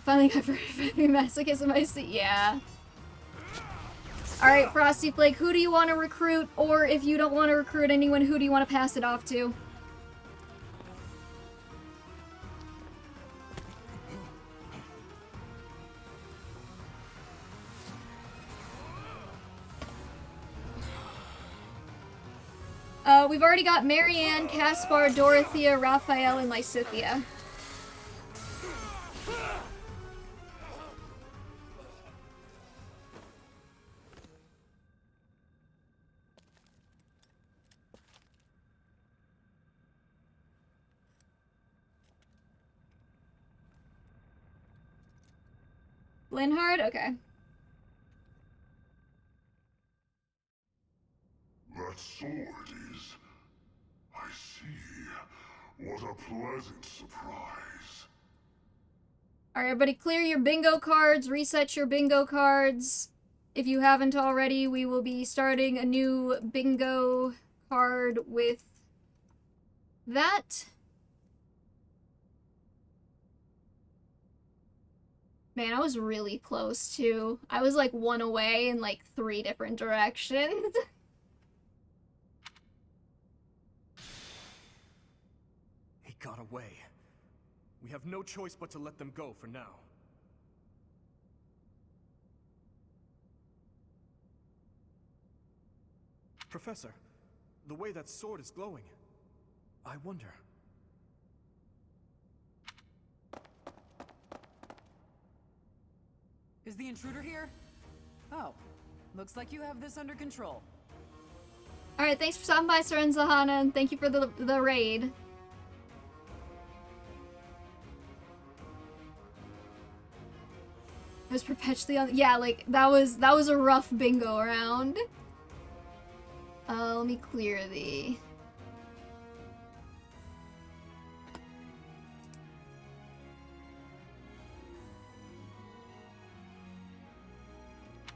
Finally got very masochism, I see. Yeah. Alright, Frosty Flake, who do you want to recruit? Or if you don't want to recruit anyone, who do you want to pass it off to? We've already got Marianne, Caspar, Dorothea, Raphael, and Lysithea. Linhard? Okay. That sword is... I see. What a pleasant surprise. Alright, everybody clear your bingo cards, reset your bingo cards. If you haven't already, we will be starting a new bingo card with that. Man, I was really close, too. I was, like, one away in, like, 3 different directions. He got away. We have no choice but to let them go for now. Professor, the way that sword is glowing, I wonder... Is the intruder here? Oh, looks like you have this under control. Alright, thanks for stopping by, Seren Zahana, and thank you for the raid. It was perpetually on. Yeah, like that was a rough bingo round. Let me clear the.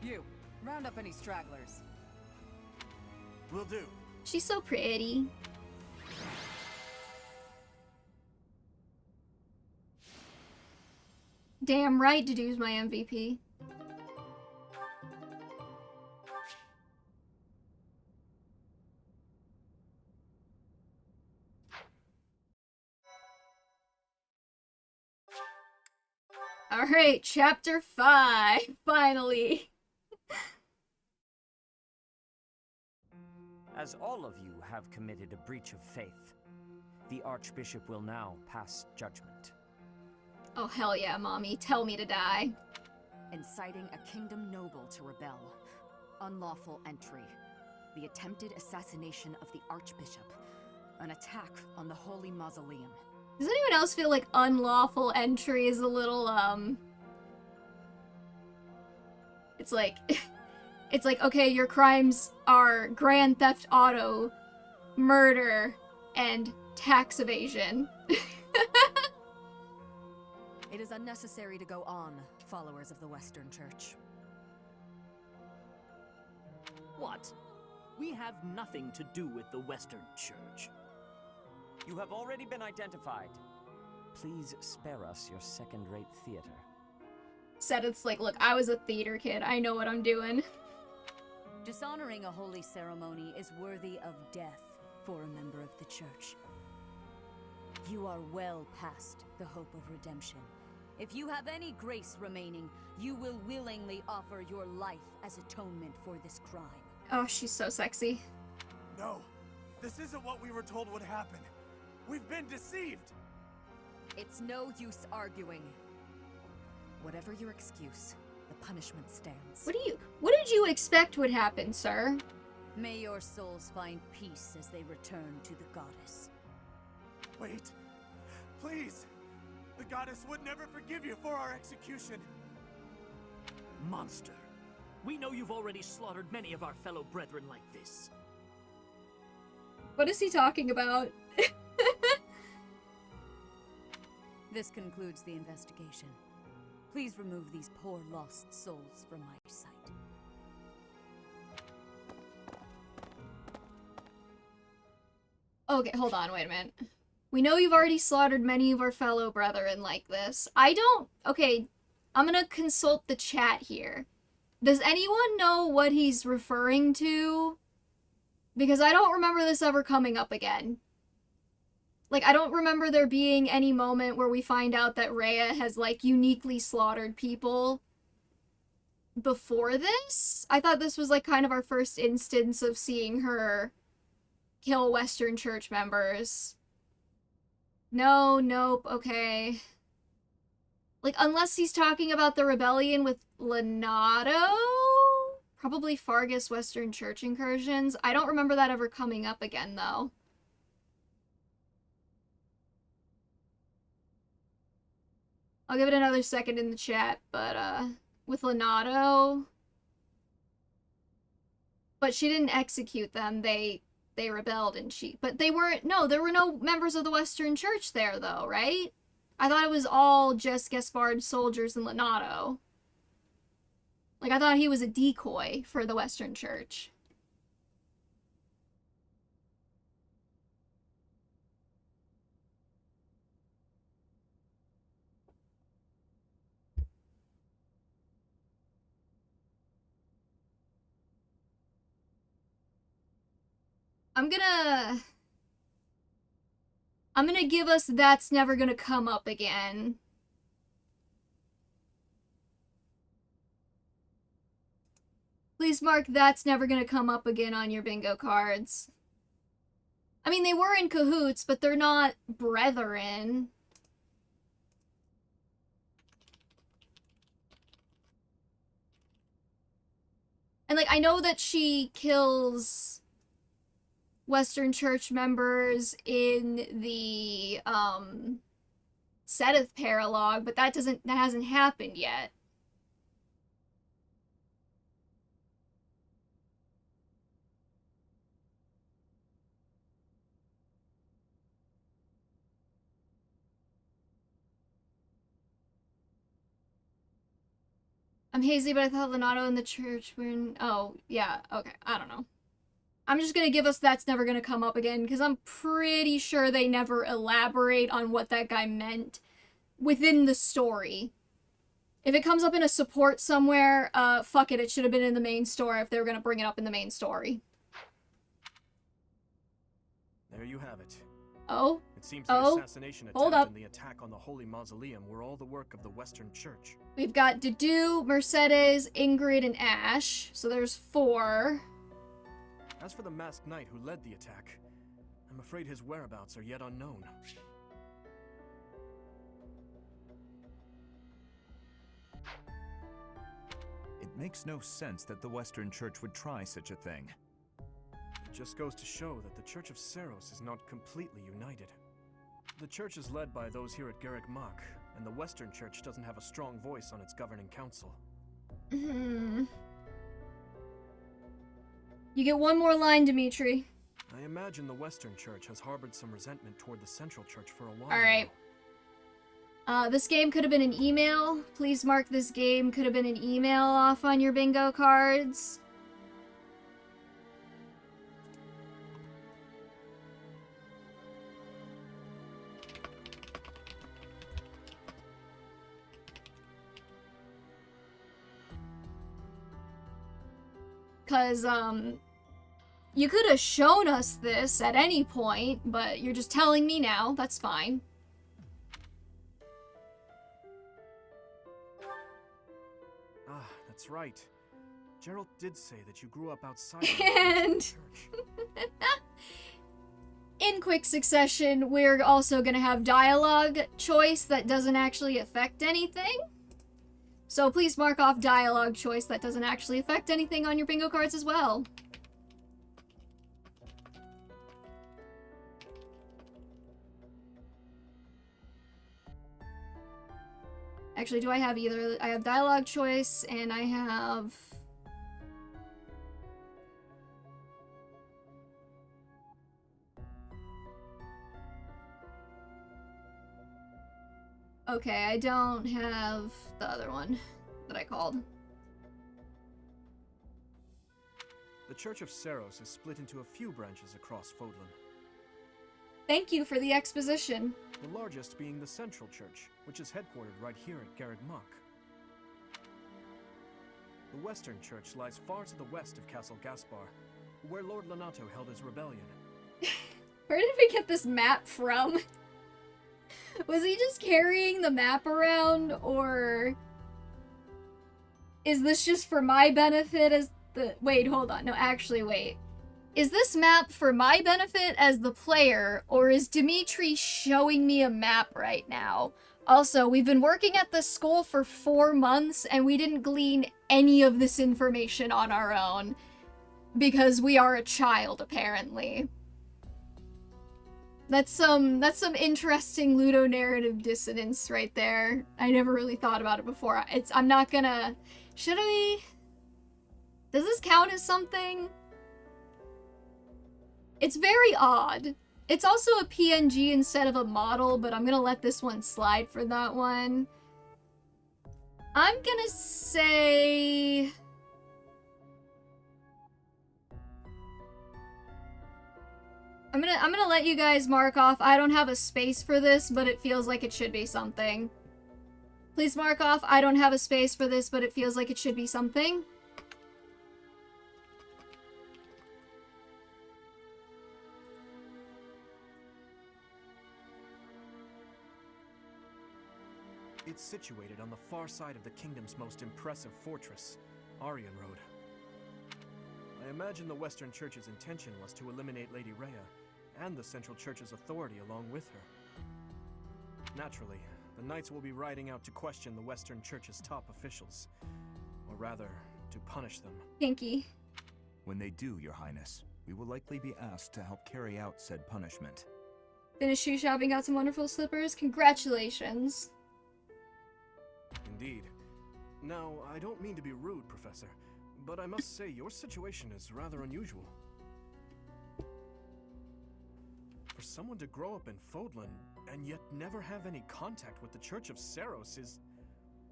You, round up any stragglers. Will do. She's so pretty. Damn right Dedue's my MVP. Alright, chapter 5, finally. As all of you have committed a breach of faith, the Archbishop will now pass judgment. Oh hell yeah, mommy. Tell me to die. Inciting a kingdom noble to rebel. Unlawful entry. The attempted assassination of the Archbishop. An attack on the Holy Mausoleum. Does anyone else feel like unlawful entry is a little, It's like... It's like, okay, your crimes are Grand Theft Auto, murder, and tax evasion. It is unnecessary to go on, followers of the Western Church. What? We have nothing to do with the Western Church. You have already been identified. Please spare us your second-rate theater. Said it's like, look, I was a theater kid. I know what I'm doing. Dishonoring a holy ceremony is worthy of death for a member of the Church. You are well past the hope of redemption. If you have any grace remaining, you will willingly offer your life as atonement for this crime. Oh, she's so sexy. No, this isn't what we were told would happen. We've been deceived. It's no use arguing. Whatever your excuse, the punishment stands. What did you expect would happen, sir? May your souls find peace as they return to the goddess. Wait, please. The goddess would never forgive you for our execution. Monster. We know you've already slaughtered many of our fellow brethren like this. What is he talking about? This concludes the investigation. Please remove these poor lost souls from my sight. Okay, hold on, wait a minute. We know you've already slaughtered many of our fellow brethren like this. Okay, I'm gonna consult the chat here. Does anyone know what he's referring to? Because I don't remember this ever coming up again. Like, I don't remember there being any moment where we find out that Rhea has, like, uniquely slaughtered people before this. I thought this was, like, kind of our first instance of seeing her kill Western Church members. No, nope, okay. Like, unless he's talking about the rebellion with Lenato? Probably Fargus Western Church incursions. I don't remember that ever coming up again, though. I'll give it another second in the chat, but, with Lenato... But she didn't execute them, they rebelled and but they weren't, no, there were no members of the Western Church there, though, right? I thought it was all just Gaspard soldiers and Lenato. Like, I thought he was a decoy for the Western Church. I'm gonna give us That's Never Gonna Come Up Again. Please mark That's Never Gonna Come Up Again on your bingo cards. I mean, they were in cahoots, but they're not brethren. And, like, I know that she kills Western Church members in the, Seteth paralogue, but that hasn't happened yet. I'm hazy, but I thought Lenato and the church were in... Oh, yeah, okay, I don't know. I'm just gonna give us That's Never Gonna Come Up Again, because I'm pretty sure they never elaborate on what that guy meant within the story. If it comes up in a support somewhere, fuck it should have been in the main story if they were gonna bring it up in the main story. There you have it. Oh? It seems the assassination attempt and the attack on the Holy Mausoleum were all the work of the Western Church. We've got Dedu, Mercedes, Ingrid, and Ash, so there's 4. As for the masked knight who led the attack, I'm afraid his whereabouts are yet unknown. It makes no sense that the Western Church would try such a thing. It just goes to show that the Church of Seros is not completely united. The Church is led by those here at Garrick Mach, and the Western Church doesn't have a strong voice on its governing council. You get one more line, Dimitri. I imagine the Western Church has harbored some resentment toward the Central Church for a while. Alright. This game could have been an email. Please mark this game could have been an email off on your bingo cards. Because, you could have shown us this at any point, but you're just telling me now. That's fine. Ah, that's right. Gerald did say that you grew up outside And the church. In quick succession, we're also gonna have dialogue choice that doesn't actually affect anything. So please mark off dialogue choice that doesn't actually affect anything on your bingo cards as well. Actually, do I have either? I have dialogue choice and I have... Okay, I don't have the other one that I called. The Church of Seros is split into a few branches across Fodlan. Thank you for the exposition. The largest being the Central Church, which is headquartered right here at Garrick Mach. The Western Church lies far to the west of Castle Gaspar, where Lord Lenato held his rebellion. Where did we get this map from? Was he just carrying the map around, or is this just for my benefit as the... Wait, hold on. No, actually, wait. is this map for my benefit as the player, or is Dimitri showing me a map right now? Also, we've been working at this school for 4 months, and we didn't glean any of this information on our own. Because we are a child, apparently. That's some interesting ludonarrative dissonance right there. I never really thought about it before. I'm not gonna... Should I... Does this count as something? It's very odd. It's also a PNG instead of a model, but I'm gonna let this one slide for that one. I'm gonna say... I'm gonna let you guys mark off. I don't have a space for this, but it feels like it should be something. Please mark off. I don't have a space for this, but it feels like it should be something. It's situated on the far side of the kingdom's most impressive fortress, Aryan Road. I imagine the Western Church's intention was to eliminate Lady Rhea and the Central Church's authority along with her. Naturally, the Knights will be riding out to question the Western Church's top officials. Or rather, to punish them. Pinky. When they do, Your Highness, we will likely be asked to help carry out said punishment. Finished shoe shopping, got some wonderful slippers. Congratulations. Indeed. Now, I don't mean to be rude, Professor, but I must say your situation is rather unusual. For someone to grow up in Fodlan and yet never have any contact with the Church of Seiros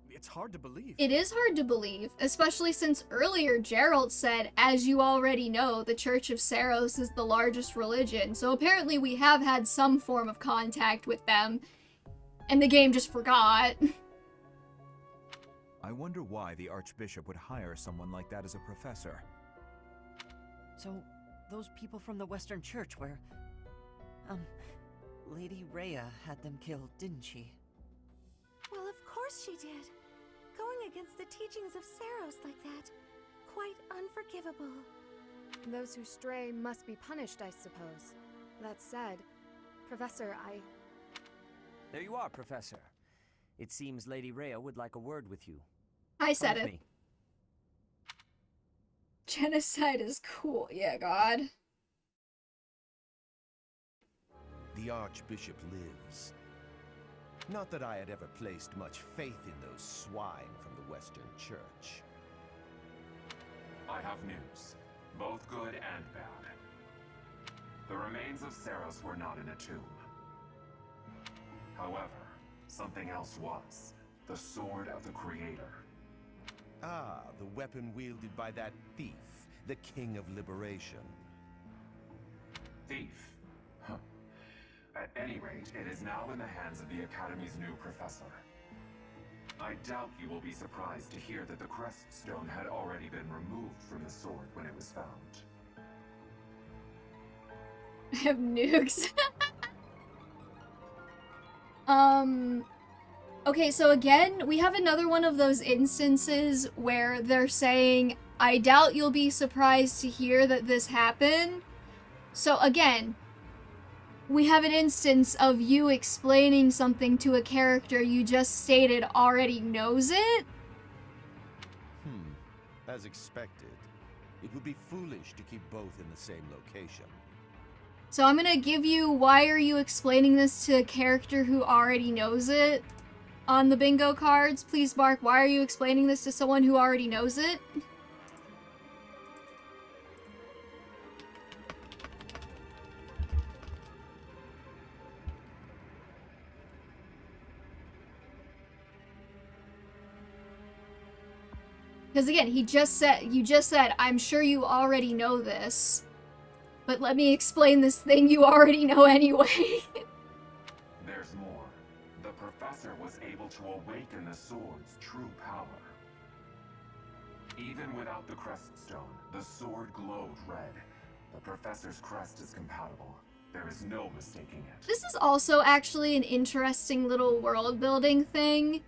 it's hard to believe. It is hard to believe, especially since earlier Gerald said, as you already know, the Church of Seiros is the largest religion, so apparently we have had some form of contact with them, and the game just forgot. I wonder why the Archbishop would hire someone like that as a professor. So, those people from the Western Church where... Lady Rhea had them killed, didn't she? Well, of course she did. Going against the teachings of Seiros like that, quite unforgivable. Those who stray must be punished, I suppose. That said, Professor, There you are, Professor. It seems Lady Rhea would like a word with you. I said Come it. with me. Genocide is cool. Yeah, God. The Archbishop lives. Not that I had ever placed much faith in those swine from the Western Church. I have news, both good and bad. The remains of Seiros were not in a tomb. However, something else was. The Sword of the Creator. Ah, the weapon wielded by that thief, the King of Liberation. Thief? Huh. At any rate, it is now in the hands of the Academy's new professor. I doubt you will be surprised to hear that the crest stone had already been removed from the sword when it was found. I have nukes. Okay, so again, we have another one of those instances where they're saying, I doubt you'll be surprised to hear that this happened. So again, we have an instance of you explaining something to a character you just stated already knows it. As expected. It would be foolish to keep both in the same location. So I'm gonna give you, why are you explaining this to a character who already knows it? On the bingo cards, please mark, why are you explaining this to someone who already knows it? Because again, you just said, I'm sure you already know this, but let me explain this thing you already know anyway. There's more. The professor was able to awaken the sword's true power. Even without the crest stone, the sword glowed red. The professor's crest is compatible. There is no mistaking it. This is also actually an interesting little world-building thing.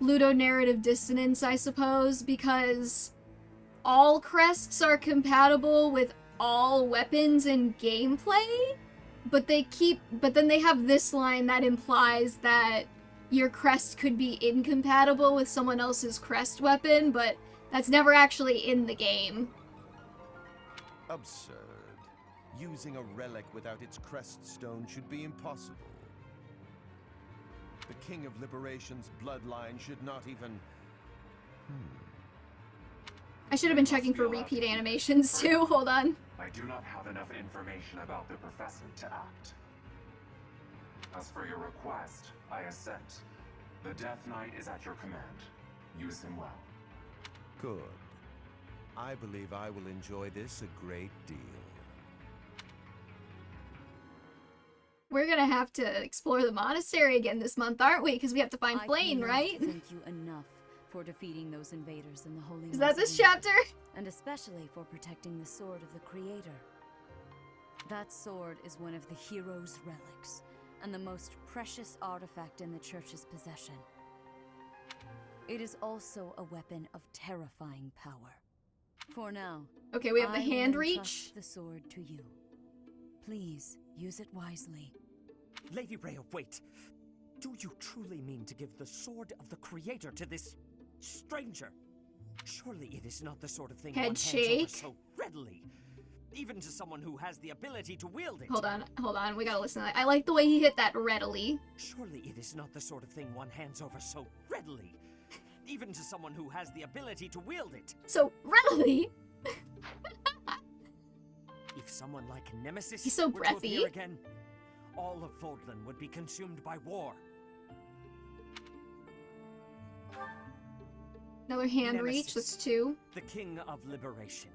Ludonarrative dissonance, I suppose, because all crests are compatible with all weapons in gameplay, but then they have this line that implies that your crest could be incompatible with someone else's crest weapon, but that's never actually in the game. Absurd. Using a relic without its crest stone should be impossible. The King of Liberation's bloodline should not even... I should have been checking for repeat animations too. Hold on. I do not have enough information about the professor to act. As for your request, I assent. The Death Knight is at your command. Use him well. Good. I believe I will enjoy this a great deal. We're gonna have to explore the monastery again this month, aren't we? Because we have to find Blaine, cannot right? Thank you enough for defeating those invaders in the Holy Is that this Mausoleum, chapter? and especially for protecting the sword of the Creator. That sword is one of the hero's relics, and the most precious artifact in the Church's possession. It is also a weapon of terrifying power. For now, okay, we have the I will hand entrust reach. the sword to you. Please use it wisely. Lady Rhea, wait. Do you truly mean to give the sword of the Creator to this stranger? Surely it is not the sort of thing Head one shake. hands over so readily. Even to someone who has the ability to wield it. Hold on, we gotta listen to that. I like the way he hit that readily. Surely it is not the sort of thing one hands over so readily. Even to someone who has the ability to wield it. So readily? If someone like Nemesis He's so were to breathy. appear again, all of Fodlan would be consumed by war. Another hand reach, Nemesis, that's two. The King of Liberation.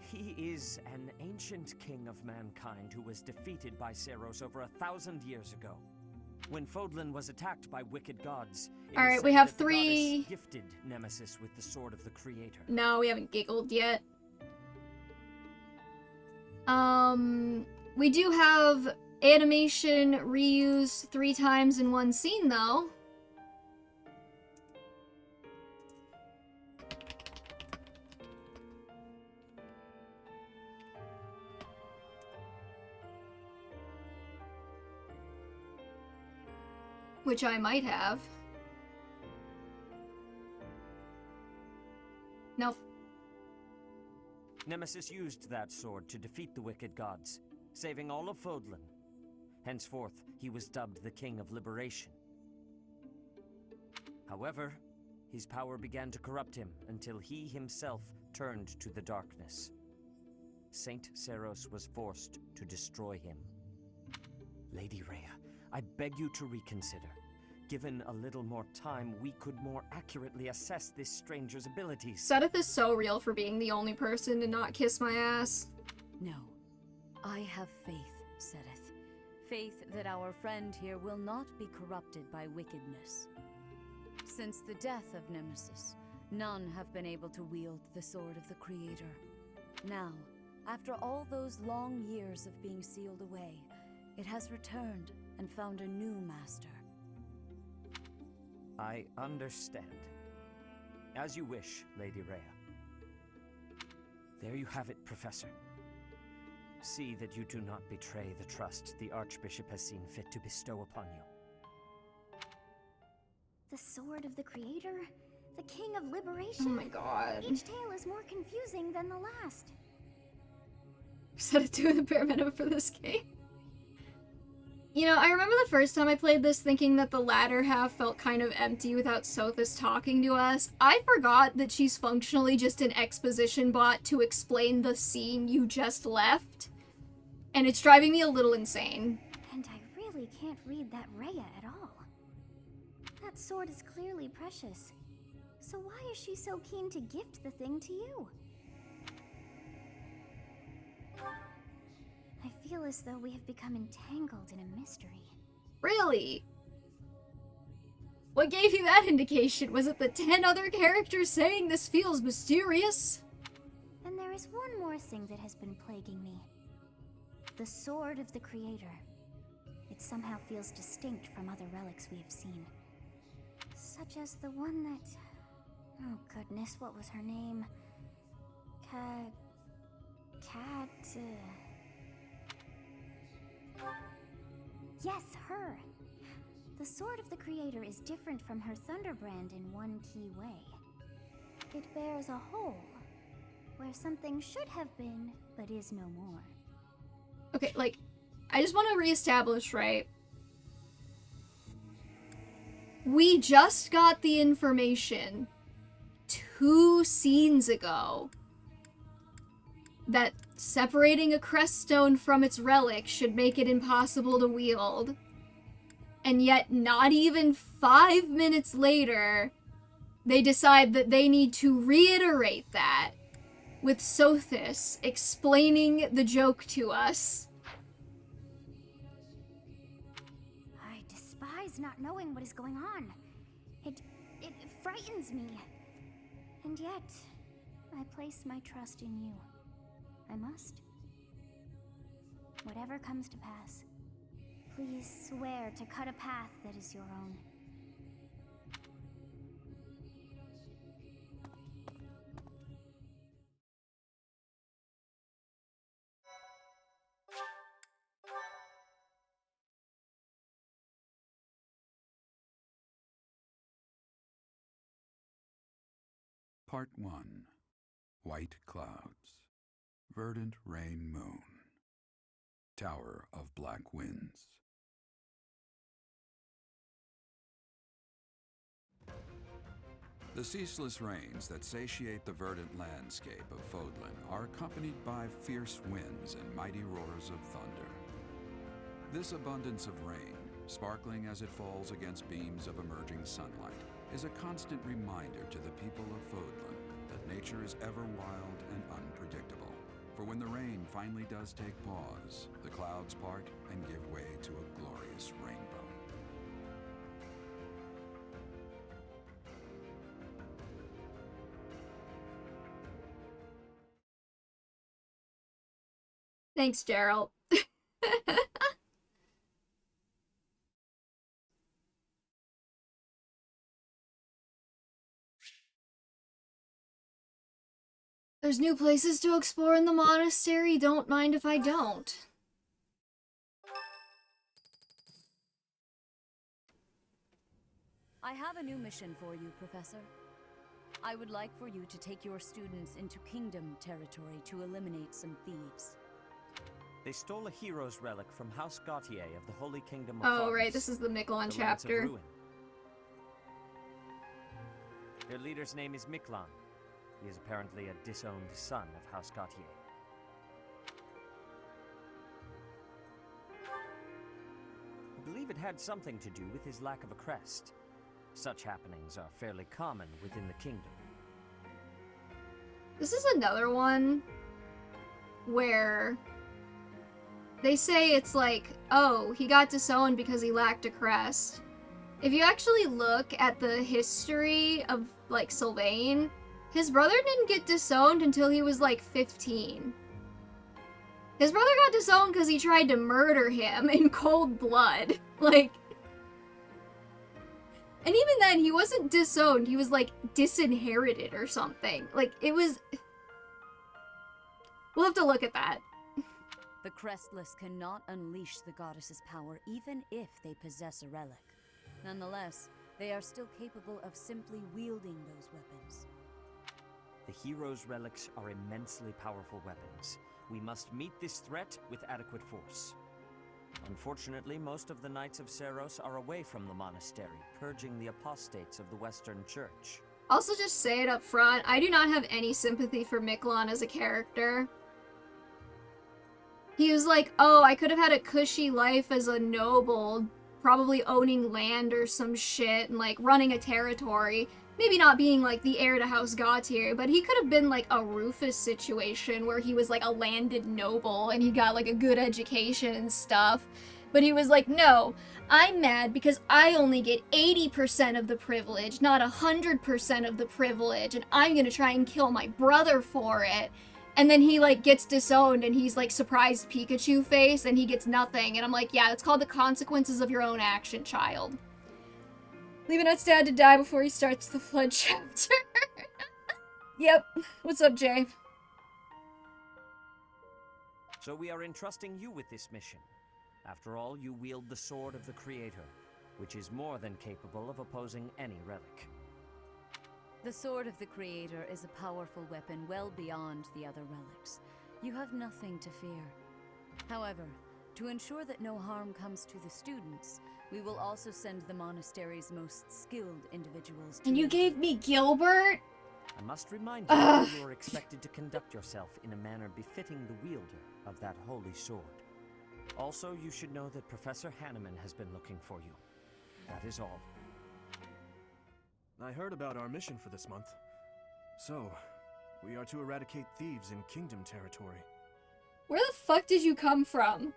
He is an ancient king of mankind who was defeated by Saros over 1,000 years ago. When Fodlan was attacked by wicked gods, All right, we have the three. goddess gifted Nemesis with the sword of the Creator. No, we haven't giggled yet. We do have animation reuse 3 times in one scene, though. Which I might have. Nope. Nemesis used that sword to defeat the wicked gods, saving all of Fodlan. Henceforth, he was dubbed the King of Liberation. However, his power began to corrupt him until he himself turned to the darkness. Saint Saros was forced to destroy him. Lady Rhea, I beg you to reconsider. Given a little more time, we could more accurately assess this stranger's abilities. Sedith is so real for being the only person to not kiss my ass. No. I have faith, Sedith. Faith that our friend here will not be corrupted by wickedness. Since the death of Nemesis, none have been able to wield the sword of the Creator. Now, after all those long years of being sealed away, it has returned and found a new master. I understand. As you wish, Lady Rhea. There you have it, Professor. See that you do not betray the trust the Archbishop has seen fit to bestow upon you. The sword of the Creator? The King of Liberation? Oh my god. Each tale is more confusing than the last. Set it to the bare minimum for this game. You know, I remember the first time I played this thinking that the latter half felt kind of empty without Sothis talking to us. I forgot that she's functionally just an exposition bot to explain the scene you just left. And it's driving me a little insane. And I really can't read that Rhea at all. That sword is clearly precious. So why is she so keen to gift the thing to you? I feel as though we have become entangled in a mystery. Really? What gave you that indication? Was it the 10 other characters saying this feels mysterious? Then there is one more thing that has been plaguing me. The sword of the Creator. It somehow feels distinct from other relics we have seen. Such as the one that... Oh goodness, what was her name? Cat... Yes, her. The sword of the Creator is different from her Thunderbrand in one key way. It bears a hole, where something should have been, but is no more. Okay, like, I just want to reestablish, right? We just got the information 2 scenes ago that separating a crest stone from its relic should make it impossible to wield. And yet, not even 5 minutes later, they decide that they need to reiterate that with Sothis explaining the joke to us. I despise not knowing what is going on. It frightens me. And yet, I place my trust in you. I must. Whatever comes to pass, please swear to cut a path that is your own. Part 1. White Clouds. Verdant Rain Moon. Tower of Black Winds. The ceaseless rains that satiate the verdant landscape of Fodlan are accompanied by fierce winds and mighty roars of thunder. This abundance of rain, sparkling as it falls against beams of emerging sunlight, is a constant reminder to the people of Fodlan that nature is ever wild and unpredictable. For when the rain finally does take pause, the clouds part and give way to a glorious rainbow. Thanks, Gerald. There's new places to explore in the monastery. Don't mind if I don't. I have a new mission for you, Professor. I would like for you to take your students into Kingdom territory to eliminate some thieves. They stole a hero's relic from House Gautier of the Holy Kingdom of Oh, Forest, right, this is the Miklon the Lance of chapter. Ruin. Their leader's name is Miklon. He is apparently a disowned son of House Gautier. I believe it had something to do with his lack of a crest. Such happenings are fairly common within the kingdom. This is another one where they say it's like, oh, he got disowned because he lacked a crest. If you actually look at the history of, like, Sylvain, his brother didn't get disowned until he was, like, 15. His brother got disowned because he tried to murder him in cold blood. Like... And even then, he wasn't disowned, he was, like, disinherited or something. Like, it was... We'll have to look at that. The Crestless cannot unleash the goddess's power even if they possess a relic. Nonetheless, they are still capable of simply wielding those weapons. The hero's relics are immensely powerful weapons. We must meet this threat with adequate force. Unfortunately, most of the Knights of Seros are away from the monastery, purging the apostates of the Western Church. Also, just say it up front, I do not have any sympathy for Miklon as a character. He was like, oh, I could have had a cushy life as a noble, probably owning land or some shit, and, like, running a territory. Maybe not being, like, the heir to House Gautier, but he could have been, like, a Rufus situation where he was, like, a landed noble and he got, like, a good education and stuff. But he was like, no, I'm mad because I only get 80% of the privilege, not 100% of the privilege, and I'm gonna try and kill my brother for it. And then he, like, gets disowned and he's, like, surprised Pikachu face and he gets nothing. And I'm like, yeah, it's called the consequences of your own action, child. Leave Nut's dad to die before he starts the Flood chapter. Yep. What's up, Jay? So we are entrusting you with this mission. After all, you wield the sword of the Creator, which is more than capable of opposing any relic. The Sword of the Creator is a powerful weapon well beyond the other relics. You have nothing to fear. However, to ensure that no harm comes to the students, we will also send the monastery's most skilled individuals to And you gave me Gilbert? I must remind you that you are expected to conduct yourself in a manner befitting the wielder of that holy sword. Also, you should know that Professor Hanneman has been looking for you. That is all. I heard about our mission for this month. So, we are to eradicate thieves in Kingdom territory. Where the fuck did you come from?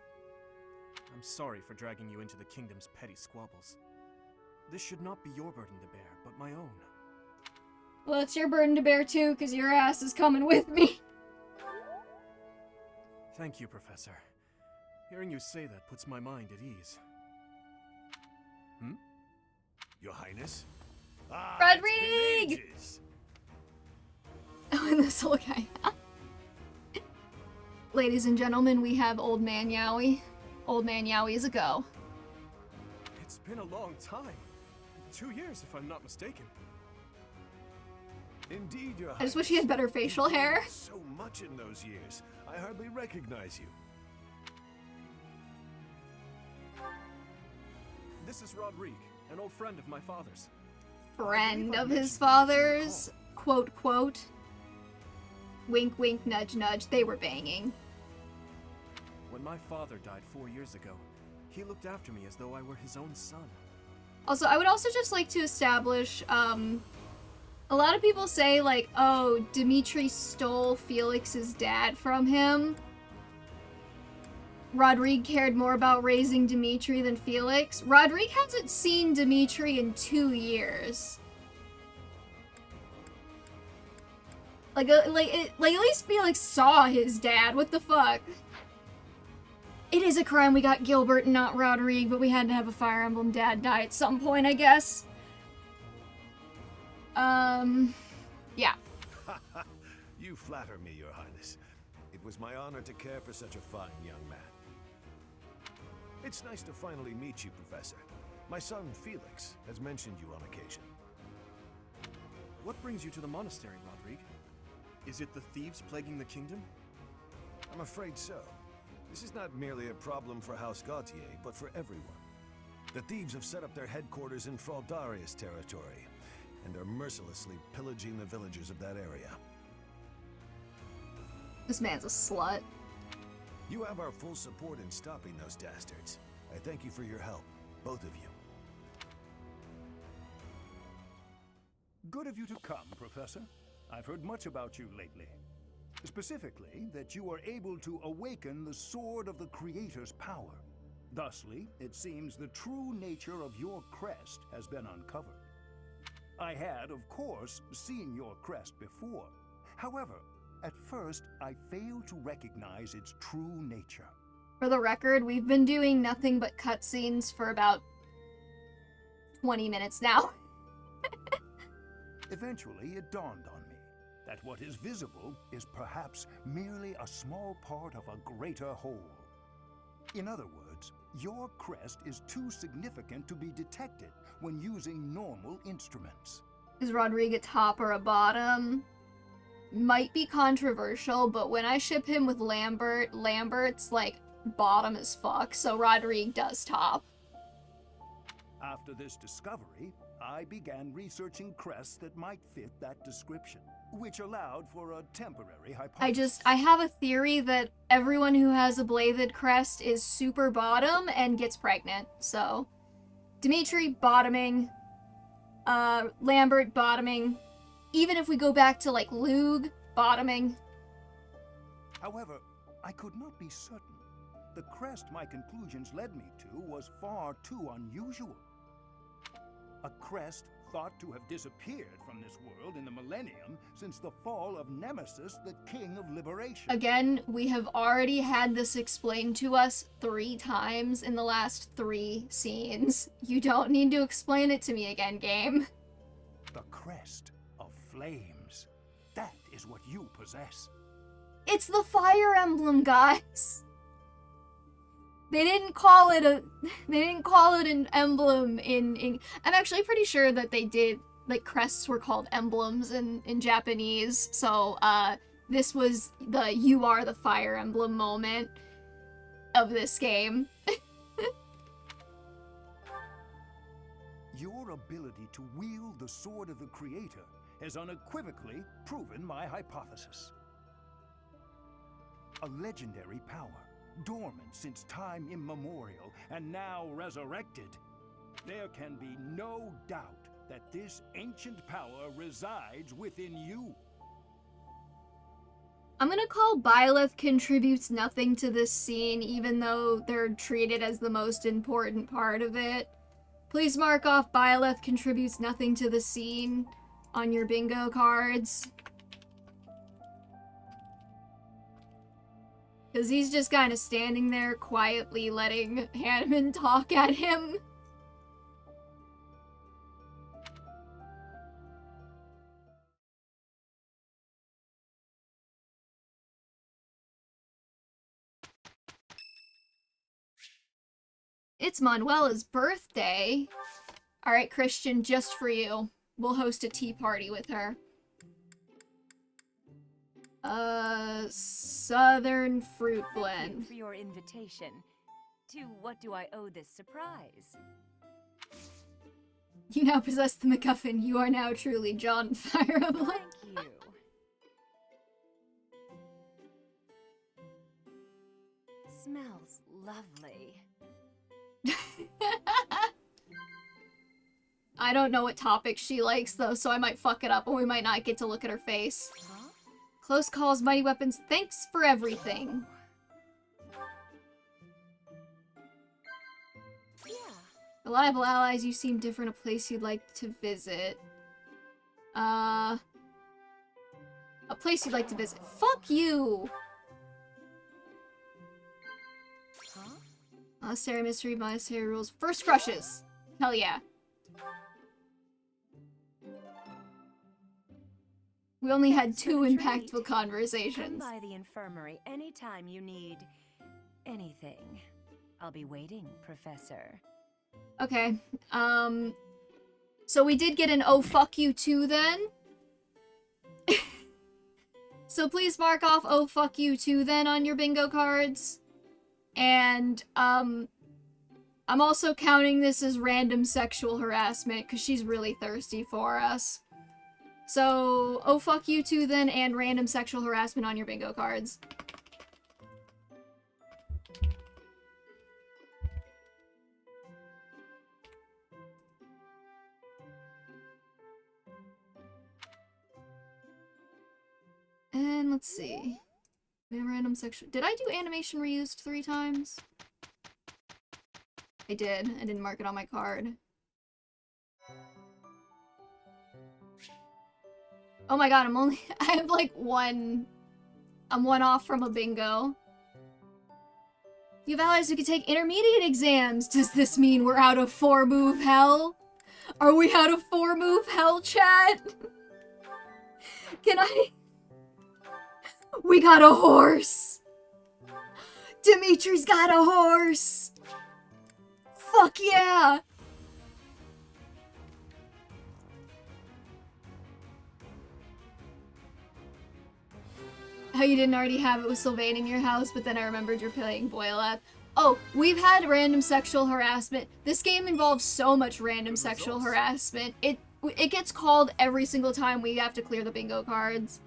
I'm sorry for dragging you into the Kingdom's petty squabbles. This should not be your burden to bear, but my own. Well, it's your burden to bear too, because your ass is coming with me. Thank you, Professor. Hearing you say that puts my mind at ease. Your Highness? Rodrigue! Oh, and this little guy. Ladies and gentlemen, we have Old Man Yowie. Old Man Yowie is a go. It's been a long time. 2 years, if I'm not mistaken. Indeed, Your Highness. I just wish he had better facial hair. So much in those years. I hardly recognize you. This is Rodrigue, an old friend of my father's. Friend of his father's. Quote, quote. Wink, wink, nudge, nudge. They were banging. When my father died 4 years ago, he looked after me as though I were his own son. Also, I would also just like to establish, a lot of people say, like, oh, Dimitri stole Felix's dad from him. Rodrigue cared more about raising Dimitri than Felix. Rodrigue hasn't seen Dimitri in 2 years. Like at least Felix saw his dad. What the fuck? It is a crime we got Gilbert and not Rodrigue, but we had to have a Fire Emblem dad die at some point, I guess. Yeah. You flatter me, Your Highness. It was my honor to care for such a fine young man. It's nice to finally meet you, Professor. My son, Felix, has mentioned you on occasion. What brings you to the monastery, Rodrigue? Is it the thieves plaguing the kingdom? I'm afraid so. This is not merely a problem for House Gautier, but for everyone. The thieves have set up their headquarters in Fraldarius territory, and are mercilessly pillaging the villagers of that area. This man's a slut. You have our full support in stopping those dastards. I thank you for your help, both of you. Good of you to come, Professor. I've heard much about you lately. Specifically, that you are able to awaken the Sword of the Creator's power. Thusly, it seems the true nature of your crest has been uncovered. I had, of course, seen your crest before. However, at first, I failed to recognize its true nature. For the record, we've been doing nothing but cutscenes for about 20 minutes now. Eventually, it dawned on me that what is visible is perhaps merely a small part of a greater whole. In other words, your crest is too significant to be detected when using normal instruments. Is Rodrigue a top or a bottom? Might be controversial, but when I ship him with Lambert, Lambert's like bottom as fuck, so Rodrigue does top. After this discovery, I began researching crests that might fit that description, which allowed for a temporary hypothesis. I have a theory that everyone who has a bladed crest is super bottom and gets pregnant, so. Dimitri, bottoming. Lambert, bottoming. Even if we go back to, like, Lug, bottoming. However, I could not be certain. The crest my conclusions led me to was far too unusual. A crest thought to have disappeared from this world in the millennium since the fall of Nemesis, the King of Liberation. Again, we have already had this explained to us 3 times in the last 3 scenes. You don't need to explain it to me again, game. The crest of flames. That is what you possess. It's the Fire Emblem, guys. They didn't call it an emblem in I'm actually pretty sure that they did, like, crests were called emblems in Japanese. So, this was the "you are the Fire Emblem" moment of this game. Your ability to wield the Sword of the Creator has unequivocally proven my hypothesis. A legendary power, dormant since time immemorial, and now resurrected. There can be no doubt that this ancient power resides within you. I'm gonna call Byleth contributes nothing to this scene, even though they're treated as the most important part of it. Please mark off Byleth contributes nothing to the scene on your bingo cards. Because he's just kind of standing there quietly letting Hanneman talk at him. It's Manuela's birthday. Alright, Christian, just for you. We'll host a tea party with her. Southern fruit blend. Thank you for your invitation. To what do I owe this surprise? You now possess the MacGuffin. You are now truly John Fire Emblem. Thank you. Smells lovely. I don't know what topic she likes, though, so I might fuck it up, or we might not get to look at her face. Huh? Close calls, mighty weapons, thanks for everything. Yeah. Reliable allies, you seem different, a place you'd like to visit. A place you'd like to visit. Fuck you! Huh? Monastery mystery, monastery rules. First crushes! Hell yeah. We only had 2 impactful conversations. Come by the infirmary anytime you need anything. I'll be waiting, Professor. Okay, so we did get an "oh fuck you" too then. So please mark off "oh fuck you" too then on your bingo cards. And, I'm also counting this as random sexual harassment, because she's really thirsty for us. So, "oh fuck you" too then, and random sexual harassment on your bingo cards. And let's see. We have random sexual. Did I do animation reused 3 times? I did. I didn't mark it on my card. Oh my god, I have like I'm 1 off from a bingo. You have allies who can take intermediate exams. Does this mean we're out of 4-move hell? Are we out of 4-move hell, chat? Can I? We got a horse! Dimitri's got a horse! Fuck yeah! How you didn't already have it with Sylvain in your house, but then I remembered you're playing Boyleth. Oh, we've had random sexual harassment. This game involves so much random sexual harassment. It gets called every single time we have to clear the bingo cards.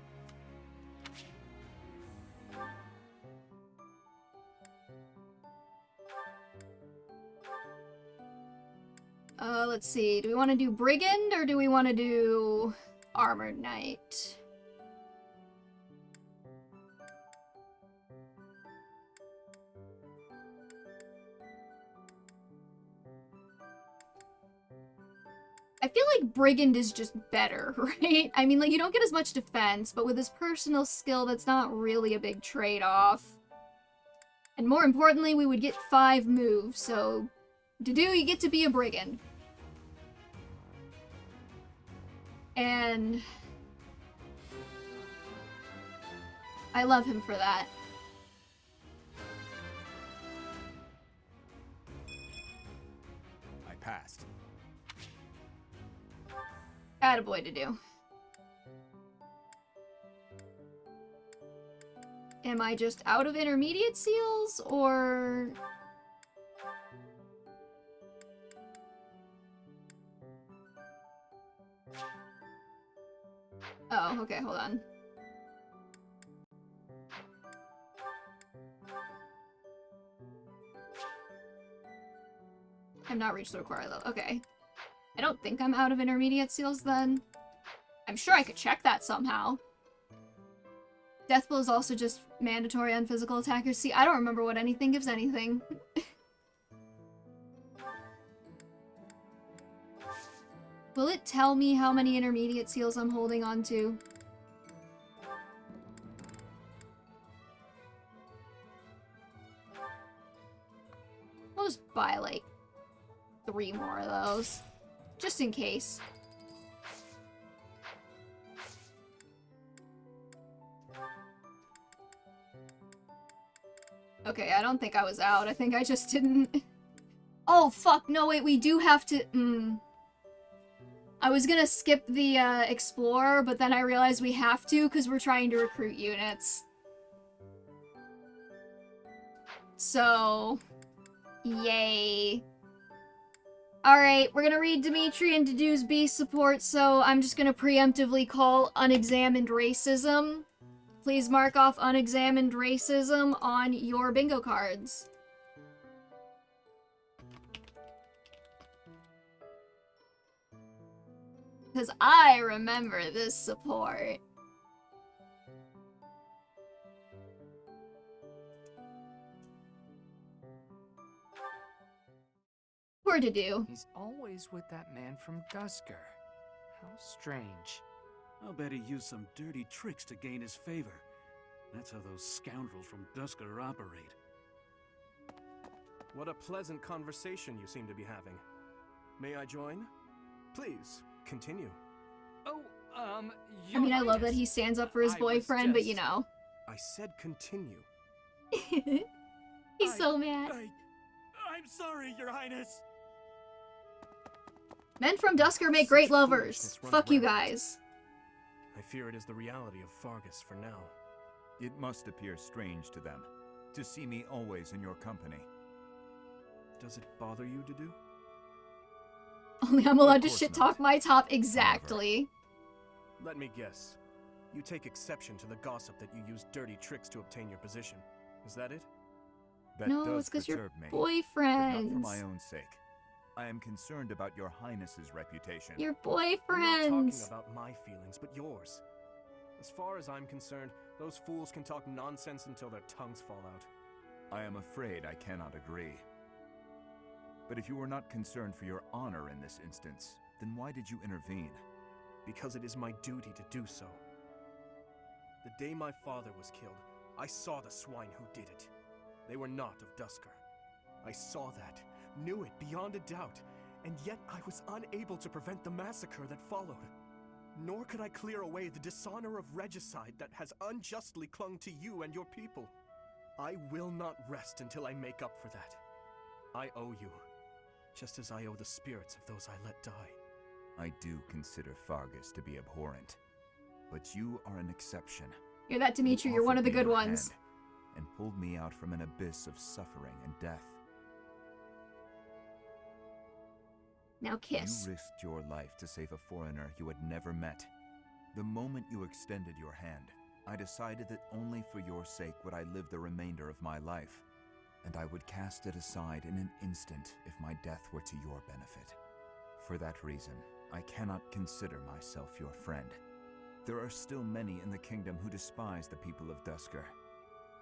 Let's see. Do we want to do Brigand or do we want to do Armored Knight? I feel like Brigand is just better, right? I mean, like, you don't get as much defense, but with his personal skill, that's not really a big trade-off. And more importantly, we would get 5 moves, so you get to be a Brigand. And I love him for that. I passed. Attaboy to do. Am I just out of intermediate seals, or... Oh, okay, hold on. I've not reached the required level. Okay. I don't think I'm out of intermediate seals then. I'm sure I could check that somehow. Deathblow is also just mandatory on physical attackers. See, I don't remember what anything gives anything. Will it tell me how many intermediate seals I'm holding on to? I'll just buy, like, 3 more of those. Just in case. Okay, I don't think I was out. I think I just didn't... Oh, fuck. No, wait, we do have to... I was gonna skip the, Explorer, but then I realized we have to because we're trying to recruit units. So... Yay. Alright, we're gonna read Dimitri and Dedu's beast support, so I'm just gonna preemptively call unexamined racism. Please mark off unexamined racism on your bingo cards. Because I remember this support. Poor Dedu. He's always with that man from Dusker. How strange. I'll bet he used some dirty tricks to gain his favor. That's how those scoundrels from Dusker operate. What a pleasant conversation you seem to be having. May I join? Please, continue. Oh, I mean, I love that he stands up for his boyfriend, but you know. I said continue. He's so mad. I'm sorry, Your Highness. Men from Dusker make great lovers. Fuck you guys. I fear it is the reality of Fargus for now. It must appear strange to them, to see me always in your company. Does it bother you, Dedu? Only I'm allowed to shit-talk my top exactly. Let me guess. You take exception to the gossip that you used dirty tricks to obtain your position. Is that it? That No, does it's because you're perturb me, but not boyfriends. for my own sake. I am concerned about your highness's reputation. Your I'm not boyfriends. talking about my feelings, but yours. As far as I'm concerned, those fools can talk nonsense until their tongues fall out. I am afraid I cannot agree. But if you were not concerned for your honor in this instance, then why did you intervene? Because it is my duty to do so. The day my father was killed, I saw the swine who did it. They were not of Dusker. I saw that, knew it beyond a doubt, and yet I was unable to prevent the massacre that followed. Nor could I clear away the dishonor of regicide that has unjustly clung to you and your people. I will not rest until I make up for that. I owe you, just as I owe the spirits of those I let die. I do consider Fargus to be abhorrent, but you are an exception. Hear that, Dimitri? You You're one of the offered me good your ones. hand and pulled me out from an abyss of suffering and death. Now kiss. You risked your life to save a foreigner you had never met. The moment you extended your hand, I decided that only for your sake would I live the remainder of my life, and I would cast it aside in an instant if my death were to your benefit. For that reason, I cannot consider myself your friend. There are still many in the kingdom who despise the people of Dusker.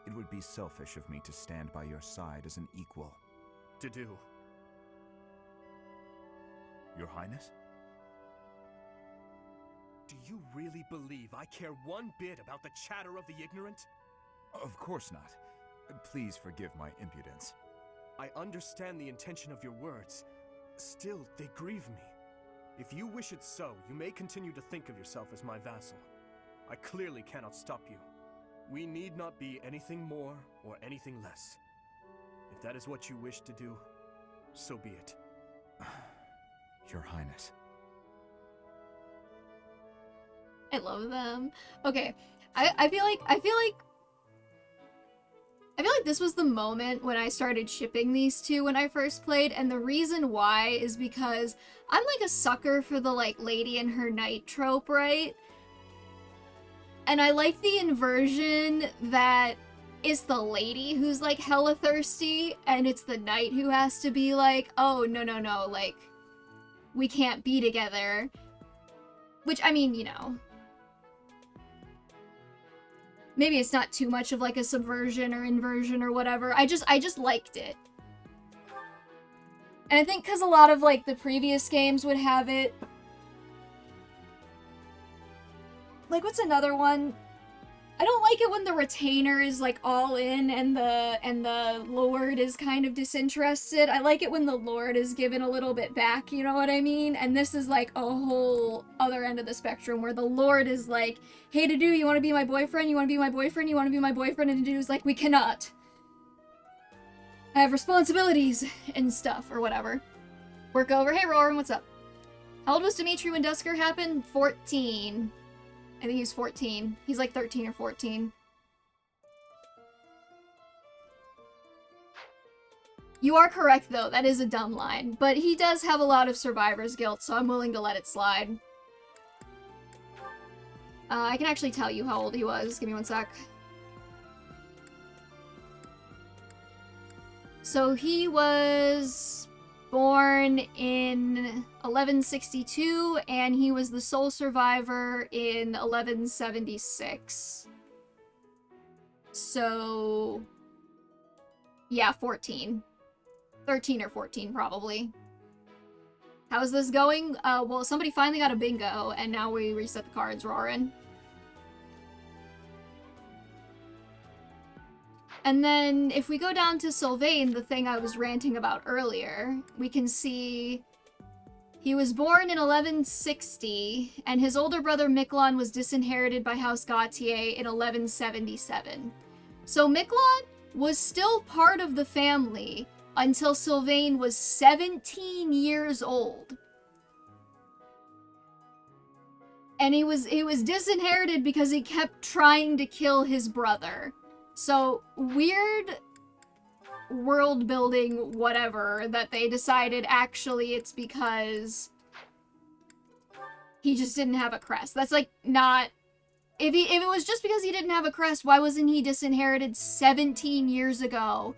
It would be selfish of me to stand by your side as an equal. Dedu. Your Highness? Do you really believe I care one bit about the chatter of the ignorant? Of course not. Please forgive my impudence. I understand the intention of your words. Still, they grieve me. If you wish it so, you may continue to think of yourself as my vassal. I clearly cannot stop you. We need not be anything more or anything less. If that is what you wish to do, so be it. Your Highness. I love them. Okay, I feel like this was the moment when I started shipping these two when I first played, and the reason why is because I'm like a sucker for the like lady and her knight trope, right? And I like the inversion that it's the lady who's like hella thirsty, and it's the knight who has to be like, oh, no, like, we can't be together. Which, I mean, you know, maybe it's not too much of like a subversion or inversion or whatever. I just liked it. And I think because a lot of like the previous games would have it. Like, what's another one? I don't like it when the retainer is like all in and the lord is kind of disinterested. I like it when the lord is given a little bit back, you know what I mean? And this is like a whole other end of the spectrum where the lord is like, hey Dedue, you want to be my boyfriend? You want to be my boyfriend? You want to be my boyfriend? And Dedue's like, we cannot. I have responsibilities and stuff or whatever. Work over. Hey Roran, what's up? How old was Dimitri when Dusker happened? 14. I think he's 14. He's like 13 or 14. You are correct, though. That is a dumb line. But he does have a lot of survivor's guilt, so I'm willing to let it slide. I can actually tell you how old he was. Give me one sec. So he was born in 1162, and he was the sole survivor in 1176. So, yeah, 14. 13 or 14, probably. How's this going? Well, somebody finally got a bingo, and now we reset the cards, Roran. And then, if we go down to Sylvain, the thing I was ranting about earlier, we can see he was born in 1160, and his older brother Miquelon was disinherited by House Gautier in 1177. So Miquelon was still part of the family until Sylvain was 17 years old. And he was disinherited because he kept trying to kill his brother. So, weird world building whatever that they decided actually it's because he just didn't have a crest. That's like not... If it was just because he didn't have a crest, why wasn't he disinherited 17 years ago?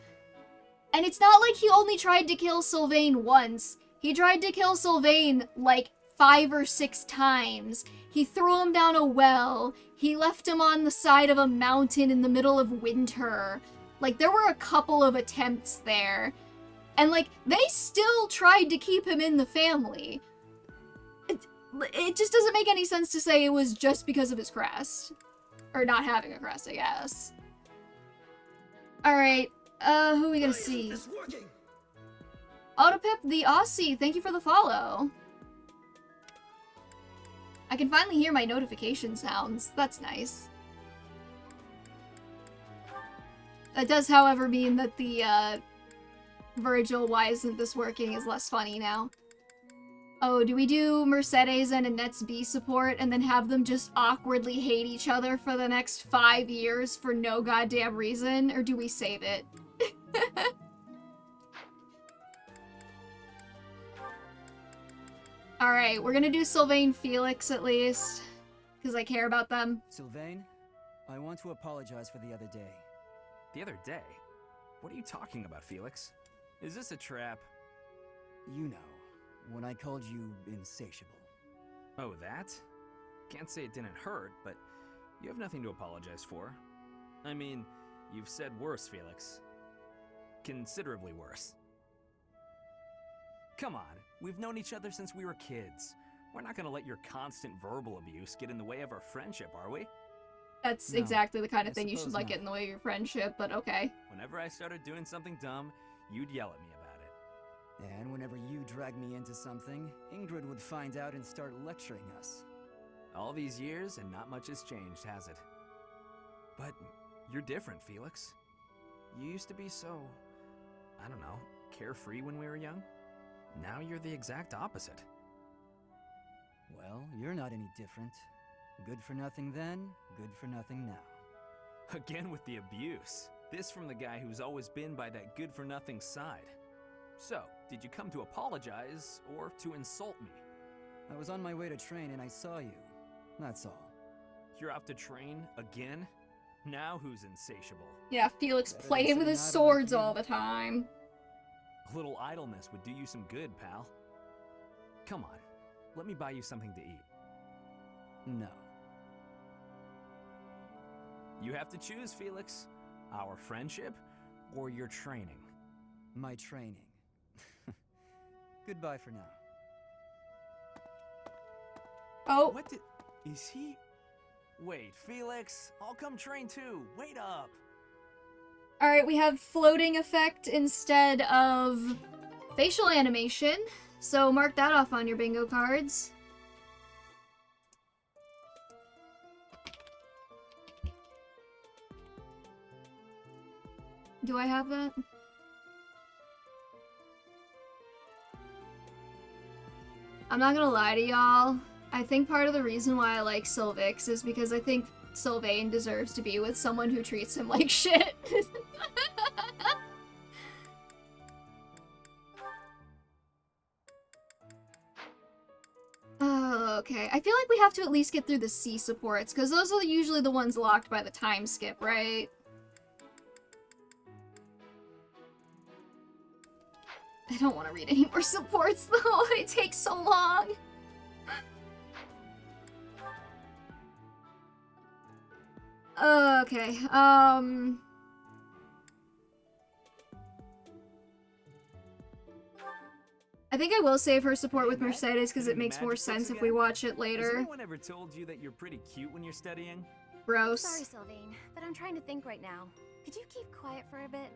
And it's not like he only tried to kill Sylvain once. He tried to kill Sylvain like 5 or 6 times. He threw him down a well. He left him on the side of a mountain in the middle of winter. Like, there were a couple of attempts there. And, like, they still tried to keep him in the family. It just doesn't make any sense to say it was just because of his crest. Or not having a crest, I guess. Alright, who are we gonna see? Autopip the Aussie, thank you for the follow. I can finally hear my notification sounds. That's nice. That does, however, mean that the, Virgil, why isn't this working, is less funny now. Oh, do we do Mercedes and Annette's B support and then have them just awkwardly hate each other for the next 5 years for no goddamn reason? Or do we save it? Alright, we're gonna do Sylvain Felix at least, because I care about them. Sylvain, I want to apologize for the other day. The other day? What are you talking about, Felix? Is this a trap? You know, when I called you insatiable. Oh, that? Can't say it didn't hurt, but you have nothing to apologize for. I mean, you've said worse, Felix. Considerably worse. Come on, we've known each other since we were kids. We're not gonna let your constant verbal abuse get in the way of our friendship, are we? That's exactly the kind of thing you should let get in the way of your friendship, but okay. Whenever I started doing something dumb, you'd yell at me about it. And whenever you drag me into something, Ingrid would find out and start lecturing us. All these years and not much has changed, has it? But You're different, Felix. You used to be so, I don't know, carefree when we were young. Now you're the exact opposite. Well, you're not any different. Good for nothing then, good for nothing now. Again with the abuse. This from the guy who's always been by that good-for-nothing side. So, did you come to apologize or to insult me? I was on my way to train and I saw you. That's all. You're off to train again? Now who's insatiable? Yeah, Felix playing with his swords all the time. A little idleness would do you some good, pal. Come on, let me buy you something to eat. No. You have to choose, Felix. Our friendship or your training? My training. Goodbye for now. Oh. What did... Is he... Wait, Felix, I'll come train too. Wait up. Alright, we have floating effect instead of facial animation. So mark that off on your bingo cards. Do I have that? I'm not gonna lie to y'all. I think part of the reason why I like Sylvix is because I think Sylvain deserves to be with someone who treats him like shit. Oh, okay. I feel like we have to at least get through the C supports, because those are usually the ones locked by the time skip, right? I don't want to read any more supports, though. It takes so long. Okay, I think I will save her support with Mercedes because it makes more sense if we watch it Has later. anyone ever told you that you're pretty cute when you're studying? Gross. Sorry, Sylvain, but I'm trying to think right now. Could you keep quiet for a bit?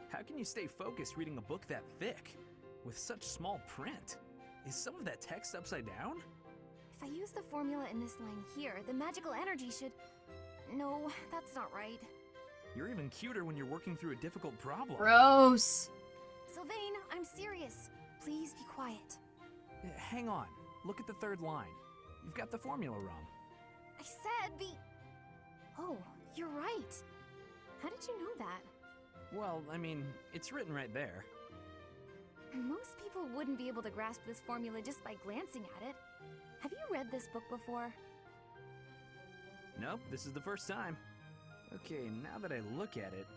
How can you stay focused reading a book that thick? With such small print? Is some of that text upside down? If I use the formula in this line here, the magical energy should... No, that's not right. You're even cuter when you're working through a difficult problem. Gross. Sylvain, I'm serious. Please be quiet. Hang on. Look at the third line. You've got the formula wrong. I said the... Oh, you're right. How did you know that? Well, I mean, it's written right there. Most people wouldn't be able to grasp this formula just by glancing at it. Have you read this book before? Nope, this is the first time. Okay, now that I look at it...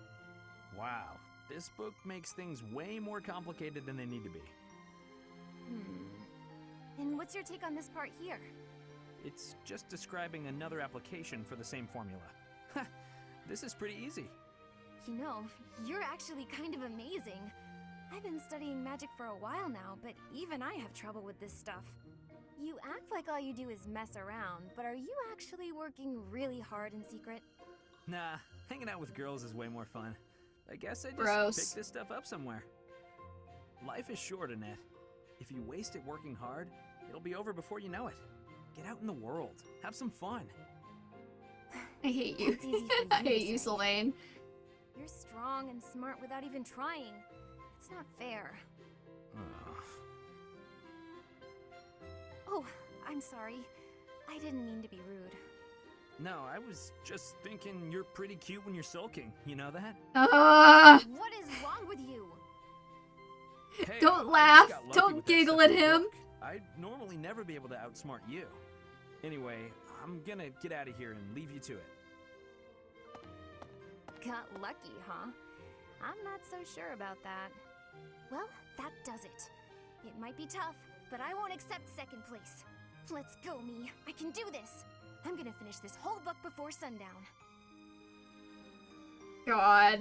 Wow, this book makes things way more complicated than they need to be. And what's your take on this part here? It's just describing another application for the same formula. Ha! This is pretty easy. You know, you're actually kind of amazing. I've been studying magic for a while now, but even I have trouble with this stuff. You act like all you do is mess around, but are you actually working really hard in secret? Nah, hanging out with girls is way more fun. I guess I just Gross. picked this stuff up somewhere. Life is short, Annette. If you waste it working hard, it'll be over before you know it. Get out in the world. Have some fun. I hate you. That's easy for you I to hate you, say. Sylvain. You're strong and smart without even trying. It's not fair. Oh, I'm sorry. I didn't mean to be rude. No, I was just thinking you're pretty cute when you're sulking. You know that? What is wrong with you? Hey, Don't I laugh. just got lucky Don't with that giggle stuff at in the him. book. I'd normally never be able to outsmart you. Anyway, I'm gonna get out of here and leave you to it. Got lucky, huh? I'm not so sure about that. Well, that does it. It might be tough, but I won't accept second place. Let's go, me. I can do this. I'm gonna finish this whole book before sundown. God.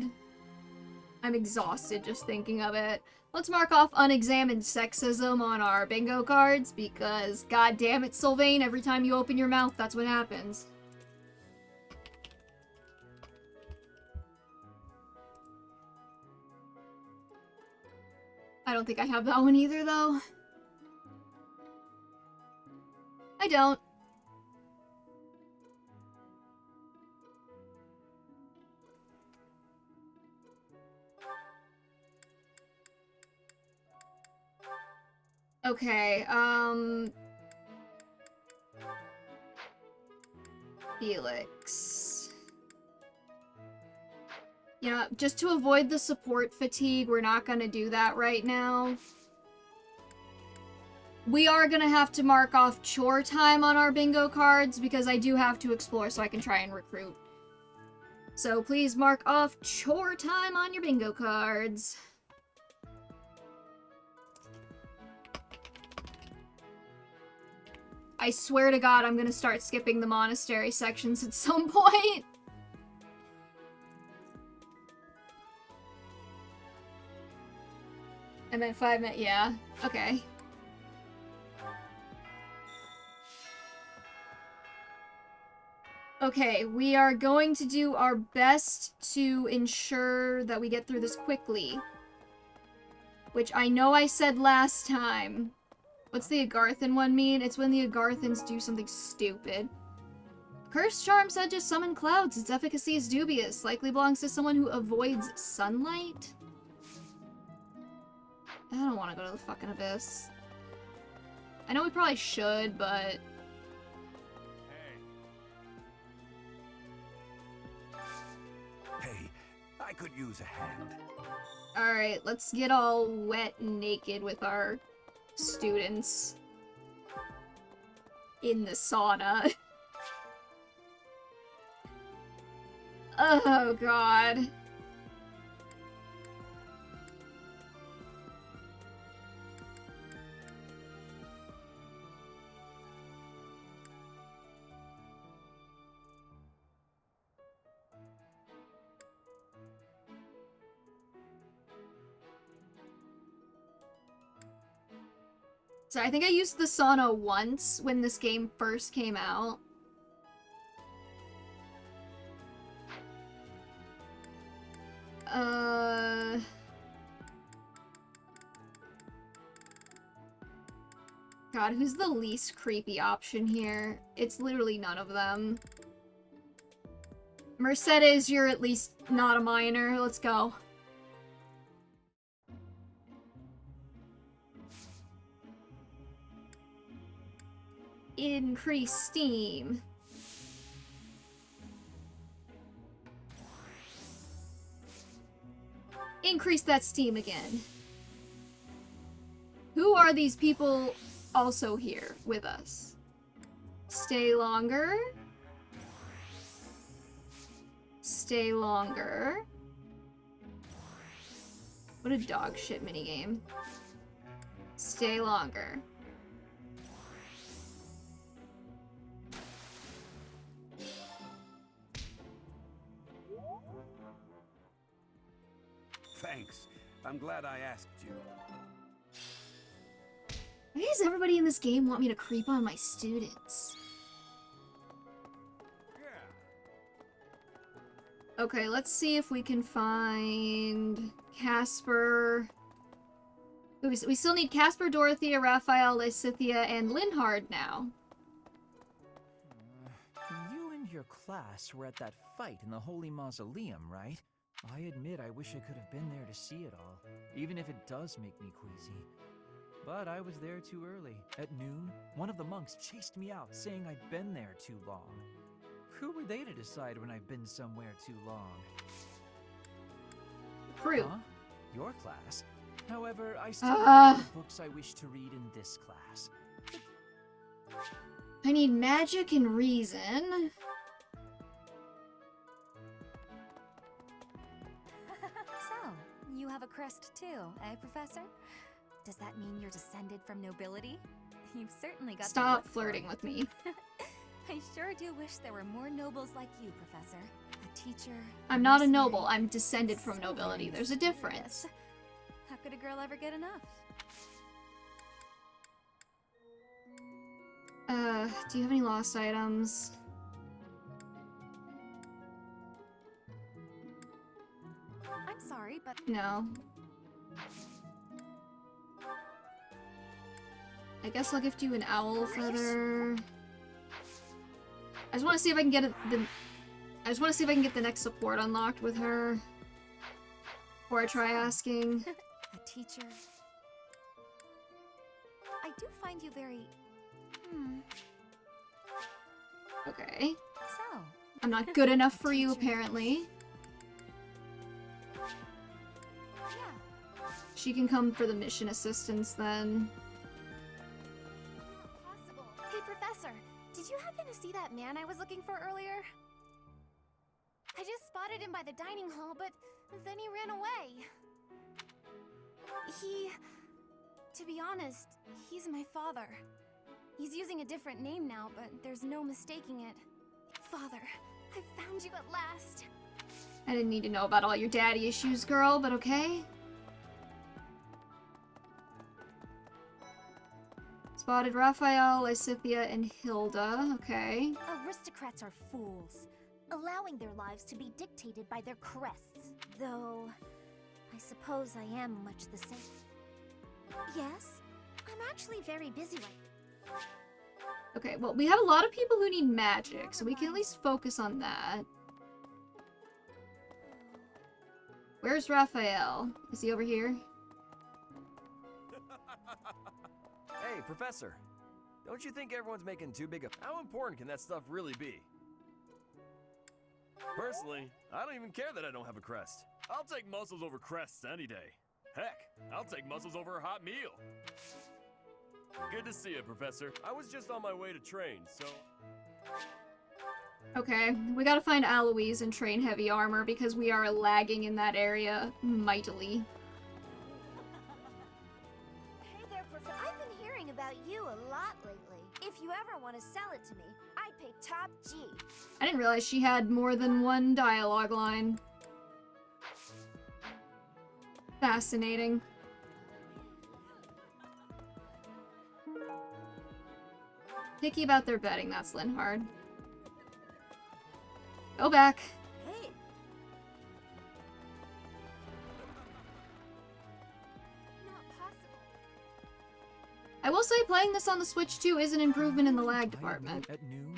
I'm exhausted just thinking of it. Let's mark off unexamined sexism on our bingo cards, because god damn it, Sylvain, every time you open your mouth, that's what happens. I don't think I have that one either, though. I don't. Okay, Felix. You know, just to avoid the support fatigue, we're not gonna do that right now. We are gonna have to mark off chore time on our bingo cards because I do have to explore so I can try and recruit. So please mark off chore time on your bingo cards. I swear to God, I'm gonna start skipping the monastery sections at some point. I meant 5 minutes, yeah. Okay. Okay, we are going to do our best to ensure that we get through this quickly. Which I know I said last time. What's the Agarthan one mean? It's when the Agarthans do something stupid. Cursed charm said to summon clouds. Its efficacy is dubious. Likely belongs to someone who avoids sunlight? I don't want to go to the fucking abyss. I know we probably should, but... Hey, I could use a hand. Alright, let's get all wet and naked with our students in the sauna. Oh god. So I think I used the sauna once when this game first came out. God, who's the least creepy option here? It's literally none of them. Mercedes, you're at least not a minor. Let's go. Increase steam. Increase that steam again. Who are these people also here with us? Stay longer. Stay longer. What a dog shit minigame. Stay longer. Thanks. I'm glad I asked you. Why does everybody in this game want me to creep on my students? Okay, let's see if we can find Casper. Ooh, we still need Casper, Dorothea, Raphael, Lysithea, and Linhard now. You and your class were at that fight in the Holy Mausoleum, right? I admit I wish I could have been there to see it all, even if it does make me queasy. But I was there too early. At noon, one of the monks chased me out, saying I'd been there too long. Who were they to decide when I've been somewhere too long? Prue. Huh? Your class? However, I still have the books I wish to read in this class. I need magic and reason. So, you have a crest too, eh, Professor? Does that mean you're descended from nobility? You've certainly got Stop flirting with me. I sure do wish there were more nobles like you, Professor. A teacher. I'm not a noble. I'm descended from nobility. There's a difference. How could a girl ever get enough? Do you have any lost items? I'm sorry, but... No. I guess I'll gift you an owl feather. I just want to see if I can get I just want to see if I can get the next support unlocked with her. Before I try asking. A teacher. I do find you very... Okay. So... I'm not good enough for you, apparently. Yeah. She can come for the mission assistance, then. Possible. Hey, Professor, did you happen to see that man I was looking for earlier? I just spotted him by the dining hall, but then he ran away. To be honest, he's my father. He's using a different name now, but there's no mistaking it. Father, I found you at last. I didn't need to know about all your daddy issues, girl, but okay. Spotted Raphael, Lysithia, and Hilda. Okay. Aristocrats are fools, allowing their lives to be dictated by their crests. Though, I suppose I am much the same. Yes, I'm actually very busy right now. Okay, well, we have a lot of people who need magic, so we can at least focus on that. Where's Raphael? Is he over here? Hey, Professor. Don't you think everyone's making too big a... How important can that stuff really be? Personally, I don't even care that I don't have a crest. I'll take muscles over crests any day. Heck, I'll take muscles over a hot meal. Good to see you, Professor. I was just on my way to train, so... Okay, we gotta find Aloise and train heavy armor because we are lagging in that area mightily. Hey there, Professor. I've been hearing about you a lot lately. If you ever want to sell it to me, I'd pay top G. I didn't realize she had more than one dialogue line. Fascinating. Picky about their betting, that's Linhard. Go back. Hey. Not possible. I will say playing this on the Switch 2 is an improvement in the lag department. At noon?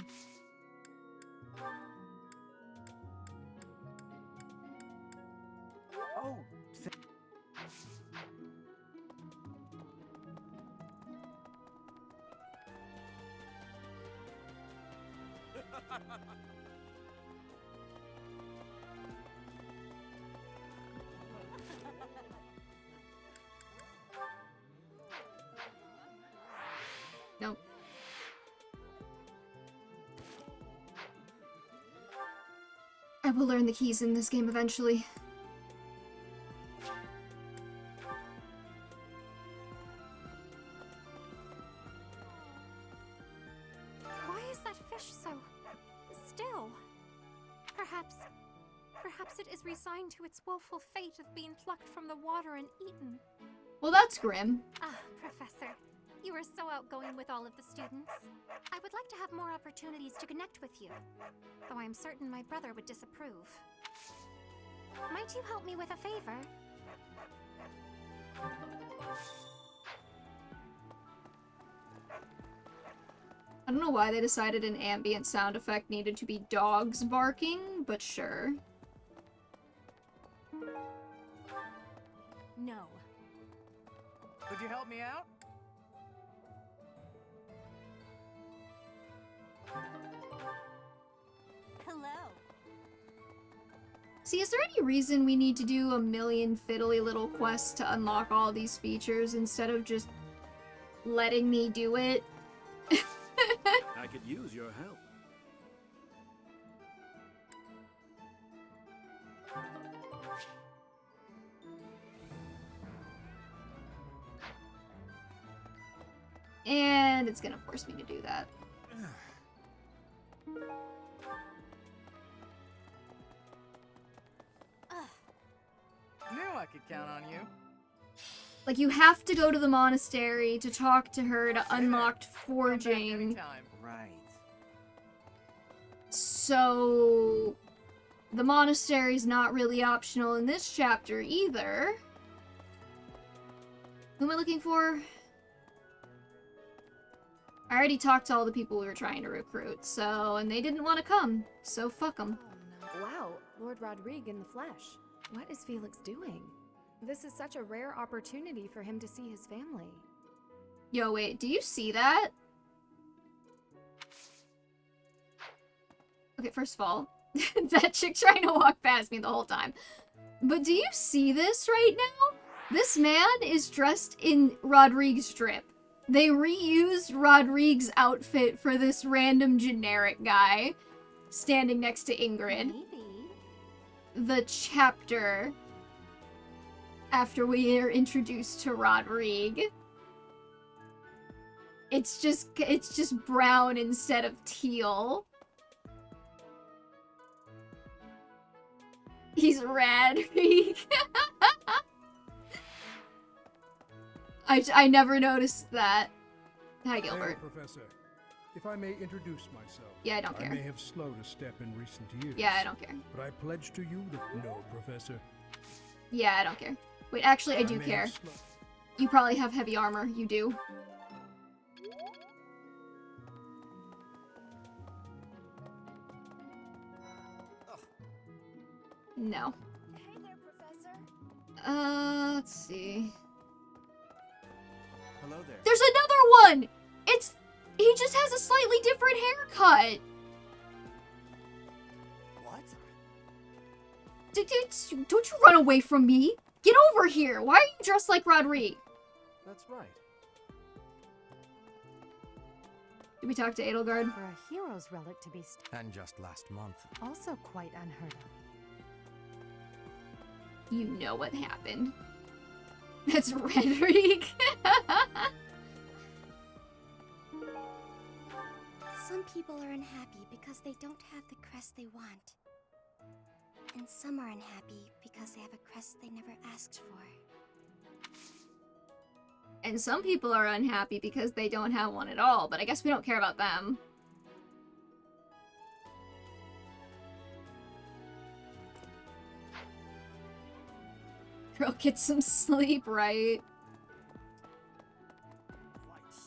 Oh, Nope. I will learn the keys in this game eventually. Why is that fish so still? Perhaps it is resigned to its woeful fate of being plucked from the water and eaten. Well, that's grim. Ah, Professor. You are so outgoing with all of the students. I would like to have more opportunities to connect with you, though I am certain my brother would disapprove. Might you help me with a favor? I don't know why they decided an ambient sound effect needed to be dogs barking, but sure. No. Could you help me out? Hello. See, is there any reason we need to do a million fiddly little quests to unlock all these features instead of just letting me do it? I could use your help. And it's gonna force me to do that. Knew I could count on you. Like, you have to go to the monastery to talk to her to unlock forging. Right. So, the monastery's not really optional in this chapter either. Who am I looking for? I already talked to all the people we were trying to recruit, so, and they didn't want to come, so fuck them. Wow, Lord Rodrigue in the flesh. What is Felix doing? This is such a rare opportunity for him to see his family. Yo, wait, do you see that? Okay, first of all, that chick trying to walk past me the whole time. But do you see this right now? This man is dressed in Rodrigue's drip. They reused Rodrigue's outfit for this random generic guy standing next to Ingrid. The chapter after we are introduced to Rodrigue. It's just brown instead of teal. He's Radrigue. I never noticed that. Hi, Gilbert. Hey, Professor. If I may introduce myself. Yeah, I don't care. I may have slowed a step in recent years. Yeah, I don't care. But I pledge to you that no, Professor. Yeah, I don't care. Wait, actually, I do may care. have You probably have heavy armor. You do. No. Hey there, Professor. Let's see. Hello there. There's another one! He just has a slightly different haircut. What? Don't you run away from me. Get over here. Why are you dressed like Rodrigue? That's right. Did we talk to Edelgard? For a hero's relic to be And just last month. also quite unheard of. You know what happened. That's Rodrigue. Some people are unhappy because they don't have the crest they want. And some are unhappy because they have a crest they never asked for. And some people are unhappy because they don't have one at all, but I guess we don't care about them. Girl, get some sleep, right?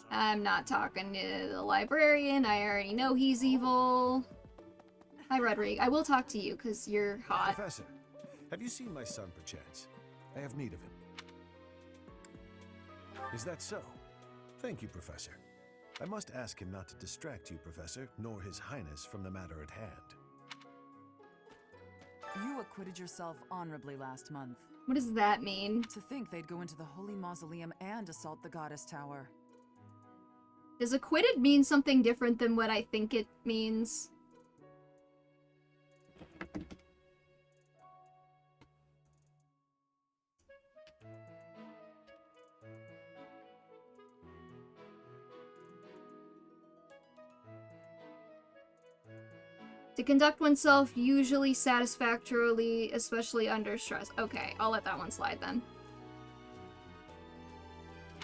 I'm not talking to the librarian. I already know he's evil. Hi, Rodrigue. I will talk to you, because you're hot. Professor, have you seen my son, perchance? I have need of him. Is that so? Thank you, Professor. I must ask him not to distract you, Professor, nor His Highness from the matter at hand. You acquitted yourself honorably last month. What does that mean? To think they'd go into the Holy Mausoleum and assault the Goddess Tower. Does acquitted mean something different than what I think it means? To conduct oneself usually satisfactorily, especially under stress. Okay, I'll let that one slide then.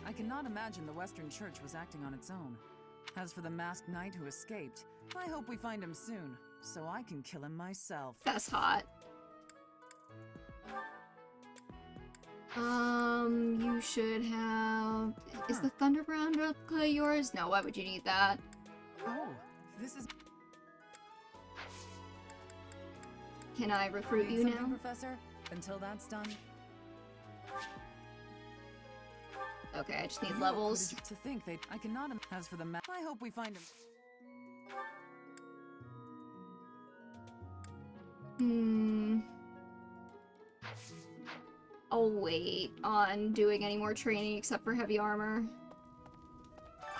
I cannot imagine the Western Church was acting on its own. As for the masked knight who escaped, I hope we find him soon, so I can kill him myself. That's hot. You should have... Is the Thunderbound replica yours? No, why would you need that? Oh, this is... Can I recruit Need you something, now? Professor? Until that's done. Okay, I just need You levels. acquitted- To think they... I cannot... As for the I hope we find him... I'll wait on doing any more training except for heavy armor.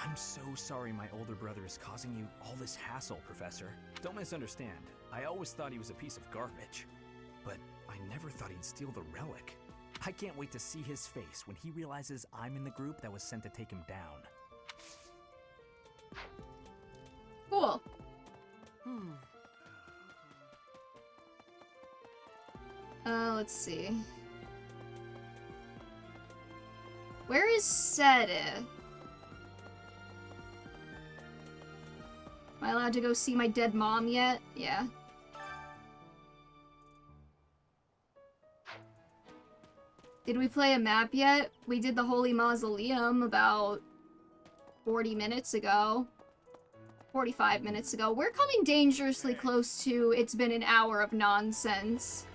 I'm so sorry my older brother is causing you all this hassle, Professor. Don't misunderstand. I always thought he was a piece of garbage. But I never thought he'd steal the relic. I can't wait to see his face when he realizes I'm in the group that was sent to take him down. Cool. Let's see. Where is Seta? Am I allowed to go see my dead mom yet? Yeah. Did we play a map yet? We did the Holy Mausoleum about 40 minutes ago. 45 minutes ago. We're coming dangerously close to it's been an hour of nonsense.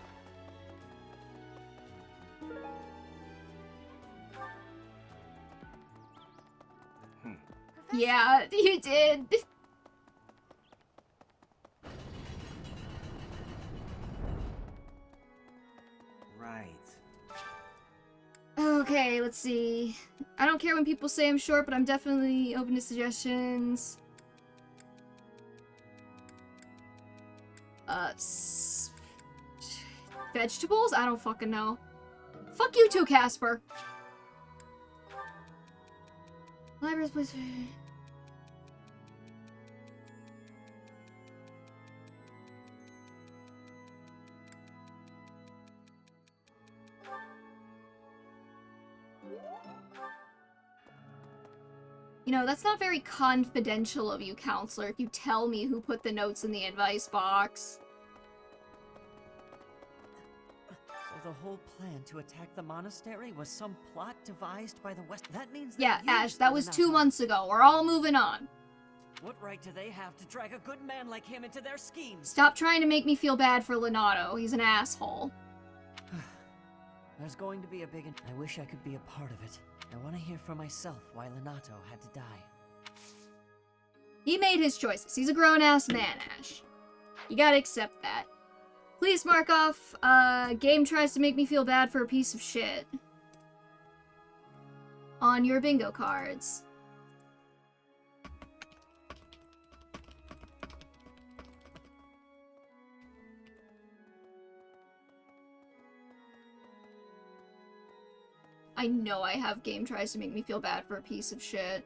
Yeah, you did. Right. Okay, let's see. I don't care when people say I'm short, but I'm definitely open to suggestions. Vegetables? I don't fucking know. Fuck you too, Casper. Library's place. You know, that's not very confidential of you, counselor, if you tell me who put the notes in the advice box. So the whole plan to attack the monastery was some plot devised by the West. That means Yeah, that Ash, that was 2 months ago. We're all moving on. What right do they have to drag a good man like him into their schemes? Stop trying to make me feel bad for Leonardo. He's an asshole. There's going to be a big... I wish I could be a part of it. I want to hear for myself why Leonardo had to die. He made his choices. He's a grown-ass man, Ash. You gotta accept that. Please mark off, game tries to make me feel bad for a piece of shit. On your bingo cards. I know I have game tries to make me feel bad for a piece of shit.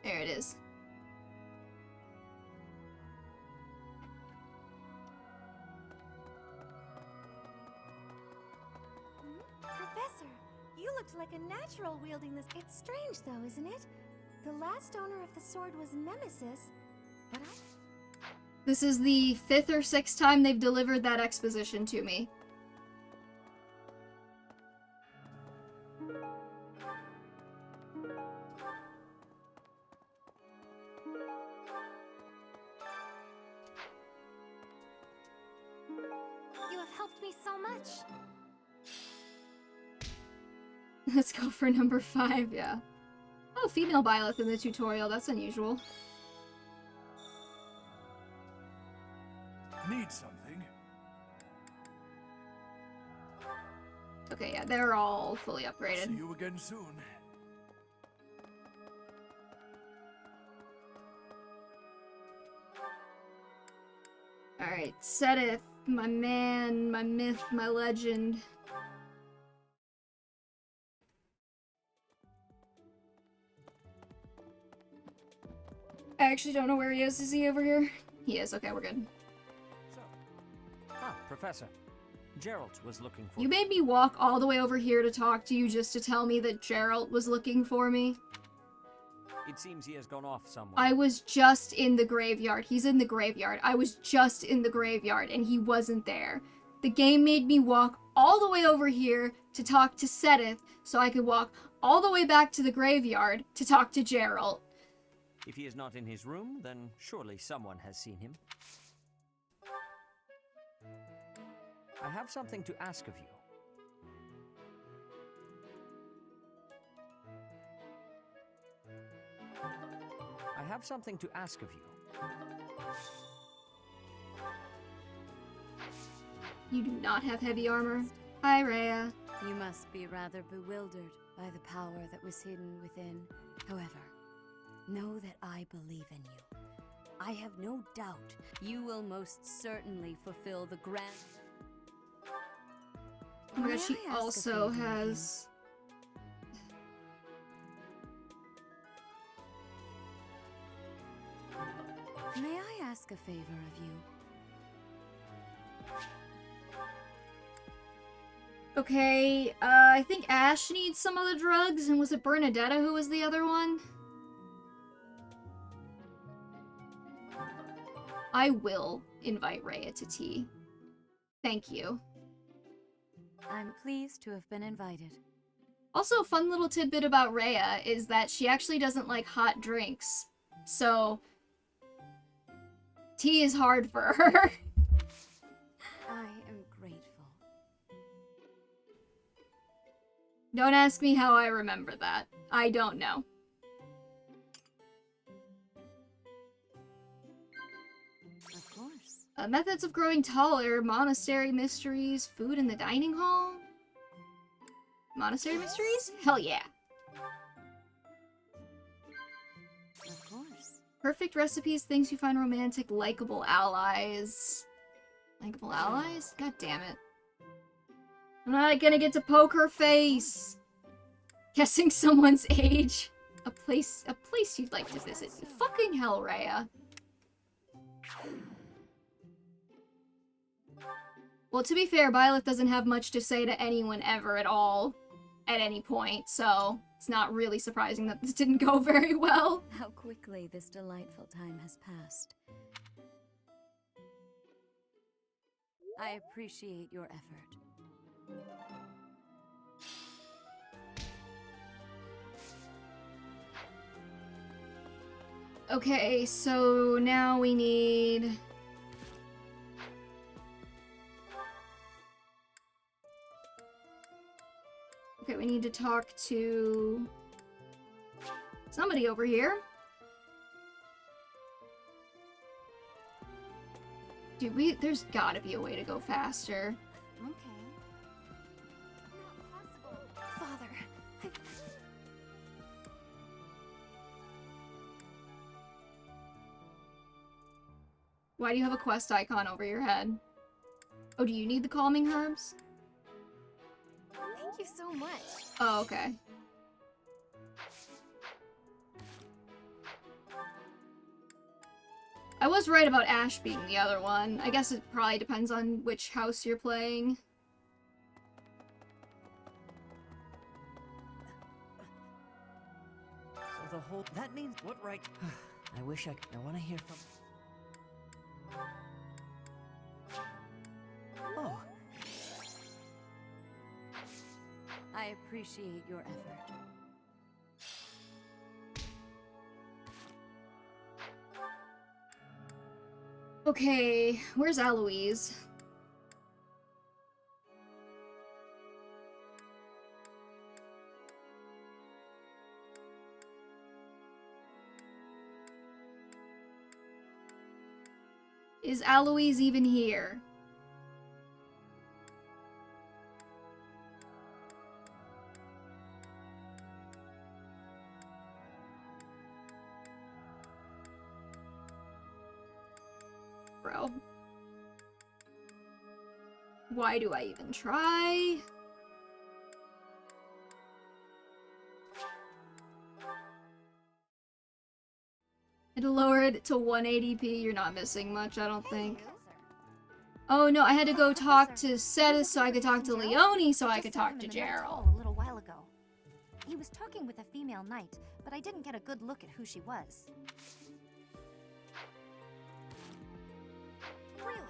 There it is. Professor, you looked like a natural wielding this. It's strange though, isn't it? The last owner of the sword was Nemesis, but This is the 5th or 6th time they've delivered that exposition to me. You have helped me so much. Let's go for number 5, yeah. Oh, female Byleth in the tutorial. That's unusual. Need something? Okay, yeah, they're all fully upgraded. See you again soon. Alright, Sedith, my man, my myth, my legend. I actually don't know where he is. Is he over here? He is. Okay, we're good. Ah, Professor. Gerald was looking for You made me walk all the way over here to talk to you just to tell me that Gerald was looking for me. It seems he has gone off somewhere. I was just in the graveyard. He's in the graveyard. I was just in the graveyard and he wasn't there. The game made me walk all the way over here to talk to Sedith so I could walk all the way back to the graveyard to talk to Gerald. If he is not in his room, then surely someone has seen him. I have something to ask of you. I have something to ask of you. You do not have heavy armor. Hi, Rhea. You must be rather bewildered by the power that was hidden within. However, know that I believe in you. I have no doubt you will most certainly fulfill the grand... Oh my May god, she I ask a also favor of has... May I ask a favor of you? Okay, I think Ash needs some of the drugs, and was it Bernadetta who was the other one? I will invite Rhea to tea. Thank you. I'm pleased to have been invited. Also, a fun little tidbit about Rhea is that she actually doesn't like hot drinks. So, tea is hard for her. I am grateful. Don't ask me how I remember that. I don't know. Of course. Methods of growing taller, monastery mysteries, food in the dining hall? Monastery mysteries? Hell yeah. Of course. Perfect recipes, things you find romantic, likable allies. Likable allies? God damn it. I'm not gonna get to poker face. Guessing someone's age. A place you'd like to visit. Fucking hell, Rhea. Well, to be fair, Byleth doesn't have much to say to anyone ever at all. At any point, so it's not really surprising that this didn't go very well. How quickly this delightful time has passed. I appreciate your effort. Okay, so now we need... Okay, we need to talk to... somebody over here. Dude, there's gotta be a way to go faster. Okay. Not possible. Father, Why do you have a quest icon over your head? Oh, do you need the calming herbs? Thank you so much. Oh, okay. I was right about Ash being the other one. I guess it probably depends on which house you're playing. So the whole... That means... What right... I wish I want to hear from... Oh. I appreciate your effort. Okay, where's Eloise? Is Eloise even here? Bro. Why do I even try? It'll lower it to 180p. You're not missing much, I don't think. Oh no, I had to go talk to Cetus so I could talk to Leone so I could talk to Gerald. a little while ago. He was talking with a female knight, but I didn't get a good look at who she was. Really?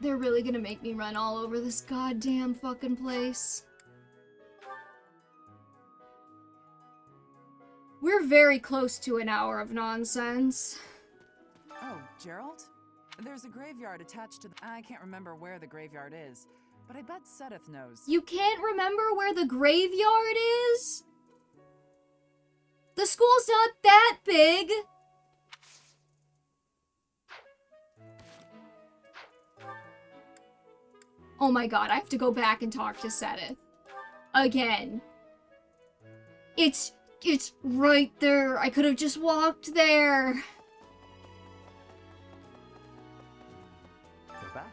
They're really gonna make me run all over this goddamn fucking place. We're very close to an hour of nonsense. Oh, Gerald? There's a graveyard attached to the... I can't remember where the graveyard is, but I bet Sedith knows. You can't remember where the graveyard is? The school's not that big! Oh my god, I have to go back and talk to Sedith. Again. It's right there. I could have just walked there. We're back.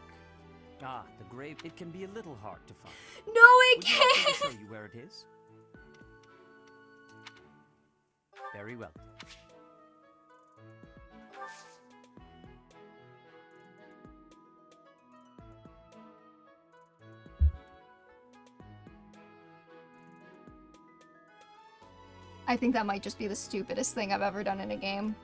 Ah, the grave. It can be a little hard to find. No, it Would you like me can't! to show you where it is? Very well. I think that might just be the stupidest thing I've ever done in a game.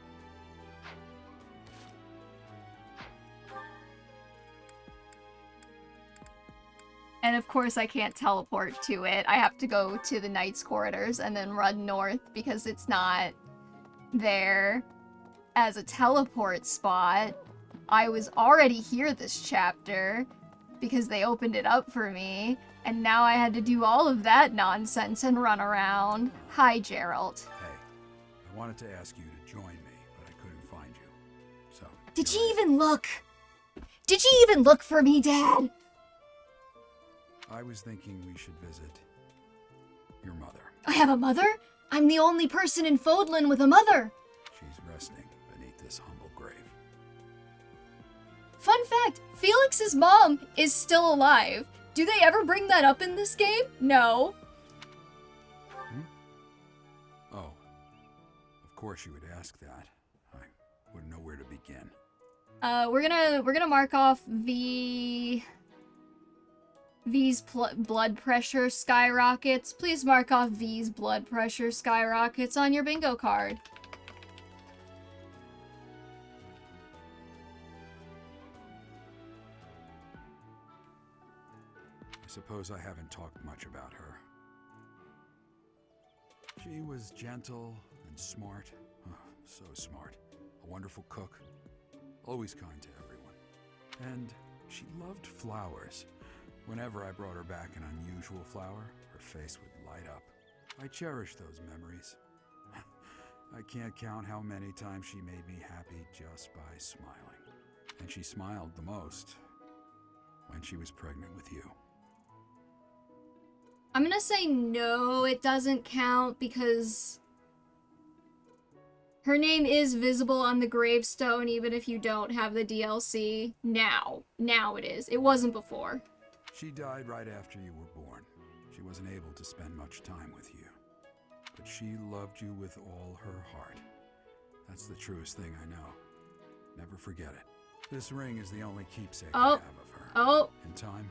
And of course I can't teleport to it. I have to go to the Knight's Corridors and then run north because it's not there as a teleport spot. I was already here this chapter. because they opened it up for me, and now I had to do all of that nonsense and run around. Hi, Gerald. Hey, I wanted to ask you to join me, but I couldn't find you. So... Did she even look? Did she even look for me, Dad? I was thinking we should visit your mother. I have a mother? I'm the only person in Fodlan with a mother. She's resting beneath this humble grave. Fun fact, Felix's mom is still alive. Do they ever bring that up in this game? No. Oh, of course you would ask that. I wouldn't know where to begin. We're gonna mark off V's blood pressure skyrockets. Please mark off V's blood pressure skyrockets on your bingo card. I suppose I haven't talked much about her. She was gentle and smart. Oh, so smart. A wonderful cook. Always kind to everyone. And she loved flowers. Whenever I brought her back an unusual flower, her face would light up. I cherish those memories. I can't count how many times she made me happy just by smiling. And she smiled the most when she was pregnant with you. I'm gonna say no, it doesn't count because her name is visible on the gravestone even if you don't have the DLC. Now it is. It wasn't before. She died right after you were born. She wasn't able to spend much time with you. But she loved you with all her heart. That's the truest thing I know. Never forget it. This ring is the only keepsake I have of her. Oh. In time,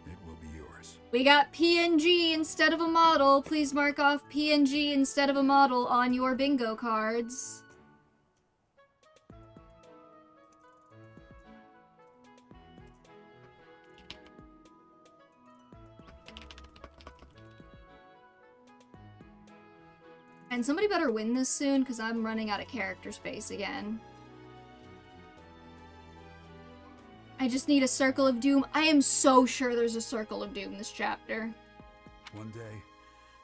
it will be yours. We got PNG instead of a model. Please mark off PNG instead of a model on your bingo cards. And somebody better win this soon, because I'm running out of character space again. I just need a Circle of Doom. I am so sure there's a Circle of Doom this chapter. One day,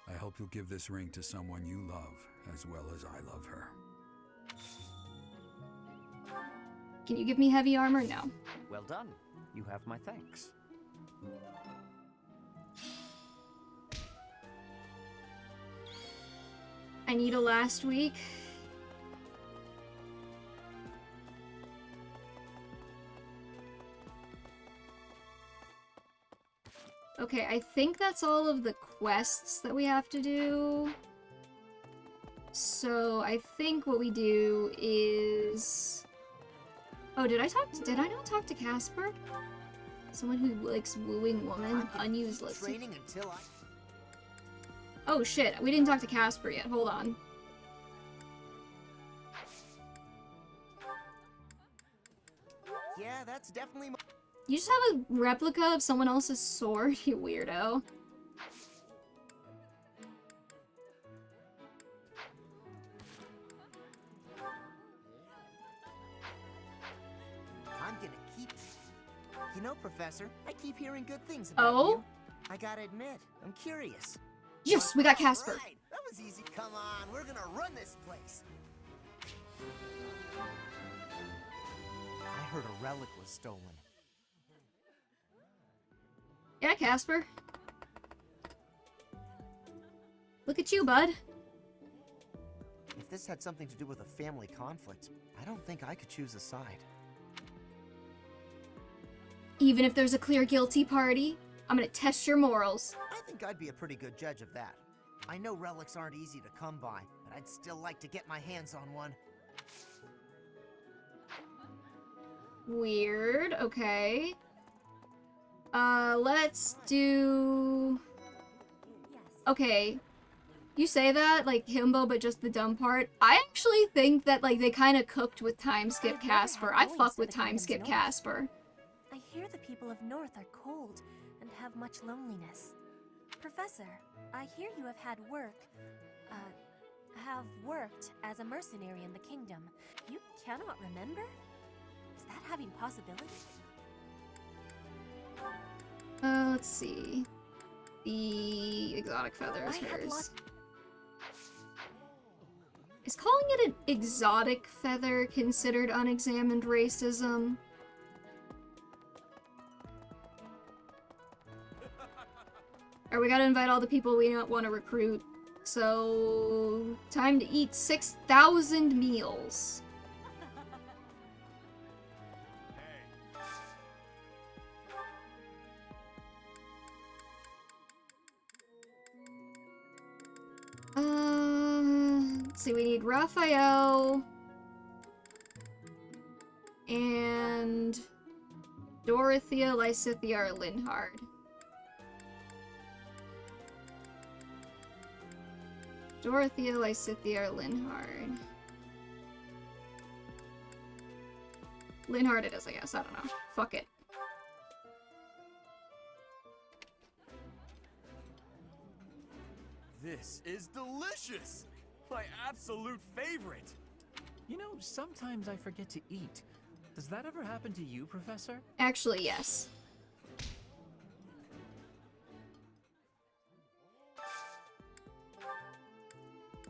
I hope you'll give this ring to someone you love as well as I love her. Can you give me heavy armor? No. Well done. You have my thanks. I need a last week. Okay, I think that's all of the quests that we have to do. So I think what we do is... Oh, did I not talk to Casper? Someone who likes wooing woman? Unused list. Training until I... Oh shit, we didn't talk to Casper yet. Hold on. Yeah, that's definitely... You just have a replica of someone else's sword, you weirdo. I'm gonna keep... You know, Professor, I keep hearing good things about you. I gotta admit, I'm curious. Yes, we got Casper. Right, that was easy. Come on, we're gonna run this place. I heard a relic was stolen. Yeah, Casper. Look at you, bud. If this had something to do with a family conflict, I don't think I could choose a side. Even if there's a clear guilty party, I'm gonna test your morals. I think I'd be a pretty good judge of that. I know relics aren't easy to come by, but I'd still like to get my hands on one. Weird, okay. Let's do... Okay. You say that, like, himbo, but just the dumb part. I actually think that, like, they kind of cooked with time skip Casper. I fuck with time skip Casper. I hear the people of North are cold and have much loneliness. Professor, I hear you have worked as a mercenary in the kingdom. You cannot remember? Is that having possibility? let's see. The exotic feathers. Is calling it an exotic feather considered unexamined racism? Alright, we gotta invite all the people we don't want to recruit. So, time to eat 6,000 meals. Let's see, we need Raphael and Dorothea, Lysithia, or Linhard. Dorothea, Lysithia, or Linhard. Linhard it is, I guess. I don't know. Fuck it. This is delicious! My absolute favorite! You know, sometimes I forget to eat. Does that ever happen to you, Professor? Actually, yes.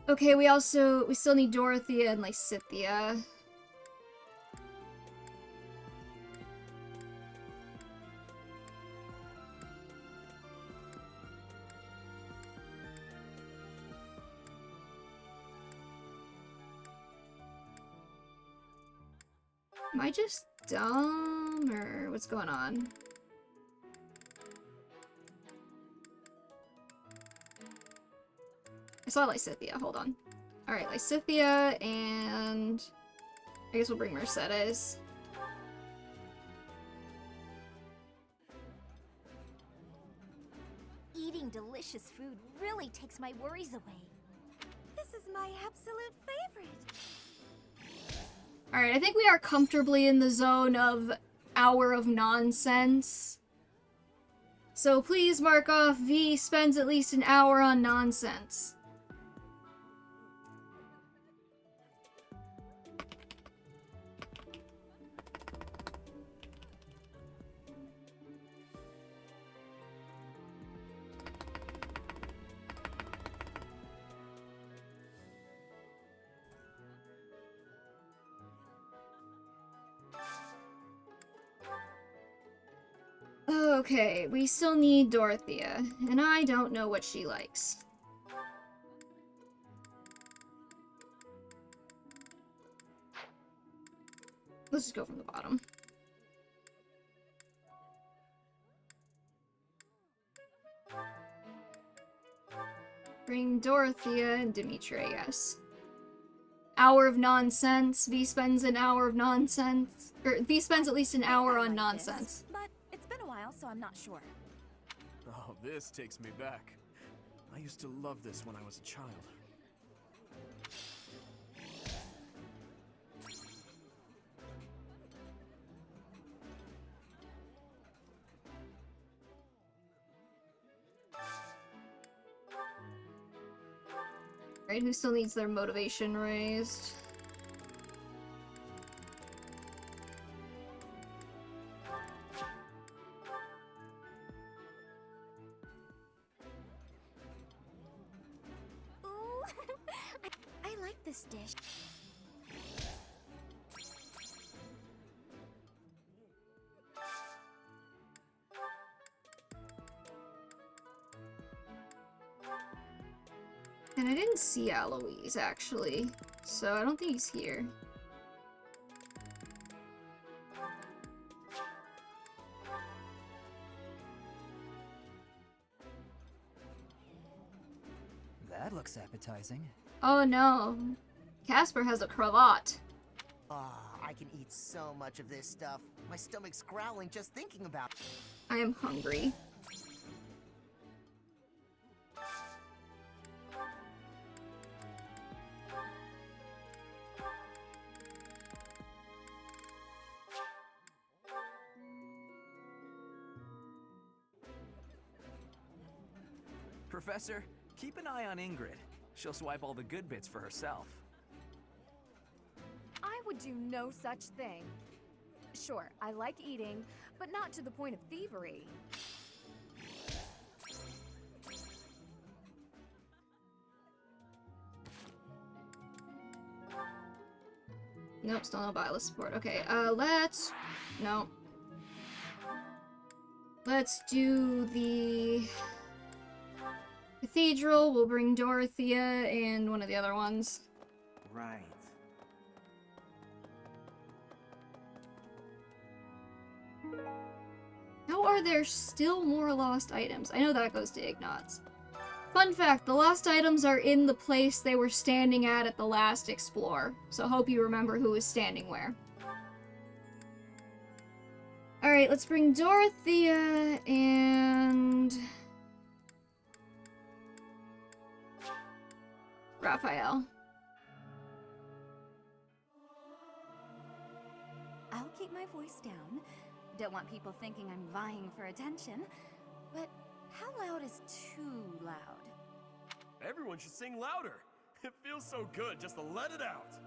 Okay, we still need Dorothea and Lysithia. Am I just dumb, or what's going on? I saw Lysithia, hold on. Alright, Lysithia, and I guess we'll bring Mercedes. Eating delicious food really takes my worries away. This is my absolute favorite. Alright, I think we are comfortably in the zone of hour of nonsense. So please mark off V spends at least an hour on nonsense. Okay, we still need Dorothea, and I don't know what she likes. Let's just go from the bottom. Bring Dorothea and Dimitri, yes. Hour of nonsense. V spends an hour of nonsense. Or V spends at least an hour on nonsense. But it's been a while, so I'm not sure. Oh, this takes me back. I used to love this when I was a child. Right, who still needs their motivation raised? Ooh, I like this dish. And I didn't see Alois, actually, so I don't think he's here. That looks appetizing. Oh no, Casper has a cravat. Ah, I can eat so much of this stuff. My stomach's growling just thinking about it. I am hungry. Professor, keep an eye on Ingrid. She'll swipe all the good bits for herself. I would do no such thing. Sure, I like eating, but not to the point of thievery. Nope, still no Byleth support. Okay, no. Let's do the Cathedral. We'll bring Dorothea and one of the other ones. Right. How are there still more lost items? I know that goes to Ignatz. Fun fact, the lost items are in the place they were standing at the last explore. So hope you remember who was standing where. Alright, let's bring Dorothea and Raphael. I'll keep my voice down. Don't want people thinking I'm vying for attention. But how loud is too loud? Everyone should sing louder. It feels so good just to let it out.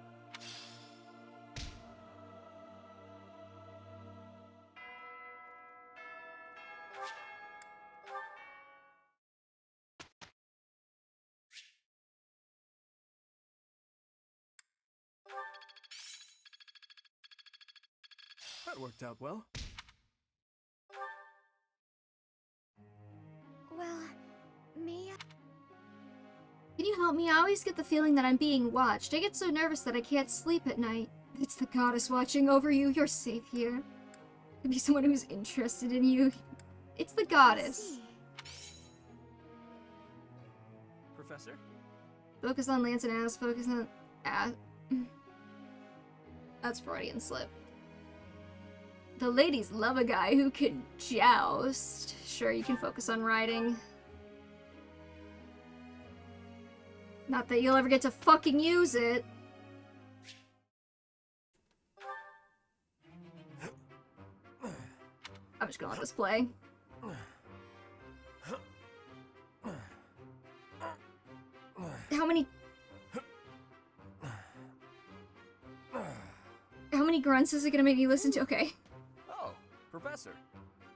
That worked out well. Well, me... Can you help me? I always get the feeling that I'm being watched. I get so nervous that I can't sleep at night. It's the goddess watching over you. You're safe here. Could be someone who's interested in you. It's the goddess. Professor? Focus on Lance and ass. Focus on... That's Freudian slip. The ladies love a guy who can joust. Sure, you can focus on riding. Not that you'll ever get to fucking use it. I'm just gonna let this play. How many grunts is it gonna make me listen to? Okay. Oh, Professor,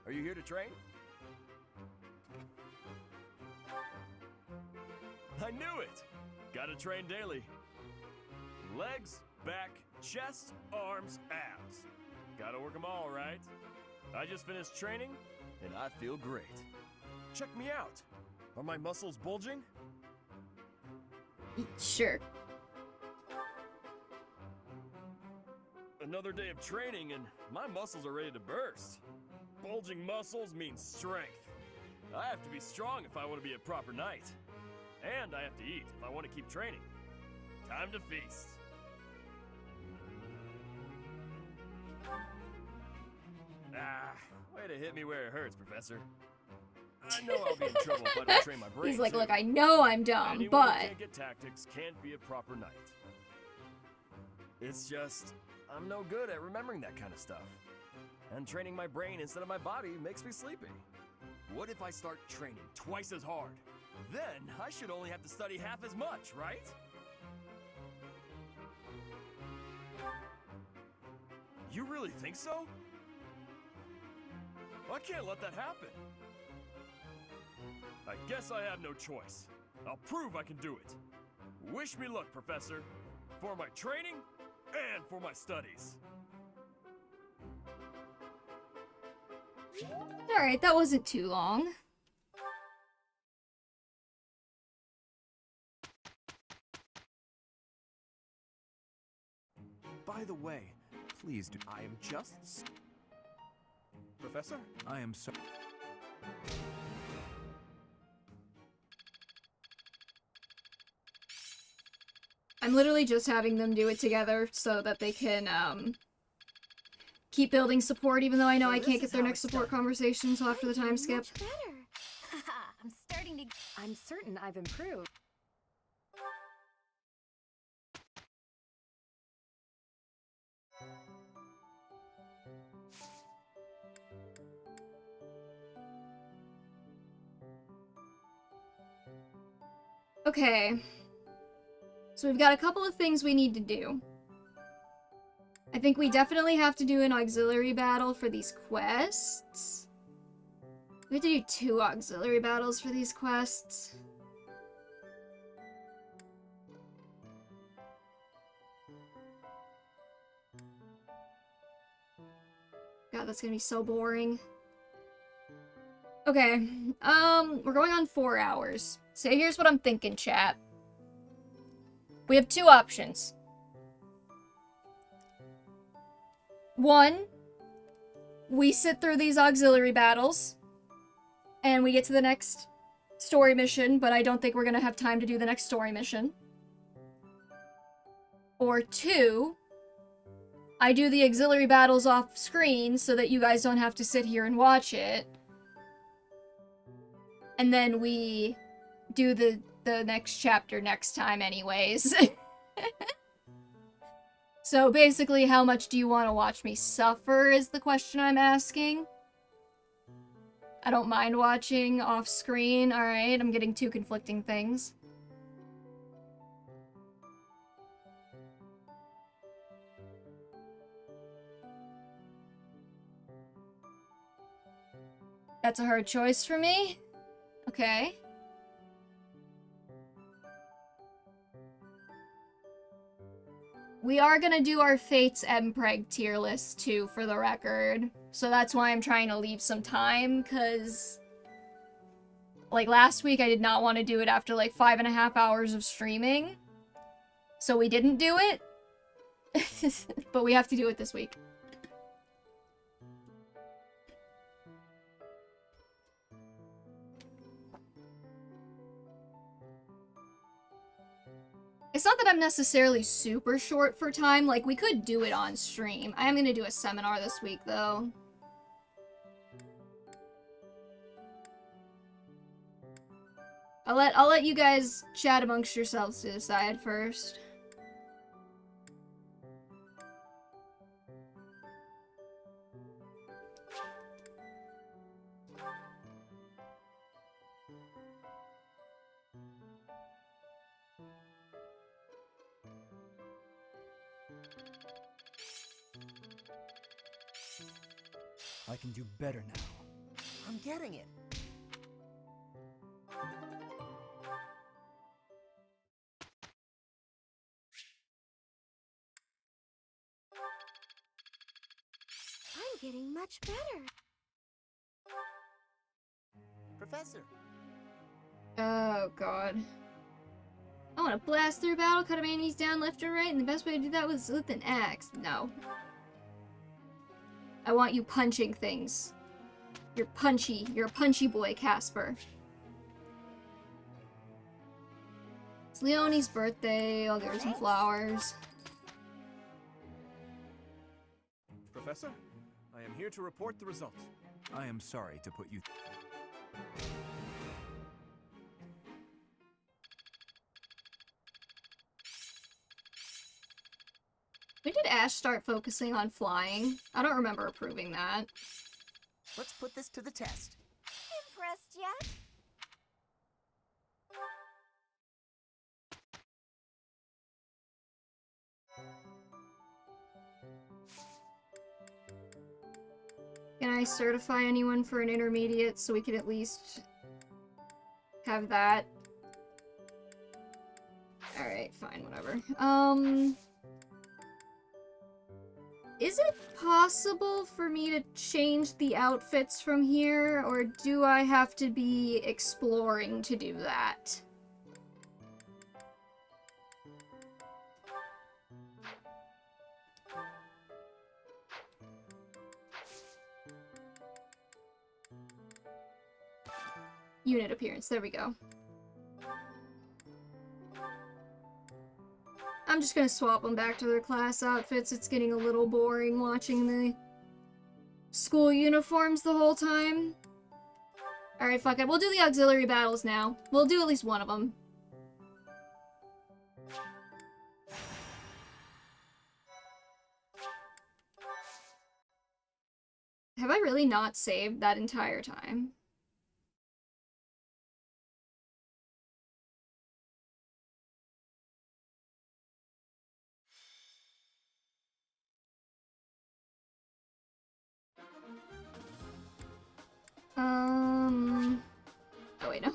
are you here to train? I knew it! Gotta train daily. Legs, back, chest, arms, abs. Gotta work them all, right? I just finished training, and I feel great. Check me out. Are my muscles bulging? Sure. Another day of training, and my muscles are ready to burst. Bulging muscles means strength. I have to be strong if I want to be a proper knight. And I have to eat if I want to keep training. Time to feast. Way to hit me where it hurts, Professor. I know I'll be in trouble if I don't train my brain. He's like, too. look, I know I'm dumb, Anyone but... who can't get tactics can't be a proper knight. It's just, I'm no good at remembering that kind of stuff. And training my brain instead of my body makes me sleepy. What if I start training twice as hard? Then I should only have to study half as much, right? You really think so? I can't let that happen. I guess I have no choice. I'll prove I can do it. Wish me luck, Professor. For my training and for my studies. Alright, that wasn't too long. By the way, please do. I am just... Professor? I am so... I'm literally just having them do it together so that they can, keep building support, even though I know I can't get their next support conversation until after the time skip. Much better. Haha, I'm starting to... I'm certain I've improved. Okay. So we've got a couple of things we need to do. I think we definitely have to do an auxiliary battle for these quests. We have to do 2 auxiliary battles for these quests. that's gonna be so boring. Okay, we're going on 4 hours. So here's what I'm thinking, chat. We have 2 options. 1, we sit through these auxiliary battles, and we get to the next story mission, but I don't think we're gonna have time to do the next story mission. Or 2, I do the auxiliary battles off screen so that you guys don't have to sit here and watch it. And then we do the next chapter next time anyways. So basically, how much do you want to watch me suffer is the question I'm asking. I don't mind watching off screen, alright? I'm getting 2 conflicting things. That's a hard choice for me. Okay. We are gonna do our Fates Mpreg tier list too, for the record. So that's why I'm trying to leave some time, because like last week I did not want to do it after like 5.5 hours of streaming. So we didn't do it. But we have to do it this week. It's not that I'm necessarily super short for time, like, we could do it on stream. I am gonna do a seminar this week, though. I'll let you guys chat amongst yourselves to decide first. I can do better now. I'm getting it. I'm getting much better. Professor. Oh, God. I want to blast through battle, cut enemies down left and right, and the best way to do that was with an axe. No. I want you punching things. You're punchy. You're a punchy boy, Casper. It's Leonie's birthday. I'll give her some flowers. Professor, I am here to report the result. I am sorry to put you... When did Ash start focusing on flying? I don't remember approving that. Let's put this to the test. Impressed yet? Can I certify anyone for an intermediate so we can at least have that? Alright, fine, whatever. Is it possible for me to change the outfits from here, or do I have to be exploring to do that? Unit appearance, there we go. I'm just gonna swap them back to their class outfits. It's getting a little boring watching the school uniforms the whole time. Alright, fuck it. We'll do the auxiliary battles now. We'll do at least one of them. Have I really not saved that entire time? Oh wait, no.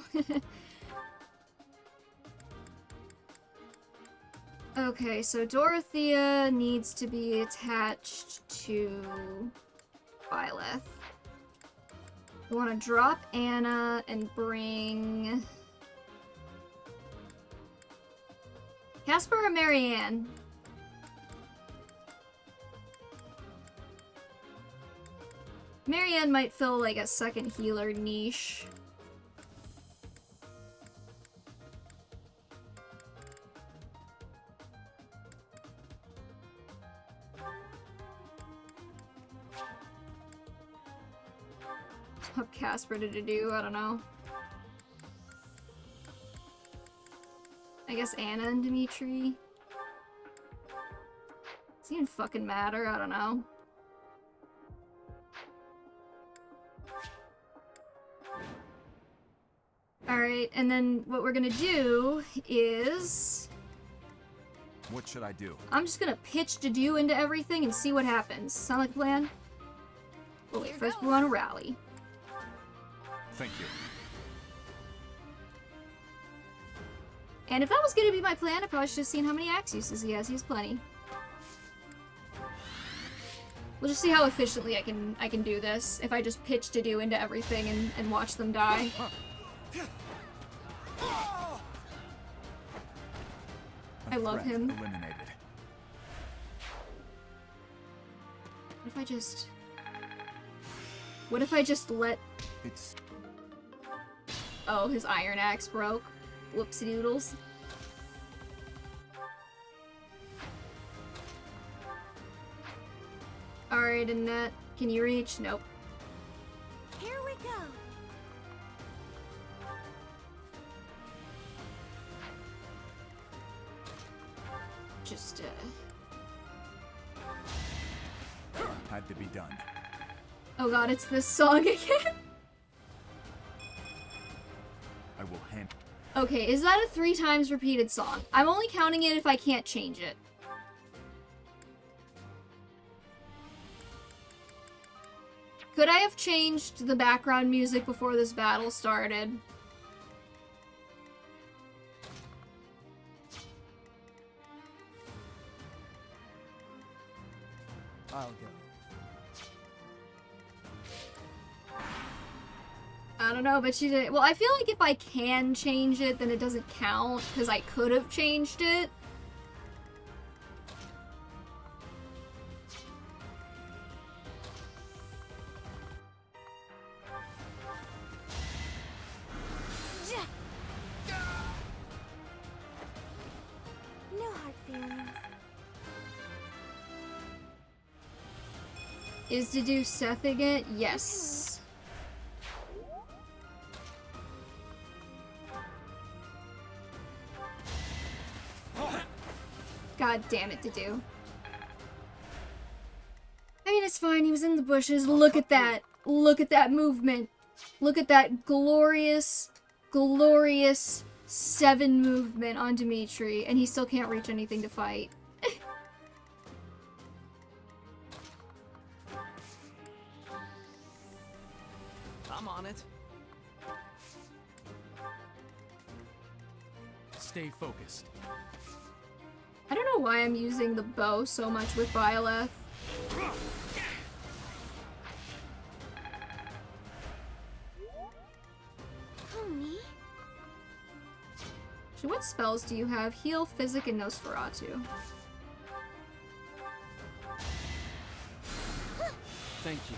Okay, so Dorothea needs to be attached to Byleth. We want to drop Anna and bring Casper or Marianne? Marianne might fill like a second healer niche. What Casper to do, I don't know. I guess Anna and Dimitri. Does it even fucking matter? I don't know. Alright, and then what we're gonna do is... What should I do? I'm just gonna pitch Dedue into everything and see what happens. Sound like a plan? Well, wait, first we want to rally. Thank you. And if that was gonna be my plan, I probably should have seen how many axe uses he has. He has plenty. We'll just see how efficiently I can do this if I just pitch Dedue into everything and watch them die. I love him. Eliminated. What if I just let... It's... Oh, his iron axe broke. Whoopsie doodles. Alright, Annette. Can you reach? Nope. Here we go. Just, Had to be done. Oh god, it's this song again? I will hand... Okay, is that a 3 times repeated song? I'm only counting it if I can't change it. Could I have changed the background music before this battle started? I'll go. I don't know, but she did. Well, I feel like if I can change it, then it doesn't count, because I could have changed it. No hard feelings. Is to do Seth again? Yes. God damn it, Dedue. I mean, it's fine. He was in the bushes. Look at that. Look at that movement. Look at that glorious, glorious 7 movement on Dimitri, and he still can't reach anything to fight. I'm on it. Stay focused. I don't know why I'm using the bow so much with Byleth. Oh, me? So what spells do you have? Heal, Physic, and Nosferatu. Thank you.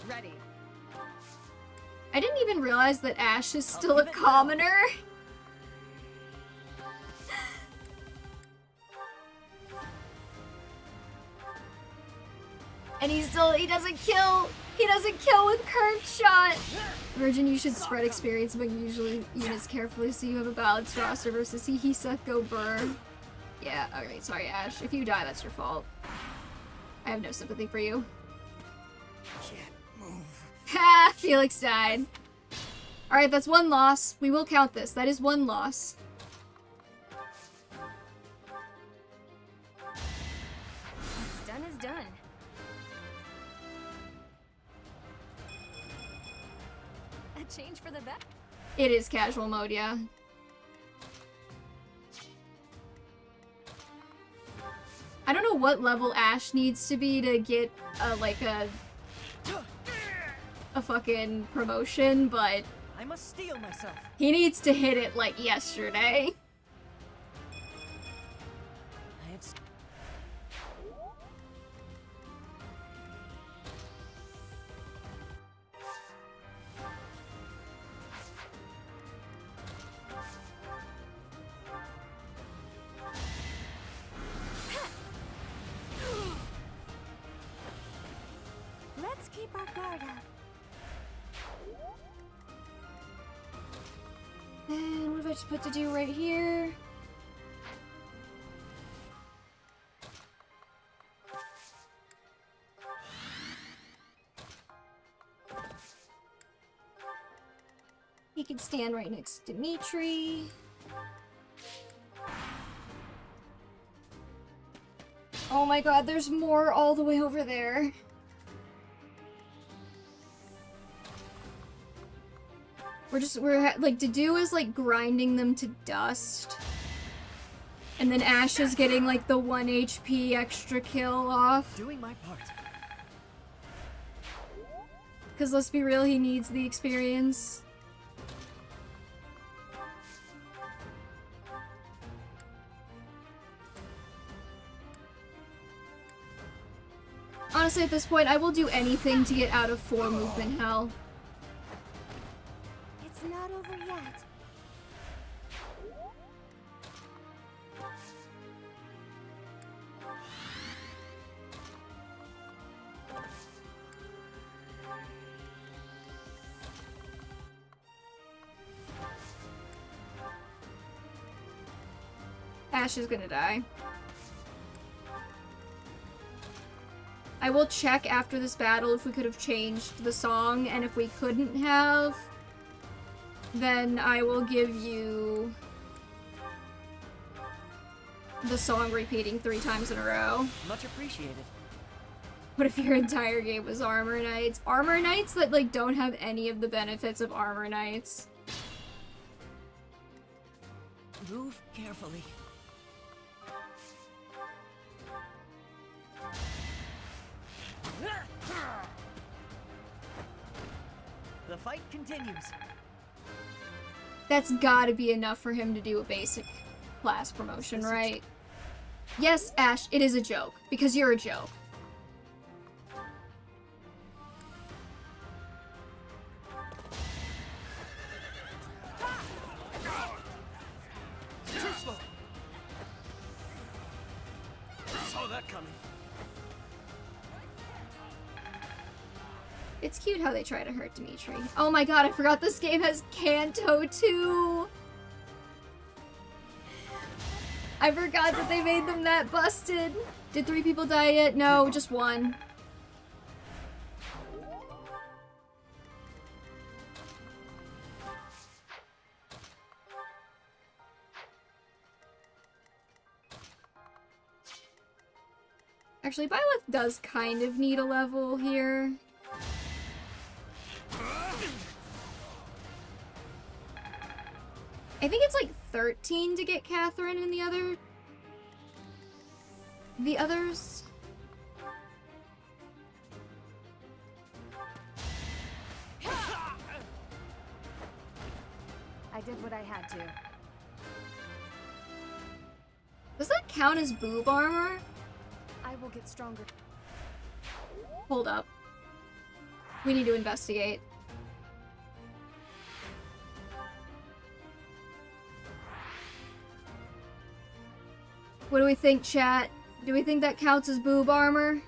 Ready. I didn't even realize that Ash is still a commoner. And he doesn't kill with curved shot. Virgin, you should spread experience among usually units carefully so you have a balanced roster versus he, Seth, go burr. Yeah, alright, sorry Ash. If you die, that's your fault. I have no sympathy for you. Ha! Felix died. Alright, that's 1 loss. We will count this. That is 1 loss. What's done is done. A change for the best. It is casual mode, yeah. I don't know what level Ash needs to be to get like a fucking promotion, but I must steel myself. he needs to hit it like yesterday. I have Let's keep our guard up. And what if I just put to do right here? He can stand right next to Dimitri. Oh my god, there's more all the way over there. We're like, Dedue is like grinding them to dust. And then Ash is getting like the 1 HP extra kill off. doing my part. Because let's be real, he needs the experience. Honestly, at this point, I will do anything to get out of 4 movement hell. It's not over yet. Ash is gonna die. I will check after this battle if we could have changed the song, and if we couldn't have, then I will give you the song repeating 3 times in a row. Much appreciated. What if your entire game was Armor Knights? Armor Knights that, like, don't have any of the benefits of Armor Knights. Move carefully. The fight continues. That's gotta be enough for him to do a basic class promotion, right? Yes, Ash, it is a joke, because you're a joke. Too slow. Saw that coming. It's cute how they try to hurt Dimitri. Oh my god, I forgot this game has Kanto too! I forgot that they made them that busted! Did 3 people die yet? No, just 1. Actually, Byleth does kind of need a level here. I think it's like 13 to get Catherine and the others. I did what I had to. Does that count as boob armor? I will get stronger. Hold up. We need to investigate. What do we think, chat? Do we think that counts as boob armor?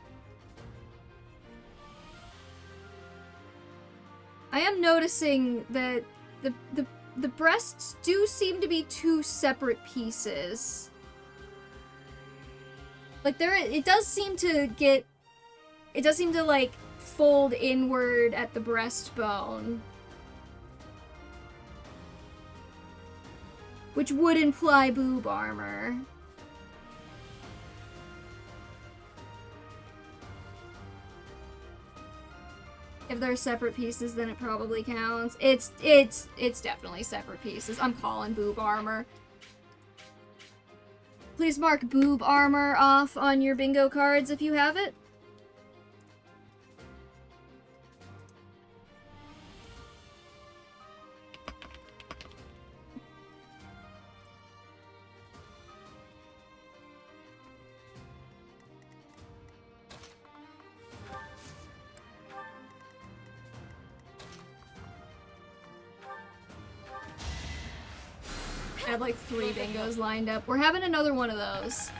I am noticing that the breasts do seem to be 2 separate pieces. Like it does seem to like fold inward at the breastbone. Which would imply boob armor. If they're separate pieces, then it probably counts. It's definitely separate pieces. I'm calling boob armor. Please mark boob armor off on your bingo cards if you have it. I had like 3 bingos lined up. We're having another one of those.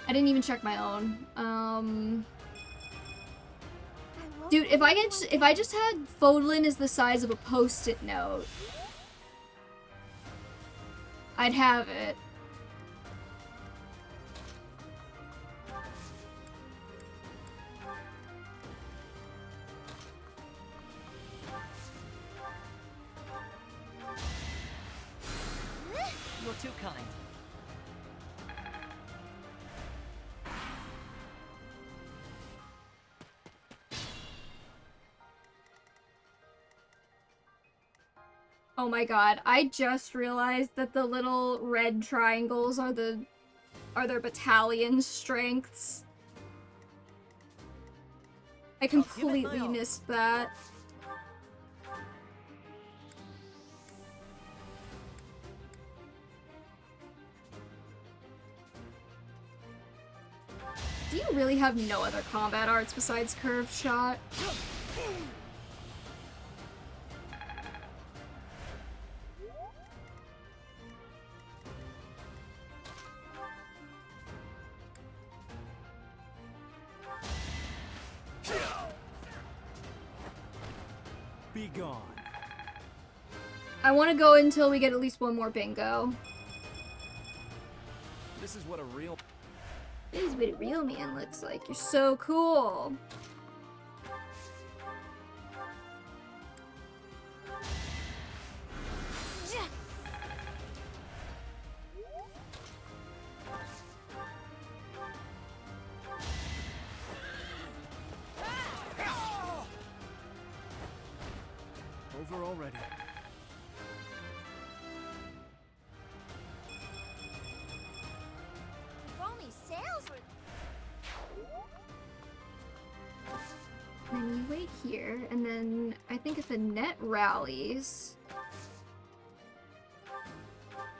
I didn't even check my own. Dude, if I just had Fodlan as the size of a post-it note, I'd have it. You're too kind. Oh my god, I just realized that the little red triangles are their battalion strengths. I completely missed that. Do you really have no other combat arts besides curved shot? Be gone. I want to go until we get at least one more bingo. This is what a real... This is what a real man looks like. You're so cool. Over already. If only sales were... Then you wait here, and then I think if the net rallies...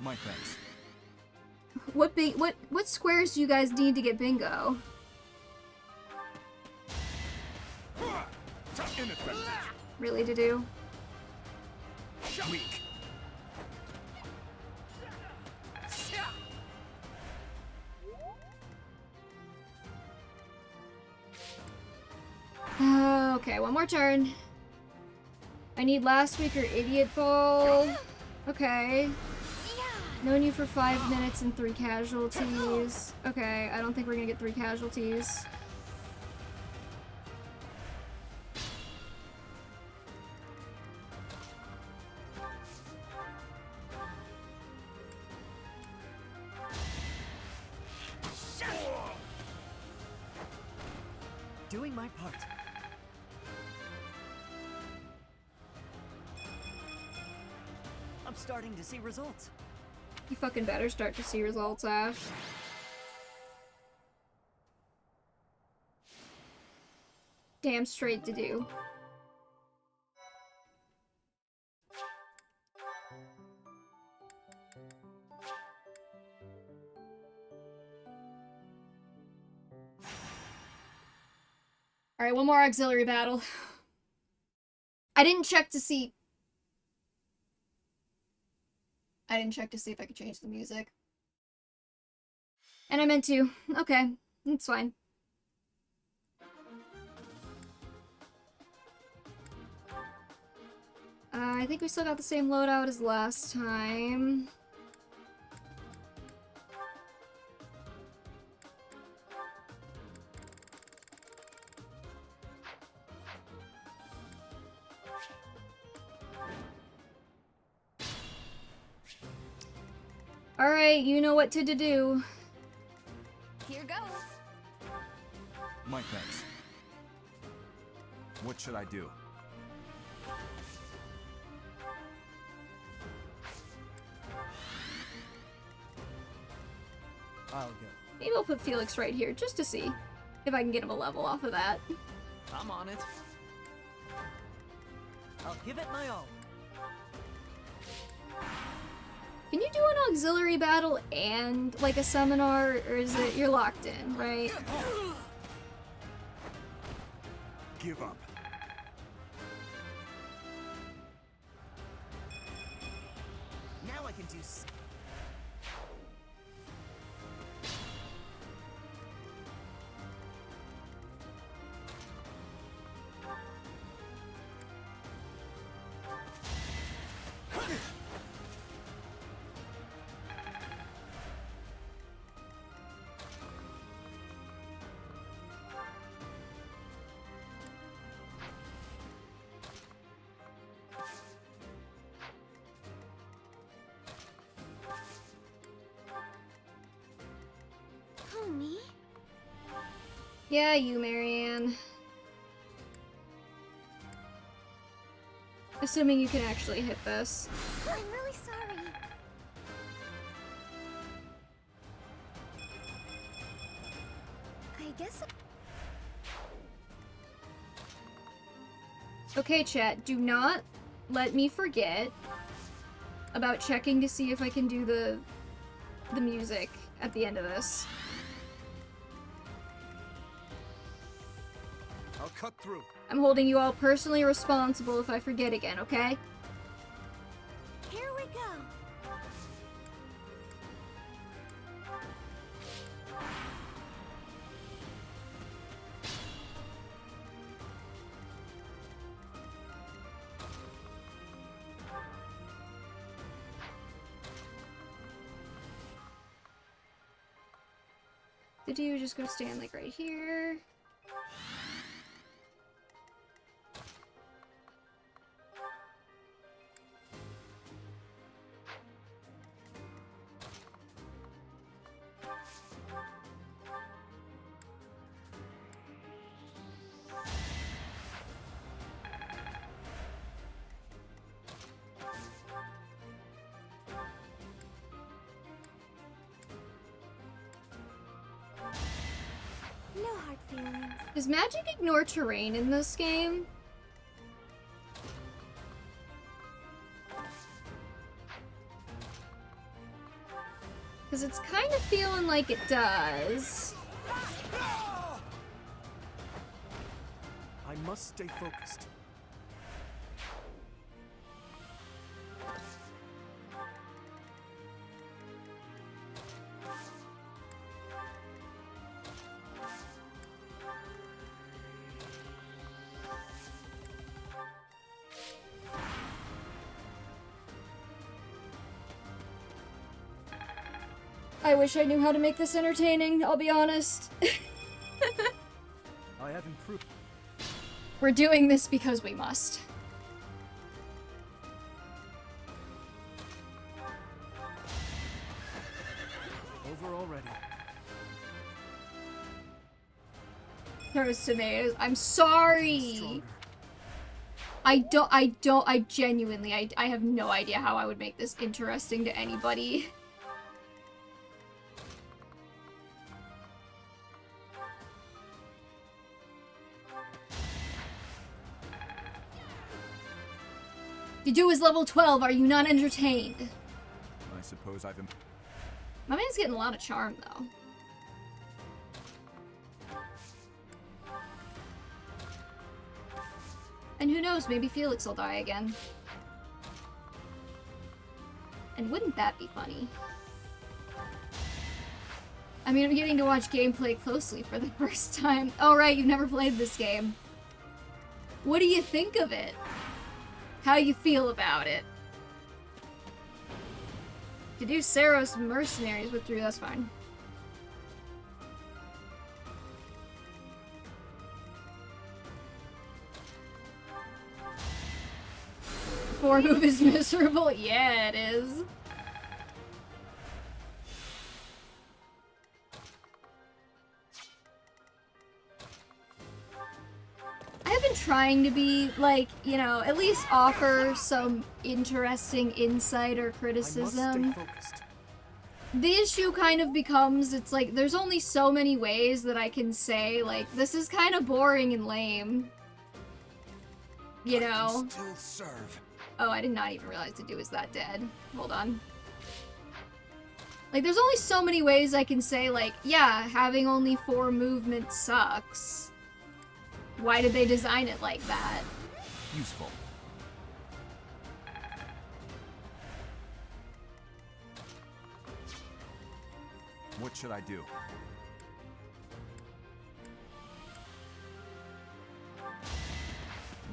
My thanks. What squares do you guys need to get bingo? Really to do? Weak. Okay, one more turn. I need last week or idiot ball. Okay. Known you for 5 minutes and 3 casualties. Okay, I don't think we're gonna get 3 casualties. Doing my part. I'm starting to see results. You fucking better start to see results, Ash. Damn straight to do. Alright, one more auxiliary battle. I didn't check to see if I could change the music. And I meant to. Okay, it's fine. I think we still got the same loadout as last time. Alright, you know what to do. Here goes. My thanks. What should I do? I'll go. Maybe I'll put Felix right here just to see if I can get him a level off of that. I'm on it. I'll give it my all. Can you do an auxiliary battle and like a seminar, or is it you're locked in, right? Give up. Now I can do. Oh, me? Yeah, you, Marianne. Assuming you can actually hit this. I'm really sorry. I guess. Okay, chat, do not let me forget about checking to see if I can do the music at the end of this. I'll cut through. I'm holding you all personally responsible if I forget again, okay? Here we go. Did you just go stand like right here? No hard feelings. Does magic ignore terrain in this game? Because it's kind of feeling like it does. I must stay focused. I wish I knew how to make this entertaining, I'll be honest. I have improved. We're doing this because we must. Over already. There's tomatoes. I'm sorry. I genuinely, I have no idea how I would make this interesting to anybody. Didu is level 12, are you not entertained? I suppose I've... My man's getting a lot of charm, though. And who knows, maybe Felix will die again. And wouldn't that be funny? I mean, I'm getting to watch gameplay closely for the first time. Oh right, you've never played this game. What do you think of it? How you feel about it? To do Saros mercenaries withdrew, that's fine. Four move is miserable? Yeah, it is. I have been trying to be, like, you know, at least offer some interesting insight or criticism. the issue kind of becomes, it's like, there's only so many ways that I can say, like, this is kind of boring and lame. You know? Still serve. Oh, I did not even realize the dude was that dead. Hold on. Like, there's only so many ways I can say, like, yeah, having only 4 movements sucks. Why did they design it like that? Useful. What should I do?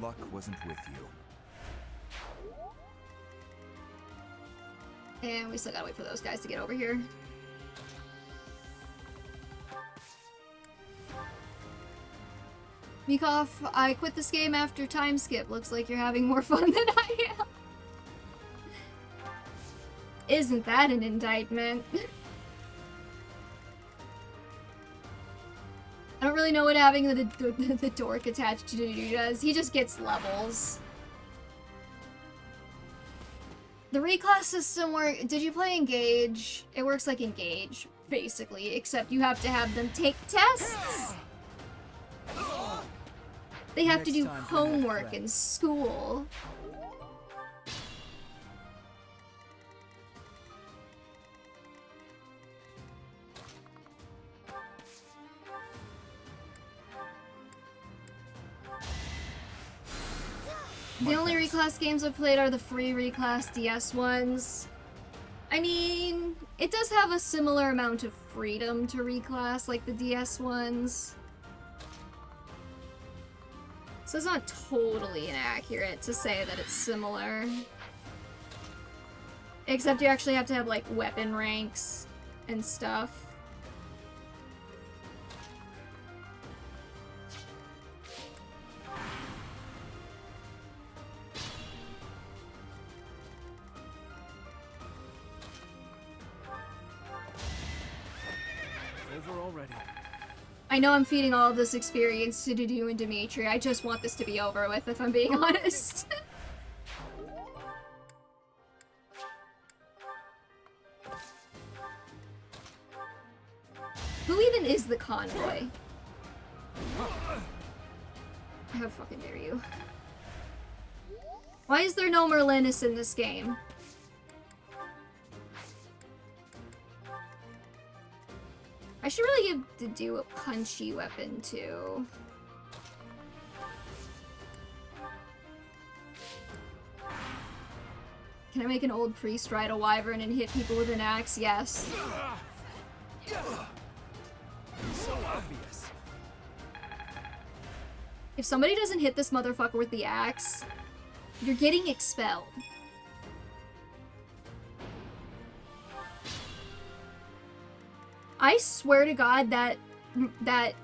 Luck wasn't with you. And we still gotta wait for those guys to get over here. Mikoff, I quit this game after time skip. Looks like you're having more fun than I am. Isn't that an indictment? I don't really know what having the dork attached to do does. He just gets levels. The reclass system did you play Engage? It works like Engage, basically, except you have to have them take tests. They have to do homework in school. The only reclass games I've played are the free reclass DS ones. I mean, it does have a similar amount of freedom to reclass like the DS ones. So it's not totally inaccurate to say that it's similar. Except you actually have to have like weapon ranks and stuff. Over already. I know I'm feeding all of this experience to Dudu and Dimitri. I just want this to be over with, if I'm being honest. Who even is the convoy? How fucking dare you? Why is there no Merlinus in this game? I should really give Dudu a punchy weapon too. Can I make an old priest ride a wyvern and hit people with an axe? Yes. So obvious. If somebody doesn't hit this motherfucker with the axe, you're getting expelled. I swear to God that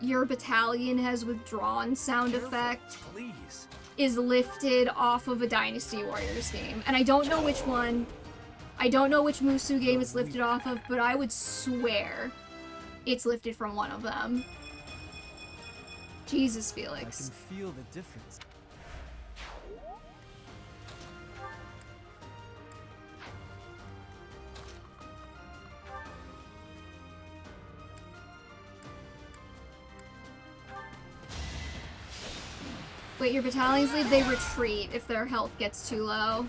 your battalion has withdrawn sound effect Please. is lifted off of a Dynasty Warriors game. And I don't know which one. I don't know which Musu game it's lifted off of, but I would swear it's lifted from one of them. Jesus, Felix. I can feel the difference. Wait, your battalions leave, they retreat if their health gets too low.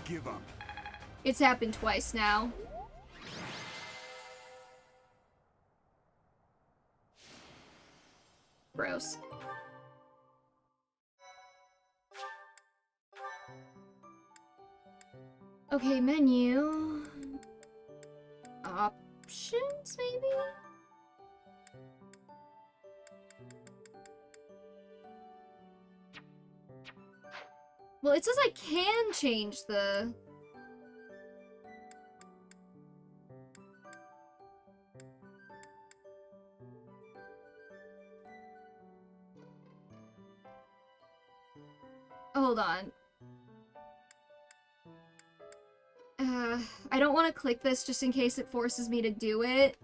Give up. It's happened twice now. Gross. Okay, menu. Options, maybe? Well, it says I can change the... Hold on. I don't want to click this just in case it forces me to do it.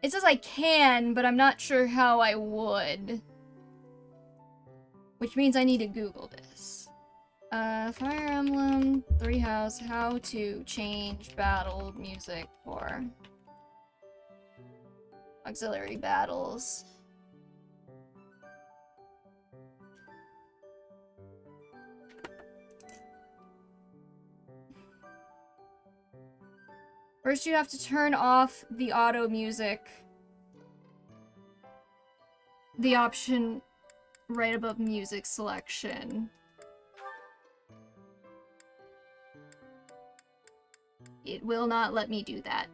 It says I can, but I'm not sure how I would. Which means I need to Google this. Fire Emblem, 3 House, how to change battle music for auxiliary battles. First, you have to turn off the auto music. The option right above music selection. It will not let me do that.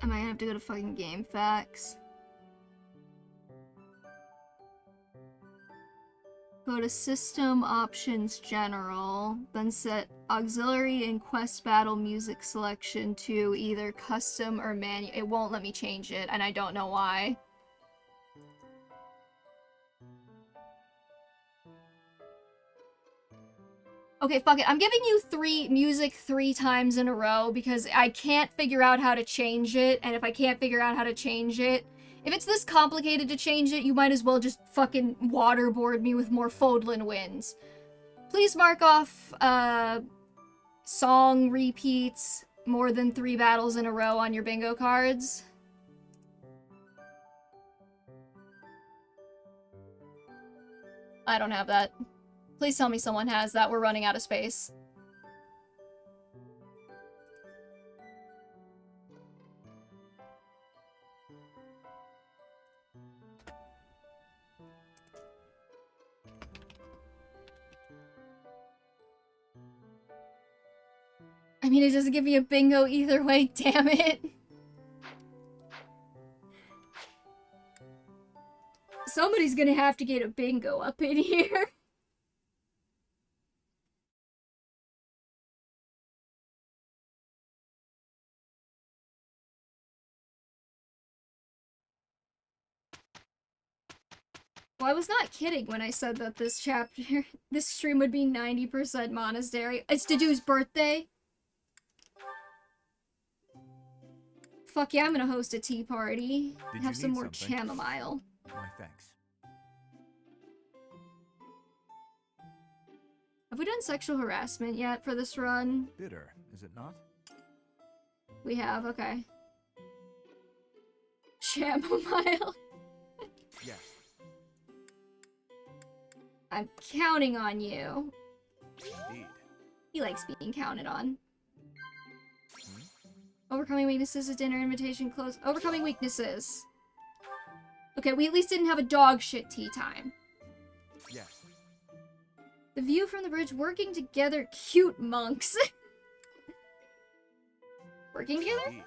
I might have to go to fucking Game Facts. Go to System Options General, then set Auxiliary and Quest Battle Music Selection to either Custom or Manual. It won't let me change it, and I don't know why. Okay, fuck it. I'm giving you music 3 times in a row because I can't figure out how to change it, and if I can't figure out how to change it, if it's this complicated to change it, you might as well just fucking waterboard me with more Fodlan Winds. Please mark off, song repeats more than 3 battles in a row on your bingo cards. I don't have that. Please tell me someone has that. We're running out of space. I mean, it doesn't give me a bingo either way, damn it. Somebody's gonna have to get a bingo up in here. Well, I was not kidding when I said that this stream would be 90% monastery. It's Dedu's birthday. Fuck yeah, I'm gonna host a tea party. Have some more chamomile. Why, thanks. Have we done sexual harassment yet for this run? Bitter, is it not? We have, okay. Chamomile. Yes. I'm counting on you. Indeed. He likes being counted on. Overcoming weaknesses at dinner invitation close. Overcoming weaknesses. Okay, we at least didn't have a dog shit tea time. Yes. The view from the bridge, working together, cute monks. Working together? Indeed.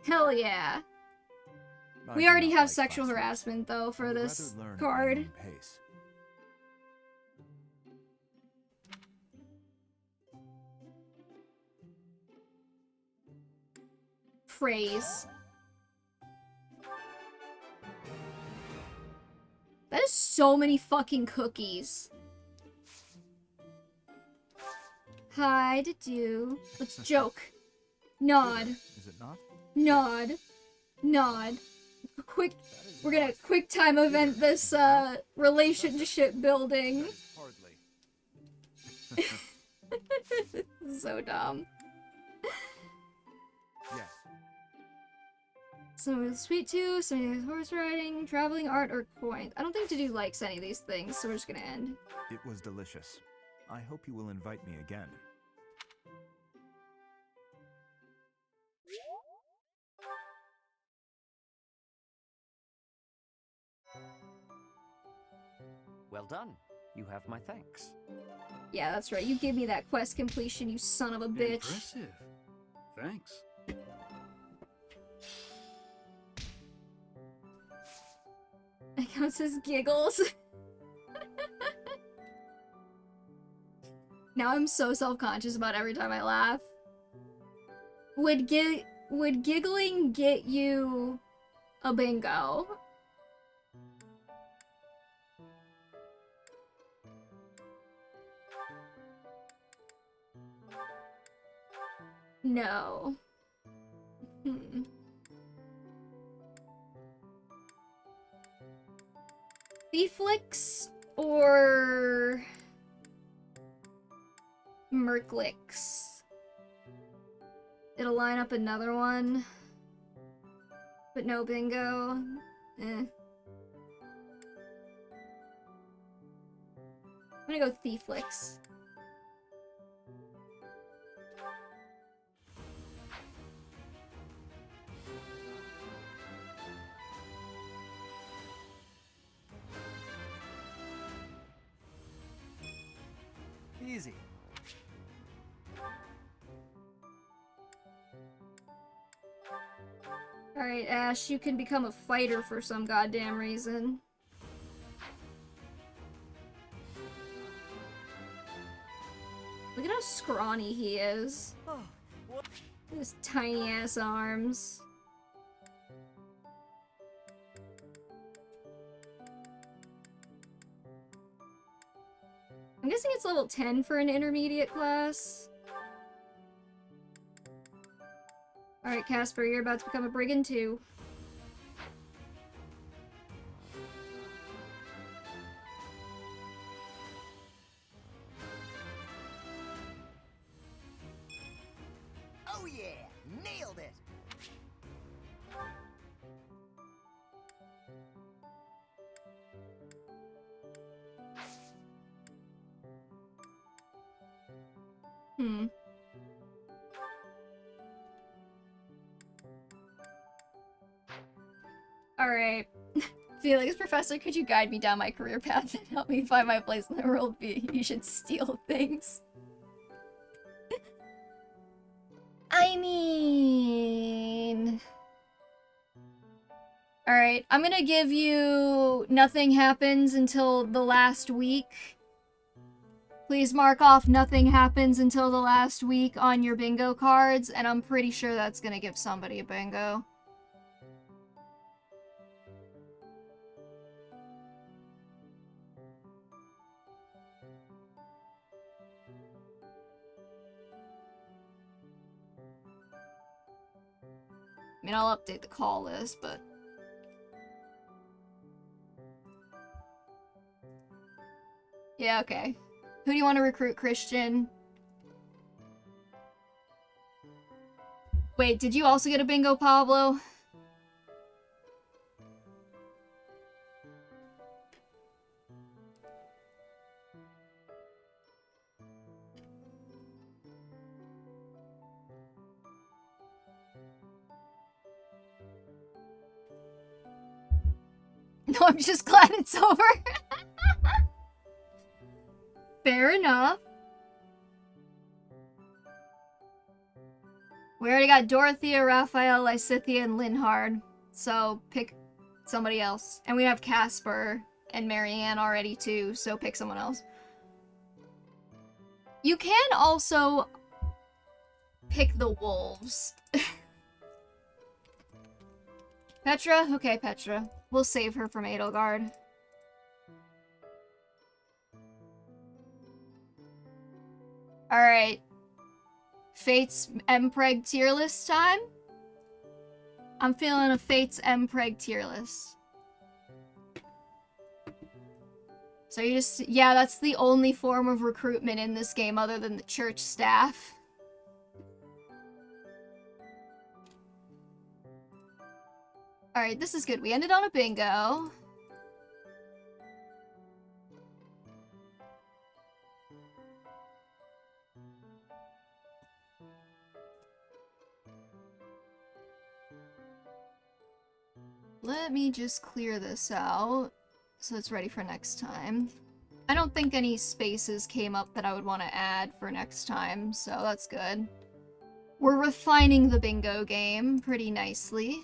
Hell yeah. We already have sexual harassment though for this card. Pace. Praise. That is so many fucking cookies. Hi, do. Let's joke. Nod. Is it not? Nod. Nod. Quick. We're gonna quick time event this relationship building. Hardly. So dumb. Yes. Some with sweet tooth, some with horse riding, traveling, art, or coins. I don't think Dedu likes any of these things, so we're just gonna end. It was delicious. I hope you will invite me again. Well done. You have my thanks. Yeah, that's right. You give me that quest completion, you son of a bitch. Impressive. Thanks. That counts as giggles. Now I'm so self-conscious about every time I laugh. Would giggling get you a bingo? No. Hmm. Thieflix or Merklix? It'll line up another one. But no bingo. Eh. I'm gonna go Thieflix. Easy. Alright, Ash, you can become a fighter for some goddamn reason. Look at how scrawny he is. His tiny ass arms. I'm guessing it's level 10 for an intermediate class. Alright, Casper, you're about to become a brigand too. Oh yeah! Nailed it! Hmm. Alright. Felix, Professor, could you guide me down my career path and help me find my place in the world? You should steal things. I mean... Alright, I'm gonna give you nothing happens until the last week. Please mark off nothing happens until the last week on your bingo cards, and I'm pretty sure that's gonna give somebody a bingo. I mean, I'll update the call list, but... Yeah, okay. Who do you want to recruit, Christian? Wait, did you also get a bingo, Pablo? No, I'm just glad it's over. Fair enough. We already got Dorothea, Raphael, Lysithea, and Linhard. So pick somebody else. And we have Casper and Marianne already too, so pick someone else. You can also pick the wolves. Petra? Okay, Petra. We'll save her from Edelgard. Alright. Fate's Mpreg tier list time? I'm feeling a Fate's Mpreg tier list. So you just... Yeah, that's the only form of recruitment in this game other than the church staff. Alright, this is good. We ended on a bingo. Let me just clear this out so it's ready for next time. I don't think any spaces came up that I would want to add for next time, so that's good. We're refining the bingo game pretty nicely.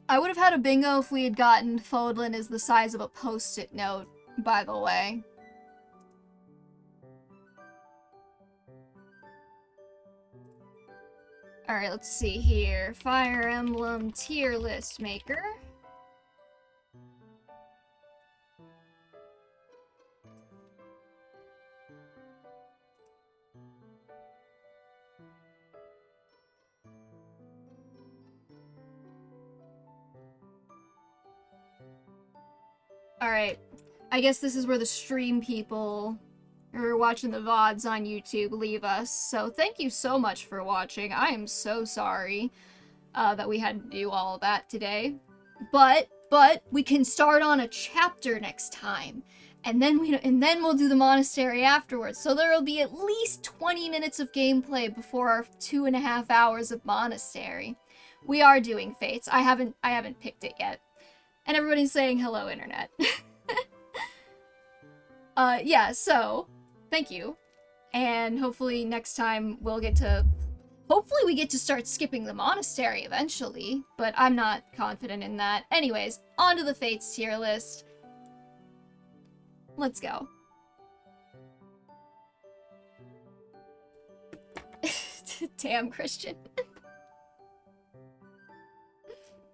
I would have had a bingo if we had gotten Fodlan is the size of a post-it note, by the way. Alright, let's see here. Fire Emblem tier list maker. Alright. I guess this is where the stream people who are watching the VODs on YouTube leave us. So thank you so much for watching. I am so sorry that we had to do all of that today. But we can start on a chapter next time. And then we'll do the monastery afterwards. So there'll be at least 20 minutes of gameplay before our 2.5 hours of monastery. We are doing Fates. I haven't picked it yet. And everybody's saying hello, internet. Yeah, so thank you. And hopefully next time we get to start skipping the monastery eventually, but I'm not confident in that. Anyways, on to the Fates tier list. Let's go. Damn, Christian.